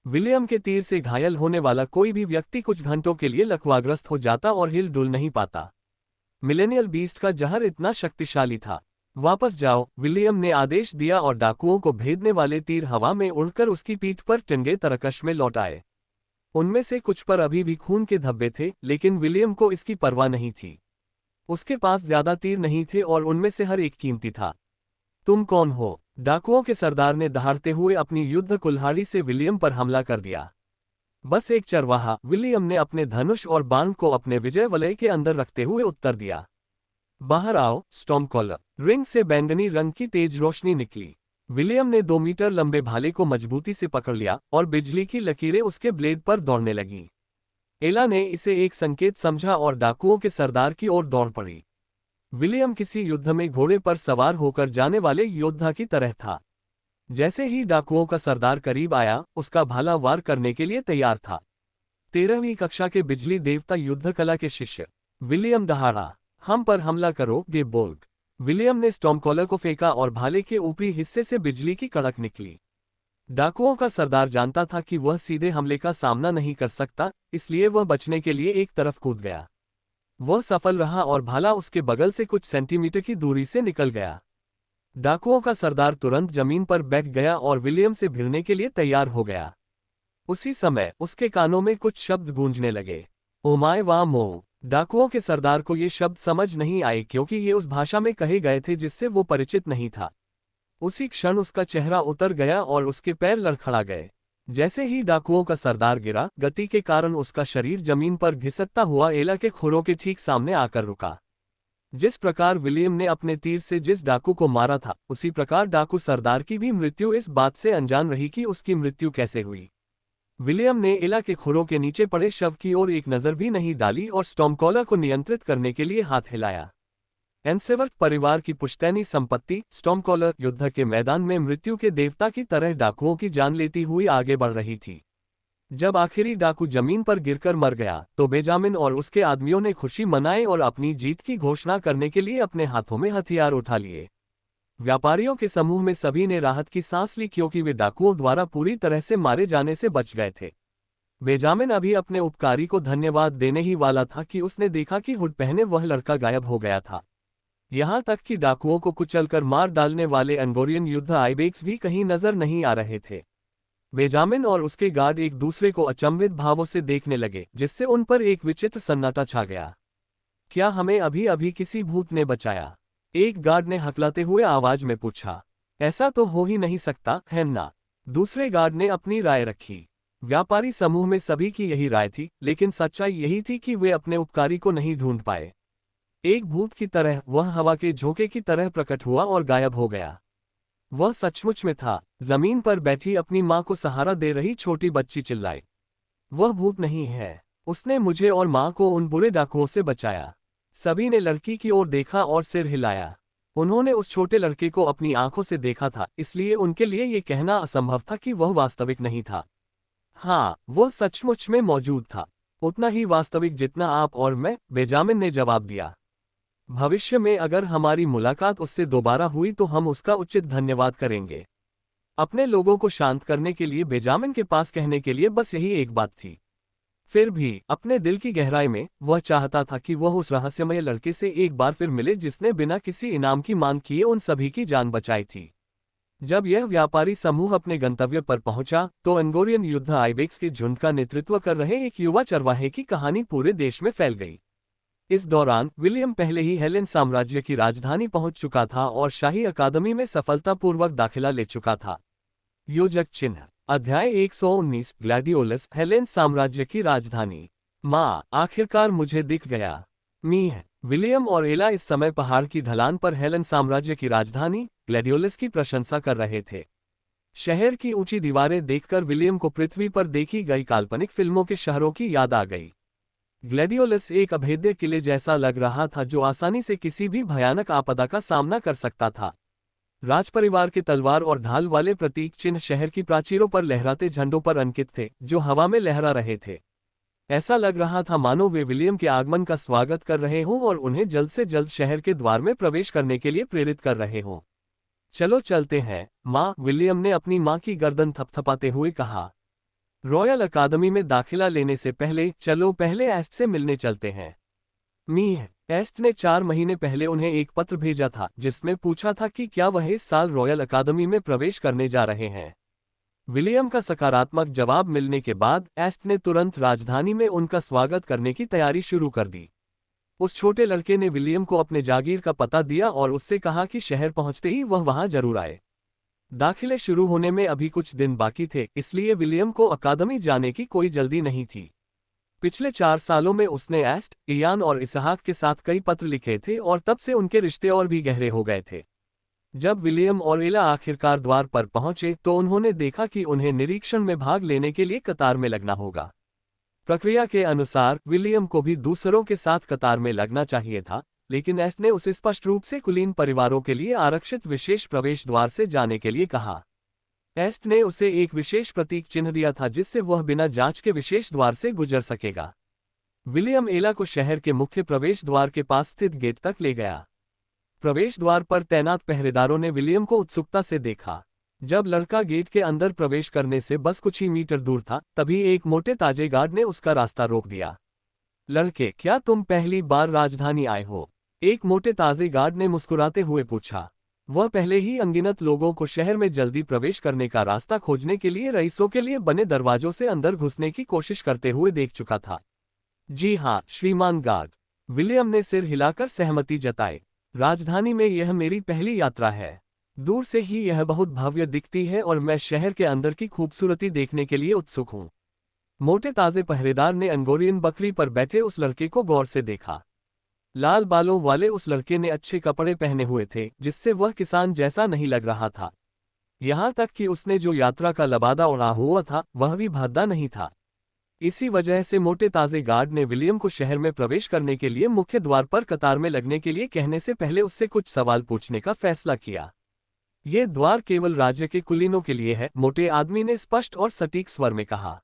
विलियम के तीर से घायल होने वाला कोई भी व्यक्ति कुछ घंटों के लिए लकवाग्रस्त हो जाता और हिल डुल नहीं पाता। मिलेनियल बीस्ट का जहर इतना शक्तिशाली था। वापस जाओ, विलियम ने आदेश दिया और डाकुओं को भेदने वाले तीर हवा में उड़कर उसकी पीठ पर टंगे तरकश में लौट आए। उनमें से कुछ पर अभी भी खून के धब्बे थे, लेकिन विलियम को इसकी परवाह नहीं थी। उसके पास ज्यादा तीर नहीं थे और उनमें से हर एक कीमती था। तुम कौन हो? डाकुओं के सरदार ने दहाड़ते हुए अपनी युद्ध कुल्हाड़ी से विलियम पर हमला कर दिया। बस एक चरवाहा, विलियम ने अपने धनुष और बाण को अपने विजय वलय के अंदर रखते हुए उत्तर दिया। बाहर आओ, स्टॉर्मकॉलर। रिंग से बैंगनी रंग की तेज रोशनी निकली। विलियम ने 2 मीटर लंबे भाले को मजबूती से पकड़ लिया और बिजली की लकीरें उसके ब्लेड पर दौड़ने लगीं। एला ने इसे एक संकेत समझा और डाकुओं के सरदार की ओर दौड़ पड़ी। विलियम किसी युद्ध में घोड़े पर सवार होकर जाने वाले योद्धा की तरह था। जैसे ही डाकुओं का सरदार करीब आया, उसका भाला वार करने के लिए तैयार था। 13वीं कक्षा के बिजली देवता युद्ध कला के शिष्य विलियम दहाड़ा। हम पर हमला करो, गेबोल्ट। विलियम ने स्टॉर्मकॉलर को फेंका और भाले के ऊपरी हिस्से से बिजली की कड़क निकली। डाकुओं का सरदार जानता था कि वह सीधे हमले का सामना नहीं कर सकता, इसलिए वह बचने के लिए एक तरफ कूद गया। वह सफल रहा और भाला उसके बगल से कुछ सेंटीमीटर की दूरी से निकल गया। डाकुओं का सरदार तुरंत जमीन पर बैठ गया और विलियम से भिड़ने के लिए तैयार हो गया। उसी समय उसके कानों में कुछ शब्द गूंजने लगे। ओ माय वाह मो! डाकुओं के सरदार को ये शब्द समझ नहीं आए क्योंकि ये उस भाषा में कहे गए थे जिससे वो परिचित नहीं था। उसी क्षण उसका चेहरा उतर गया और उसके पैर लड़खड़ा गए। जैसे ही डाकुओं का सरदार गिरा, गति के कारण उसका शरीर जमीन पर घिसकता हुआ एला के खुरों के ठीक सामने आकर रुका। जिस प्रकार विलियम ने अपने तीर से जिस डाकू को मारा था, उसी प्रकार डाकू सरदार की भी मृत्यु इस बात से अनजान रही कि उसकी मृत्यु कैसे हुई। विलियम ने एला के खुरों के नीचे पड़े शव की ओर एक नज़र भी नहीं डाली और स्टॉर्मकॉलर को नियंत्रित करने के लिए हाथ हिलाया। एंसेवर्थ परिवार की पुश्तैनी संपत्ति स्टॉर्मकॉलर युद्ध के मैदान में मृत्यु के देवता की तरह डाकुओं की जान लेती हुई आगे बढ़ रही थी। जब आखिरी डाकू जमीन पर गिरकर मर गया तो बेंजामिन और उसके आदमियों ने खुशी मनाई और अपनी जीत की घोषणा करने के लिए अपने हाथों में हथियार उठा लिए। व्यापारियों के समूह में सभी ने राहत की सांस ली क्योंकि वे डाकुओं द्वारा पूरी तरह से मारे जाने से बच गए थे। बेंजामिन अभी अपने उपकारी को धन्यवाद देने ही वाला था कि उसने देखा कि हुड पहने वह लड़का गायब हो गया था। यहाँ तक कि डाकुओं को कुचलकर मार डालने वाले एंगोरियन युद्ध आइबेक्स भी कहीं नजर नहीं आ रहे थे। बेंजामिन और उसके गार्ड एक दूसरे को अचंभित भावों से देखने लगे, जिससे उन पर एक विचित्र सन्नाटा छा गया। क्या हमें अभी अभी किसी भूत ने बचाया? एक गार्ड ने हकलाते हुए आवाज में पूछा। ऐसा तो हो ही नहीं सकता, है ना? दूसरे गार्ड ने अपनी राय रखी। व्यापारी समूह में सभी की यही राय थी, लेकिन सच्चाई यही थी कि वे अपने उपकारी को नहीं ढूंढ पाए। एक भूत की तरह वह हवा के झोंके की तरह प्रकट हुआ और गायब हो गया। वह सचमुच में था। जमीन पर बैठी अपनी मां को सहारा दे रही छोटी बच्ची चिल्लाई। वह भूत नहीं है, उसने मुझे और मां को उन बुरे डाकुओं से बचाया। सभी ने लड़की की ओर देखा और सिर हिलाया। उन्होंने उस छोटे लड़के को अपनी आंखों से देखा था, इसलिए उनके लिए ये कहना असंभव था कि वह वास्तविक नहीं था। हाँ, वह सचमुच में मौजूद था, उतना ही वास्तविक जितना आप और मैं, बेंजामिन ने जवाब दिया। भविष्य में अगर हमारी मुलाकात उससे दोबारा हुई तो हम उसका उचित धन्यवाद करेंगे। अपने लोगों को शांत करने के लिए बेंजामिन के पास कहने के लिए बस यही एक बात थी। फिर भी अपने दिल की गहराई में वह चाहता था कि वह उस रहस्यमय लड़के से एक बार फिर मिले जिसने बिना किसी इनाम की मांग किए उन सभी की जान बचाई थी। जब यह व्यापारी समूह अपने गंतव्य पर पहुंचा तो एंगोरियन युद्ध आइबेक्स के झुंड का नेतृत्व कर रहे एक युवा चरवाहे की कहानी पूरे देश में फैल गई। इस दौरान विलियम पहले ही हेलेन साम्राज्य की राजधानी पहुंच चुका था और शाही अकादमी में सफलतापूर्वक दाखिला ले चुका था। योजक चिन्ह अध्याय 119 ग्लैडियोलस हेलेन साम्राज्य की राजधानी। माँ, आखिरकार मुझे दिख गया। मीह विलियम और एला इस समय पहाड़ की ढलान पर हेलेन साम्राज्य की राजधानी ग्लैडियोलस की प्रशंसा कर रहे थे। शहर की ऊंची दीवारें देखकर विलियम को पृथ्वी पर देखी गई काल्पनिक फिल्मों के शहरों की याद आ गई। ग्लैडियोलस एक अभेद्य किले जैसा लग रहा था जो आसानी से किसी भी भयानक आपदा का सामना कर सकता था। राजपरिवार के तलवार और ढाल वाले प्रतीक चिन्ह शहर की प्राचीरों पर लहराते झंडों पर अंकित थे, जो हवा में लहरा रहे थे। ऐसा लग रहा था मानो वे विलियम के आगमन का स्वागत कर रहे हों और उन्हें जल्द से जल्द शहर के द्वार में प्रवेश करने के लिए प्रेरित कर रहे हों। चलो चलते हैं, माँ, विलियम ने अपनी माँ की गर्दन थपथपाते हुए कहा। रॉयल अकादमी में दाखिला लेने से पहले चलो पहले एस्ट से मिलने चलते हैं। मीह एस्ट ने 4 महीने पहले उन्हें एक पत्र भेजा था जिसमें पूछा था कि क्या वह इस साल रॉयल अकादमी में प्रवेश करने जा रहे हैं। विलियम का सकारात्मक जवाब मिलने के बाद एस्ट ने तुरंत राजधानी में उनका स्वागत करने की तैयारी शुरू कर दी। उस छोटे लड़के ने विलियम को अपने जागीर का पता दिया और उससे कहा कि शहर पहुंचते ही वह वहां जरूर आए। दाखिले शुरू होने में अभी कुछ दिन बाकी थे, इसलिए विलियम को अकादमी जाने की कोई जल्दी नहीं थी। पिछले 4 सालों में उसने एस्ट, इयान और इसहाक के साथ कई पत्र लिखे थे और तब से उनके रिश्ते और भी गहरे हो गए थे। जब विलियम और एला आखिरकार द्वार पर पहुंचे तो उन्होंने देखा कि उन्हें निरीक्षण में भाग लेने के लिए कतार में लगना होगा। प्रक्रिया के अनुसार विलियम को भी दूसरों के साथ कतार में लगना चाहिए था, लेकिन एस्ट ने उसे स्पष्ट रूप से कुलीन परिवारों के लिए आरक्षित विशेष प्रवेश द्वार से जाने के लिए कहा। एस्ट ने उसे एक विशेष प्रतीक चिन्ह दिया था जिससे वह बिना जांच के विशेष द्वार से गुजर सकेगा। विलियम एला को शहर के मुख्य प्रवेश द्वार के पास स्थित गेट तक ले गया। प्रवेश द्वार पर तैनात पहरेदारों ने विलियम को उत्सुकता से देखा। जब लड़का गेट के अंदर प्रवेश करने से बस कुछ ही मीटर दूर था, तभी एक मोटे ताजे गार्ड ने उसका रास्ता रोक दिया। लड़के, क्या तुम पहली बार राजधानी आए हो? एक मोटे ताजे गार्ड ने मुस्कुराते हुए पूछा। वह पहले ही अनगिनत लोगों को शहर में जल्दी प्रवेश करने का रास्ता खोजने के लिए रईसों के लिए बने दरवाजों से अंदर घुसने की कोशिश करते हुए देख चुका था। जी हाँ श्रीमान गार्ड। विलियम ने सिर हिलाकर सहमति जताई। राजधानी में यह मेरी पहली यात्रा है। दूर से ही यह बहुत भव्य दिखती है और मैं शहर के अंदर की खूबसूरती देखने के लिए उत्सुक हूँ। मोटे ताजे पहरेदार ने अंगोरियन बकरी पर बैठे उस लड़के को गौर से देखा। लाल बालों वाले उस लड़के ने अच्छे कपड़े पहने हुए थे, जिससे वह किसान जैसा नहीं लग रहा था। यहाँ तक कि उसने जो यात्रा का लबादा ओढ़ा हुआ था वह भी भद्दा नहीं था। इसी वजह से मोटे ताजे गार्ड ने विलियम को शहर में प्रवेश करने के लिए मुख्य द्वार पर कतार में लगने के लिए कहने से पहले उससे कुछ सवाल पूछने का फैसला किया। ये द्वार केवल राज्य के कुलीनों के लिए है, मोटे आदमी ने स्पष्ट और सटीक स्वर में कहा।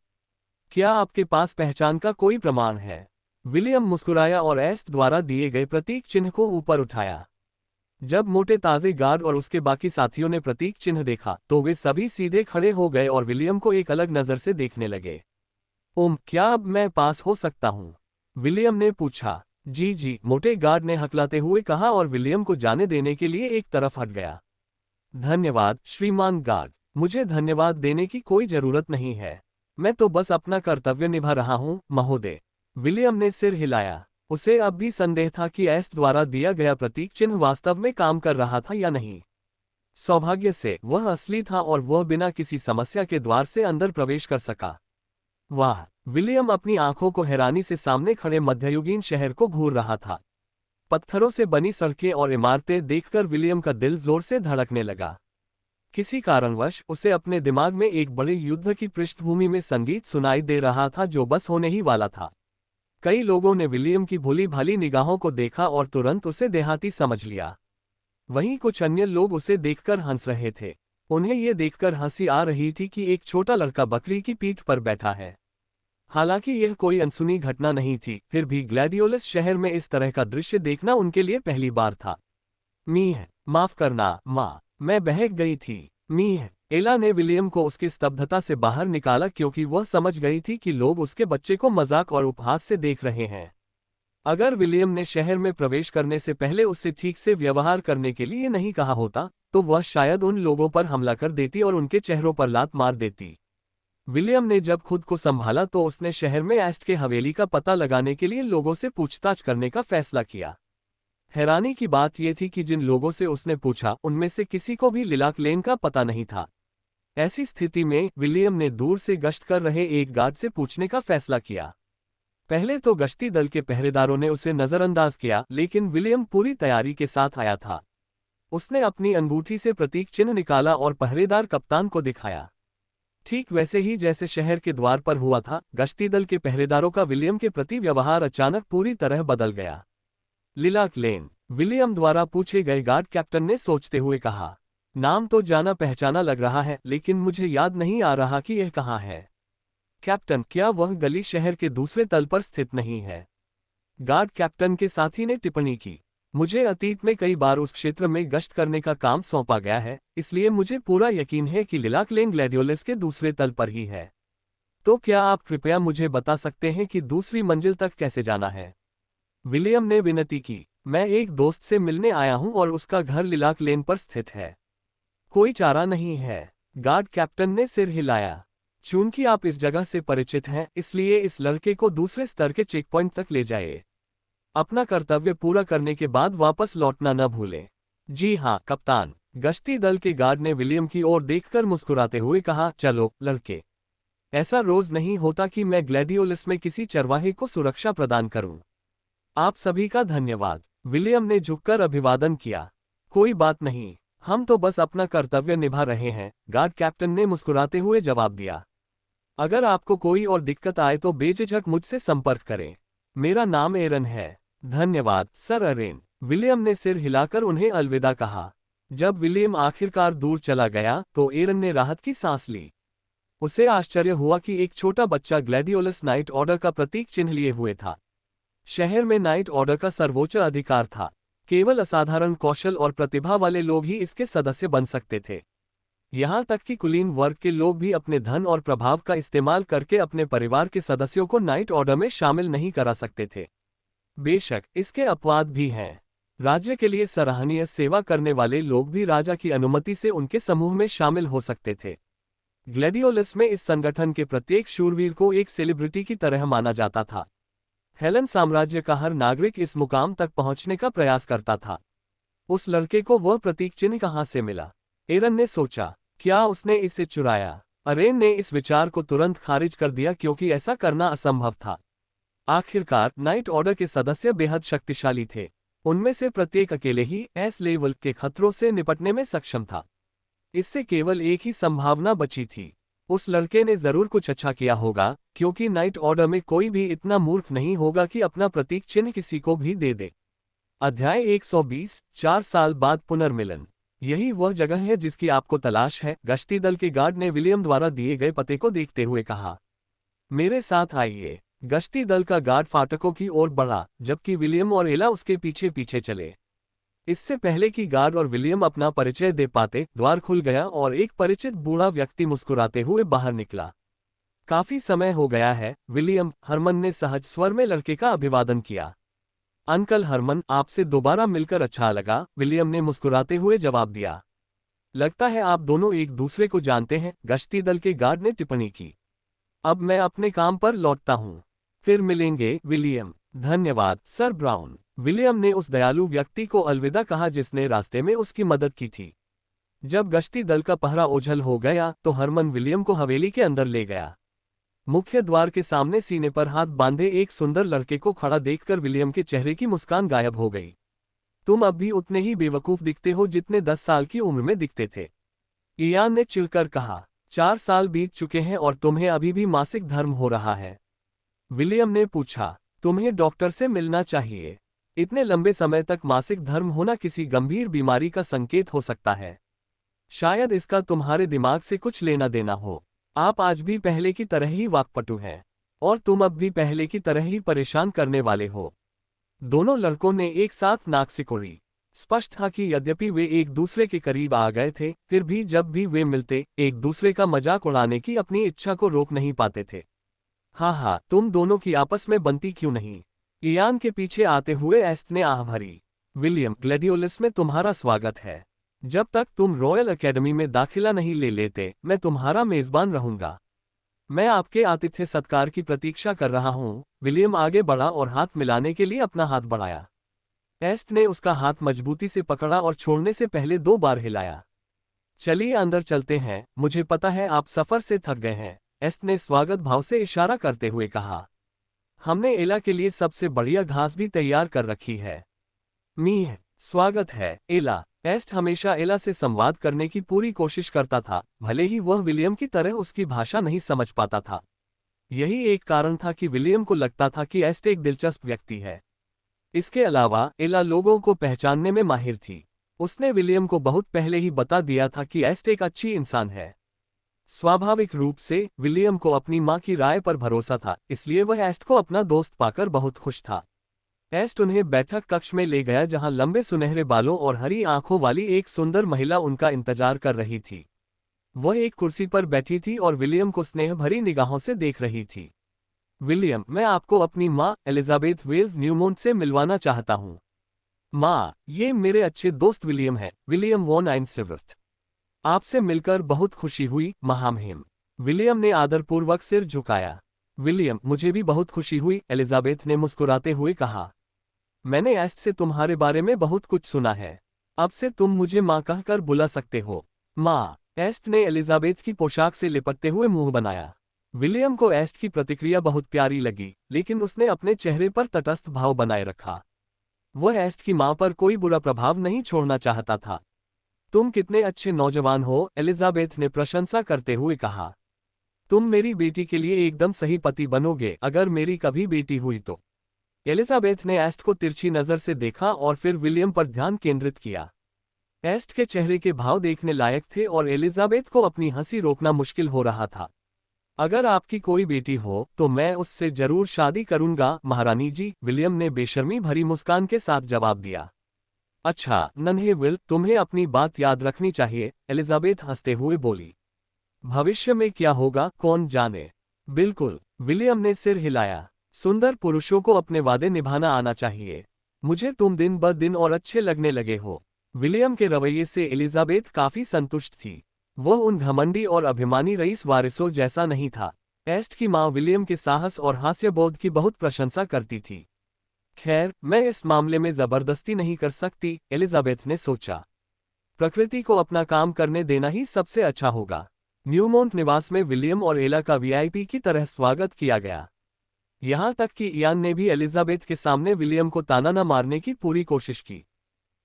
क्या आपके पास पहचान का कोई प्रमाण है? विलियम मुस्कुराया और एस्ट द्वारा दिए गए प्रतीक चिन्ह को ऊपर उठाया। जब मोटे ताजे गार्ड और उसके बाकी साथियों ने प्रतीक चिन्ह देखा तो वे सभी सीधे खड़े हो गए और विलियम को एक अलग नजर से देखने लगे। क्या अब मैं पास हो सकता हूँ? विलियम ने पूछा। जी, मोटे गार्ड ने हकलाते हुए कहा और विलियम को जाने देने के लिए एक तरफ हट गया। धन्यवाद श्रीमान गार्ड, मुझे धन्यवाद देने की कोई जरूरत नहीं है। मैं तो बस अपना कर्तव्य निभा रहा हूँ महोदय। विलियम ने सिर हिलाया। उसे अब भी संदेह था कि एस्ट द्वारा दिया गया प्रतीक चिन्ह वास्तव में काम कर रहा था या नहीं। सौभाग्य से वह असली था और वह बिना किसी समस्या के द्वार से अंदर प्रवेश कर सका। वाह! विलियम अपनी आंखों को हैरानी से सामने खड़े मध्ययुगीन शहर को घूर रहा था। पत्थरों से बनी सड़कें और इमारतें देखकर विलियम का दिल जोर से धड़कने लगा। किसी कारणवश उसे अपने दिमाग में एक बड़े युद्ध की पृष्ठभूमि में संगीत सुनाई दे रहा था जो बस होने ही वाला था। कई लोगों ने विलियम की भोली भाली निगाहों को देखा और तुरंत उसे देहाती समझ लिया। वहीं कुछ अन्य लोग उसे देखकर हंस रहे थे। उन्हें यह देखकर हंसी आ रही थी कि एक छोटा लड़का बकरी की पीठ पर बैठा है। हालांकि यह कोई अनसुनी घटना नहीं थी, फिर भी ग्लैडियोलस शहर में इस तरह का दृश्य देखना उनके लिए पहली बार था। मीह, माफ करना माँ, मैं बहक गई थी। मीह। एला ने विलियम को उसकी स्तब्धता से बाहर निकाला क्योंकि वह समझ गई थी कि लोग उसके बच्चे को मजाक और उपहास से देख रहे हैं। अगर विलियम ने शहर में प्रवेश करने से पहले उससे ठीक से व्यवहार करने के लिए नहीं कहा होता तो वह शायद उन लोगों पर हमला कर देती और उनके चेहरों पर लात मार देती। विलियम ने जब खुद को संभाला तो उसने शहर में एस्ट के हवेली का पता लगाने के लिए लोगों से पूछताछ करने का फैसला किया। हैरानी की बात यह थी कि जिन लोगों से उसने पूछा उनमें से किसी को भी लिलाक लेन का पता नहीं था। ऐसी स्थिति में विलियम ने दूर से गश्त कर रहे एक गार्ड से पूछने का फैसला किया। पहले तो गश्ती दल के पहरेदारों ने उसे नजरअंदाज किया, लेकिन विलियम पूरी तैयारी के साथ आया था। उसने अपनी अंगूठी से प्रतीक चिन्ह निकाला और पहरेदार कप्तान को दिखाया। ठीक वैसे ही जैसे शहर के द्वार पर हुआ था, गश्ती दल के पहरेदारों का विलियम के प्रति व्यवहार अचानक पूरी तरह बदल गया। लिलाक लेन, विलियम द्वारा पूछे गए गार्ड कैप्टन ने सोचते हुए कहा। नाम तो जाना पहचाना लग रहा है, लेकिन मुझे याद नहीं आ रहा कि यह कहाँ है। कैप्टन, क्या वह गली शहर के दूसरे तल पर स्थित नहीं है? गार्ड कैप्टन के साथी ने टिप्पणी की। मुझे अतीत में कई बार उस क्षेत्र में गश्त करने का काम सौंपा गया है, इसलिए मुझे पूरा यकीन है कि लिलाक लेन ग्लैडियोलस के दूसरे तल पर ही है। तो क्या आप कृपया मुझे बता सकते हैं कि दूसरी मंजिल तक कैसे जाना है? विलियम ने विनती की। मैं एक दोस्त से मिलने आया हूं और उसका घर लिलाक लेन पर स्थित है। कोई चारा नहीं है। गार्ड कैप्टन ने सिर हिलाया। चूंकि आप इस जगह से परिचित हैं, इसलिए इस लड़के को दूसरे स्तर के चेकपॉइंट तक ले जाइए। अपना कर्तव्य पूरा करने के बाद वापस लौटना न भूलें। जी हाँ कप्तान, गश्ती दल के गार्ड ने विलियम की ओर देखकर मुस्कुराते हुए कहा। चलो लड़के, ऐसा रोज नहीं होता कि मैं ग्लैडियोलस में किसी चरवाहे को सुरक्षा प्रदान करूं। आप सभी का धन्यवाद। विलियम ने झुककर अभिवादन किया। कोई बात नहीं, हम तो बस अपना कर्तव्य निभा रहे हैं, गार्ड कैप्टन ने मुस्कुराते हुए जवाब दिया। अगर आपको कोई और दिक्कत आए तो बेझिझक मुझसे संपर्क करें। मेरा नाम एरन है। धन्यवाद सर एरन, विलियम ने सिर हिलाकर उन्हें अलविदा कहा। जब विलियम आखिरकार दूर चला गया तो एरन ने राहत की सांस ली। उसे आश्चर्य हुआ कि एक छोटा बच्चा ग्लैडियोलस नाइट ऑर्डर का प्रतीक चिन्ह लिए हुए था। शहर में नाइट ऑर्डर का सर्वोच्च अधिकार था। केवल असाधारण कौशल और प्रतिभा वाले लोग ही इसके सदस्य बन सकते थे। यहाँ तक कि कुलीन वर्ग के लोग भी अपने धन और प्रभाव का इस्तेमाल करके अपने परिवार के सदस्यों को नाइट ऑर्डर में शामिल नहीं करा सकते थे। बेशक इसके अपवाद भी हैं। राज्य के लिए सराहनीय सेवा करने वाले लोग भी राजा की अनुमति से उनके समूह में शामिल हो सकते थे। ग्लैडियोलस में इस संगठन के प्रत्येक शूरवीर को एक सेलिब्रिटी की तरह माना जाता था। हेलन साम्राज्य का हर नागरिक इस मुकाम तक पहुंचने का प्रयास करता था। उस लड़के को वह प्रतीक चिन्ह कहां से मिला? एरन ने सोचा, क्या उसने इसे चुराया? अरेन ने इस विचार को तुरंत खारिज कर दिया क्योंकि ऐसा करना असंभव था। आखिरकार नाइट ऑर्डर के सदस्य बेहद शक्तिशाली थे। उनमें से प्रत्येक अकेले ही एस लेवल के खतरों से निपटने में सक्षम था। इससे केवल एक ही संभावना बची थी। उस लड़के ने जरूर कुछ अच्छा किया होगा, क्योंकि नाइट ऑर्डर में कोई भी इतना मूर्ख नहीं होगा कि अपना प्रतीक चिन्ह किसी को भी दे दे। अध्याय 120, 4 साल बाद पुनर्मिलन। यही वह जगह है जिसकी आपको तलाश है, गश्ती दल के गार्ड ने विलियम द्वारा दिए गए पते को देखते हुए कहा। मेरे साथ आइए। गश्ती दल का गार्ड फाटकों की ओर बढ़ा, जबकि विलियम और एला उसके पीछे पीछे चले। इससे पहले कि गार्ड और विलियम अपना परिचय दे पाते, द्वार खुल गया और एक परिचित बूढ़ा व्यक्ति मुस्कुराते हुए बाहर निकला। काफी समय हो गया है, विलियम, हरमन ने सहज स्वर में लड़के का अभिवादन किया। अंकल हरमन, आपसे दोबारा मिलकर अच्छा लगा, विलियम ने मुस्कुराते हुए जवाब दिया। लगता है आप दोनों एक दूसरे को जानते हैं, गश्ती दल के गार्ड ने टिप्पणी की। अब मैं अपने काम पर लौटता हूँ। फिर मिलेंगे, विलियम। धन्यवाद, सर ब्राउन। विलियम ने उस दयालु व्यक्ति को अलविदा कहा जिसने रास्ते में उसकी मदद की थी। जब गश्ती दल का पहरा ओझल हो गया तो हरमन विलियम को हवेली के अंदर ले गया। मुख्य द्वार के सामने सीने पर हाथ बांधे एक सुंदर लड़के को खड़ा देखकर विलियम के चेहरे की मुस्कान गायब हो गई। तुम अब भी उतने ही बेवकूफ दिखते हो जितने 10 साल की उम्र में दिखते थे, इयान ने चिढ़कर कहा। 4 साल बीत चुके हैं और तुम्हें अभी भी मासिक धर्म हो रहा है? विलियम ने पूछा। तुम्हें डॉक्टर से मिलना चाहिए। इतने लंबे समय तक मासिक धर्म होना किसी गंभीर बीमारी का संकेत हो सकता है। शायद इसका तुम्हारे दिमाग से कुछ लेना देना हो। आप आज भी पहले की तरह ही वाक्पटु हैं, और तुम अब भी पहले की तरह ही परेशान करने वाले हो। दोनों लड़कों ने एक साथ नाक सिकोड़ी। स्पष्ट था कि यद्यपि वे एक दूसरे के करीब आ गए थे, फिर भी जब भी वे मिलते, एक दूसरे का मजाक उड़ाने की अपनी इच्छा को रोक नहीं पाते थे। हाँ, तुम दोनों की आपस में बनती क्यों नहीं? इयान के पीछे आते हुए एस्ट ने आह भरी। विलियम, ग्लैडियोलस में तुम्हारा स्वागत है। जब तक तुम रॉयल एकेडमी में दाखिला नहीं ले लेते, मैं तुम्हारा मेजबान रहूंगा। मैं आपके आतिथ्य सत्कार की प्रतीक्षा कर रहा हूं। विलियम आगे बढ़ा और हाथ मिलाने के लिए अपना हाथ बढ़ाया। एस्ट ने उसका हाथ मजबूती से पकड़ा और छोड़ने से पहले 2 बार हिलाया। चलिए अंदर चलते हैं, मुझे पता है आप सफर से थक गए हैं, एस्ट ने स्वागत भाव से इशारा करते हुए कहा। हमने एला के लिए सबसे बढ़िया घास भी तैयार कर रखी है। मीह, स्वागत है, एला। एस्ट हमेशा एला से संवाद करने की पूरी कोशिश करता था, भले ही वह विलियम की तरह उसकी भाषा नहीं समझ पाता था। यही एक कारण था कि विलियम को लगता था कि एस्ट एक दिलचस्प व्यक्ति है। इसके अलावा एला लोगों को पहचानने में माहिर थी। उसने विलियम को बहुत पहले ही बता दिया था कि एस्ट एक अच्छी इंसान है। स्वाभाविक रूप से विलियम को अपनी मां की राय पर भरोसा था, इसलिए वह एस्ट को अपना दोस्त पाकर बहुत खुश था। एस्ट उन्हें बैठक कक्ष में ले गया जहां लंबे सुनहरे बालों और हरी आंखों वाली एक सुंदर महिला उनका इंतजार कर रही थी। वह एक कुर्सी पर बैठी थी और विलियम को स्नेह भरी निगाहों से देख रही थी। विलियम, मैं आपको अपनी मां एलिजाबेथ वेल्स न्यूमोंट से मिलवाना चाहता हूं। मां, ये मेरे अच्छे दोस्त विलियम है, विलियम वॉन आइनसेवर्थ। आपसे मिलकर बहुत खुशी हुई, महामहिम। विलियम ने आदरपूर्वक सिर झुकाया। विलियम, मुझे भी बहुत खुशी हुई, एलिजाबेथ ने मुस्कुराते हुए कहा। मैंने एस्ट से तुम्हारे बारे में बहुत कुछ सुना है। अब से तुम मुझे मां कहकर बुला सकते हो। मां, एस्ट ने एलिजाबेथ की पोशाक से लिपटते हुए मुंह बनाया। विलियम को एस्ट की प्रतिक्रिया बहुत प्यारी लगी, लेकिन उसने अपने चेहरे पर तटस्थ भाव बनाए रखा। वह एस्ट की मां पर कोई बुरा प्रभाव नहीं छोड़ना चाहता था। तुम कितने अच्छे नौजवान हो, एलिजाबेथ ने प्रशंसा करते हुए कहा। तुम मेरी बेटी के लिए एकदम सही पति बनोगे अगर मेरी कभी बेटी हुई तो। एलिजाबेथ ने एस्ट को तिरछी नजर से देखा और फिर विलियम पर ध्यान केंद्रित किया। एस्ट के चेहरे के भाव देखने लायक थे और एलिजाबेथ को अपनी हंसी रोकना मुश्किल हो रहा था। अगर आपकी कोई बेटी हो तो मैं उससे जरूर शादी करूंगा, महारानी जी, विलियम ने बेशर्मी भरी मुस्कान के साथ जवाब दिया। अच्छा, नन्हे विल, तुम्हें अपनी बात याद रखनी चाहिए, एलिजाबेथ हंसते हुए बोली। भविष्य में क्या होगा कौन जाने। बिल्कुल, विलियम ने सिर हिलाया। सुंदर पुरुषों को अपने वादे निभाना आना चाहिए। मुझे तुम दिन ब दिन और अच्छे लगने लगे हो। विलियम के रवैये से एलिजाबेथ काफी संतुष्ट थी। वह उन घमंडी और अभिमानी रईस वारिसों जैसा नहीं था। एस्ट की मां विलियम के साहस और हास्यबोध की बहुत प्रशंसा करती थी। खैर, मैं इस मामले में जबरदस्ती नहीं कर सकती, एलिजाबेथ ने सोचा। प्रकृति को अपना काम करने देना ही सबसे अच्छा होगा। न्यूमोंट निवास में विलियम और एला का वीआईपी की तरह स्वागत किया गया। यहां तक कि इयान ने भी एलिजाबेथ के सामने विलियम को ताना न मारने की पूरी कोशिश की।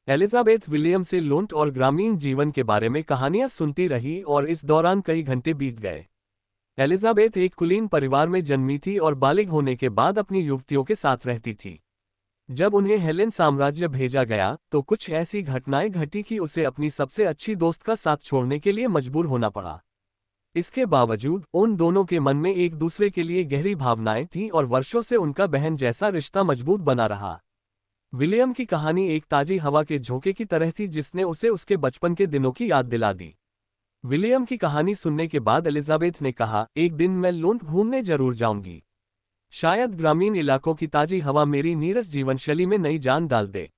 एलिजाबेथ विलियम से लूट और ग्रामीण जीवन के बारे में कहानियां सुनती रही और इस दौरान कई घंटे बीत गए। एलिजाबेथ एक कुलीन परिवार में जन्मी थी और बालिग होने के बाद अपनी युवतियों के साथ रहती थी। जब उन्हें हेलेन साम्राज्य भेजा गया तो कुछ ऐसी घटनाएं घटी कि उसे अपनी सबसे अच्छी दोस्त का साथ छोड़ने के लिए मजबूर होना पड़ा। इसके बावजूद उन दोनों के मन में एक दूसरे के लिए गहरी भावनाएं थीं और वर्षों से उनका बहन जैसा रिश्ता मजबूत बना रहा। विलियम की कहानी एक ताजी हवा के झोंके की तरह थी जिसने उसे उसके बचपन के दिनों की याद दिला दी। विलियम की कहानी सुनने के बाद एलिजाबेथ ने कहा, एक दिन मैं लूट घूमने जरूर जाऊंगी। शायद ग्रामीण इलाकों की ताजी हवा मेरी नीरस जीवनशैली में नई जान डाल दे।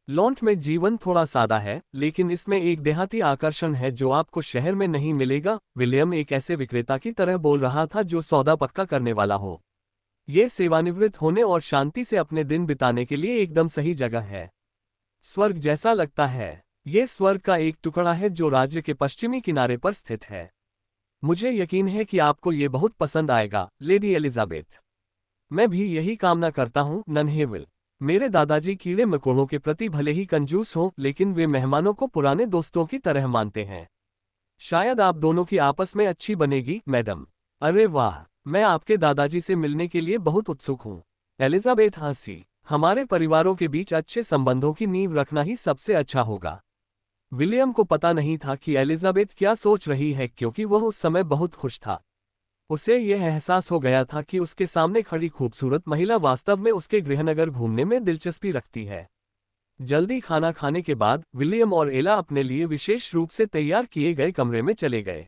लॉन्ट में जीवन थोड़ा सादा है, लेकिन इसमें एक देहाती आकर्षण है जो आपको शहर में नहीं मिलेगा। विलियम एक ऐसे विक्रेता की तरह बोल रहा था जो सौदा पक्का करने वाला हो। ये सेवानिवृत्त होने और शांति से अपने दिन बिताने के लिए एकदम सही जगह है। स्वर्ग जैसा लगता है। ये स्वर्ग का एक टुकड़ा है जो राज्य के पश्चिमी किनारे पर स्थित है। मुझे यकीन है कि आपको ये बहुत पसंद आएगा, लेडी एलिजाबेथ। मैं भी यही कामना करता हूँ, नन्हेविल। मेरे दादाजी कीड़े मकोड़ों के प्रति भले ही कंजूस हों, लेकिन वे मेहमानों को पुराने दोस्तों की तरह मानते हैं। शायद आप दोनों की आपस में अच्छी बनेगी, मैडम। अरे वाह, मैं आपके दादाजी से मिलने के लिए बहुत उत्सुक हूँ। एलिजाबेथ हंसी। हमारे परिवारों के बीच अच्छे संबंधों की नींव रखना ही सबसे अच्छा होगा। विलियम को पता नहीं था कि एलिजाबेथ क्या सोच रही है, क्योंकि वह उस समय बहुत खुश था। उसे यह एहसास हो गया था कि उसके सामने खड़ी खूबसूरत महिला वास्तव में उसके गृहनगर घूमने में दिलचस्पी रखती है। जल्दी खाना खाने के बाद विलियम और एला अपने लिए विशेष रूप से तैयार किए गए कमरे में चले गए।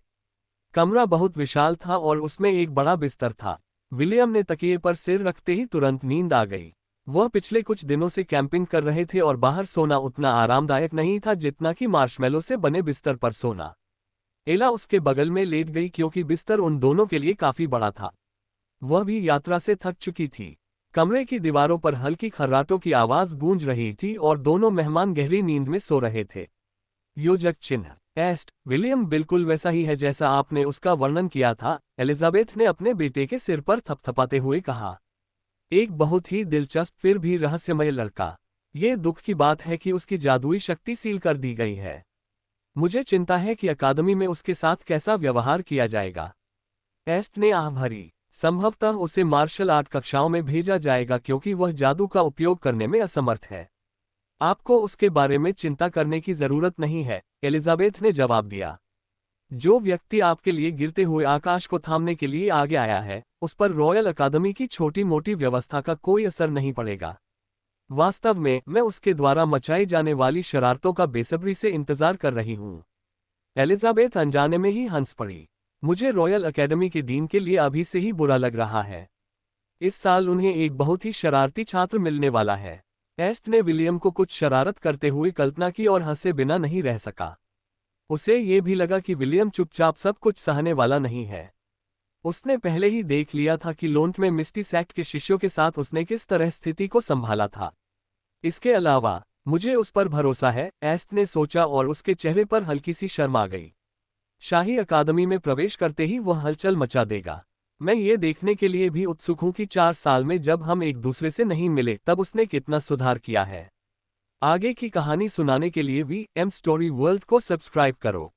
कमरा बहुत विशाल था और उसमें एक बड़ा बिस्तर था। विलियम ने तकिए पर सिर रखते ही तुरंत नींद आ गई। वह पिछले कुछ दिनों से कैंपिंग कर रहे थे और बाहर सोना उतना आरामदायक नहीं था जितना कि मार्शमैलो से बने बिस्तर पर सोना। एला उसके बगल में लेट गई क्योंकि बिस्तर उन दोनों के लिए काफी बड़ा था। वह भी यात्रा से थक चुकी थी। कमरे की दीवारों पर हल्की खर्राटों की आवाज गूंज रही थी और दोनों मेहमान गहरी नींद में सो रहे थे। योजक चिन्ह। एस्ट, विलियम बिल्कुल वैसा ही है जैसा आपने उसका वर्णन किया था, एलिजाबेथ ने अपने बेटे के सिर पर थपथपाते हुए कहा। एक बहुत ही दिलचस्प फिर भी रहस्यमय लड़का। ये दुख की बात है कि उसकी जादुई शक्ति सील कर दी गई है। मुझे चिंता है कि अकादमी में उसके साथ कैसा व्यवहार किया जाएगा। एस्ट ने आह भरी। संभवतः उसे मार्शल आर्ट कक्षाओं में भेजा जाएगा क्योंकि वह जादू का उपयोग करने में असमर्थ है। आपको उसके बारे में चिंता करने की जरूरत नहीं है, एलिजाबेथ ने जवाब दिया। जो व्यक्ति आपके लिए गिरते हुए आकाश को थामने के लिए आगे आया है, उस पर रॉयल अकादमी की छोटी मोटी व्यवस्था का कोई असर नहीं पड़ेगा। वास्तव में मैं उसके द्वारा मचाई जाने वाली शरारतों का बेसब्री से इंतजार कर रही हूँ। एलिजाबेथ अनजाने में ही हंस पड़ी। मुझे रॉयल अकेडमी के डीन के लिए अभी से ही बुरा लग रहा है। इस साल उन्हें एक बहुत ही शरारती छात्र मिलने वाला है। एस्ट ने विलियम को कुछ शरारत करते हुए कल्पना की और हंसे बिना नहीं रह सका। उसे ये भी लगा कि विलियम चुपचाप सब कुछ सहने वाला नहीं है। उसने पहले ही देख लिया था कि लोन्ट में मिस्टी सैक्ट के शिष्यों के साथ उसने किस तरह स्थिति को संभाला था। इसके अलावा मुझे उस पर भरोसा है, एस्ट ने सोचा और उसके चेहरे पर हल्की सी शर्म आ गई। शाही अकादमी में प्रवेश करते ही वह हलचल मचा देगा। मैं ये देखने के लिए भी उत्सुक हूं कि 4 साल में जब हम एक दूसरे से नहीं मिले तब उसने कितना सुधार किया है। आगे की कहानी सुनाने के लिए VM स्टोरी वर्ल्ड को सब्सक्राइब करो।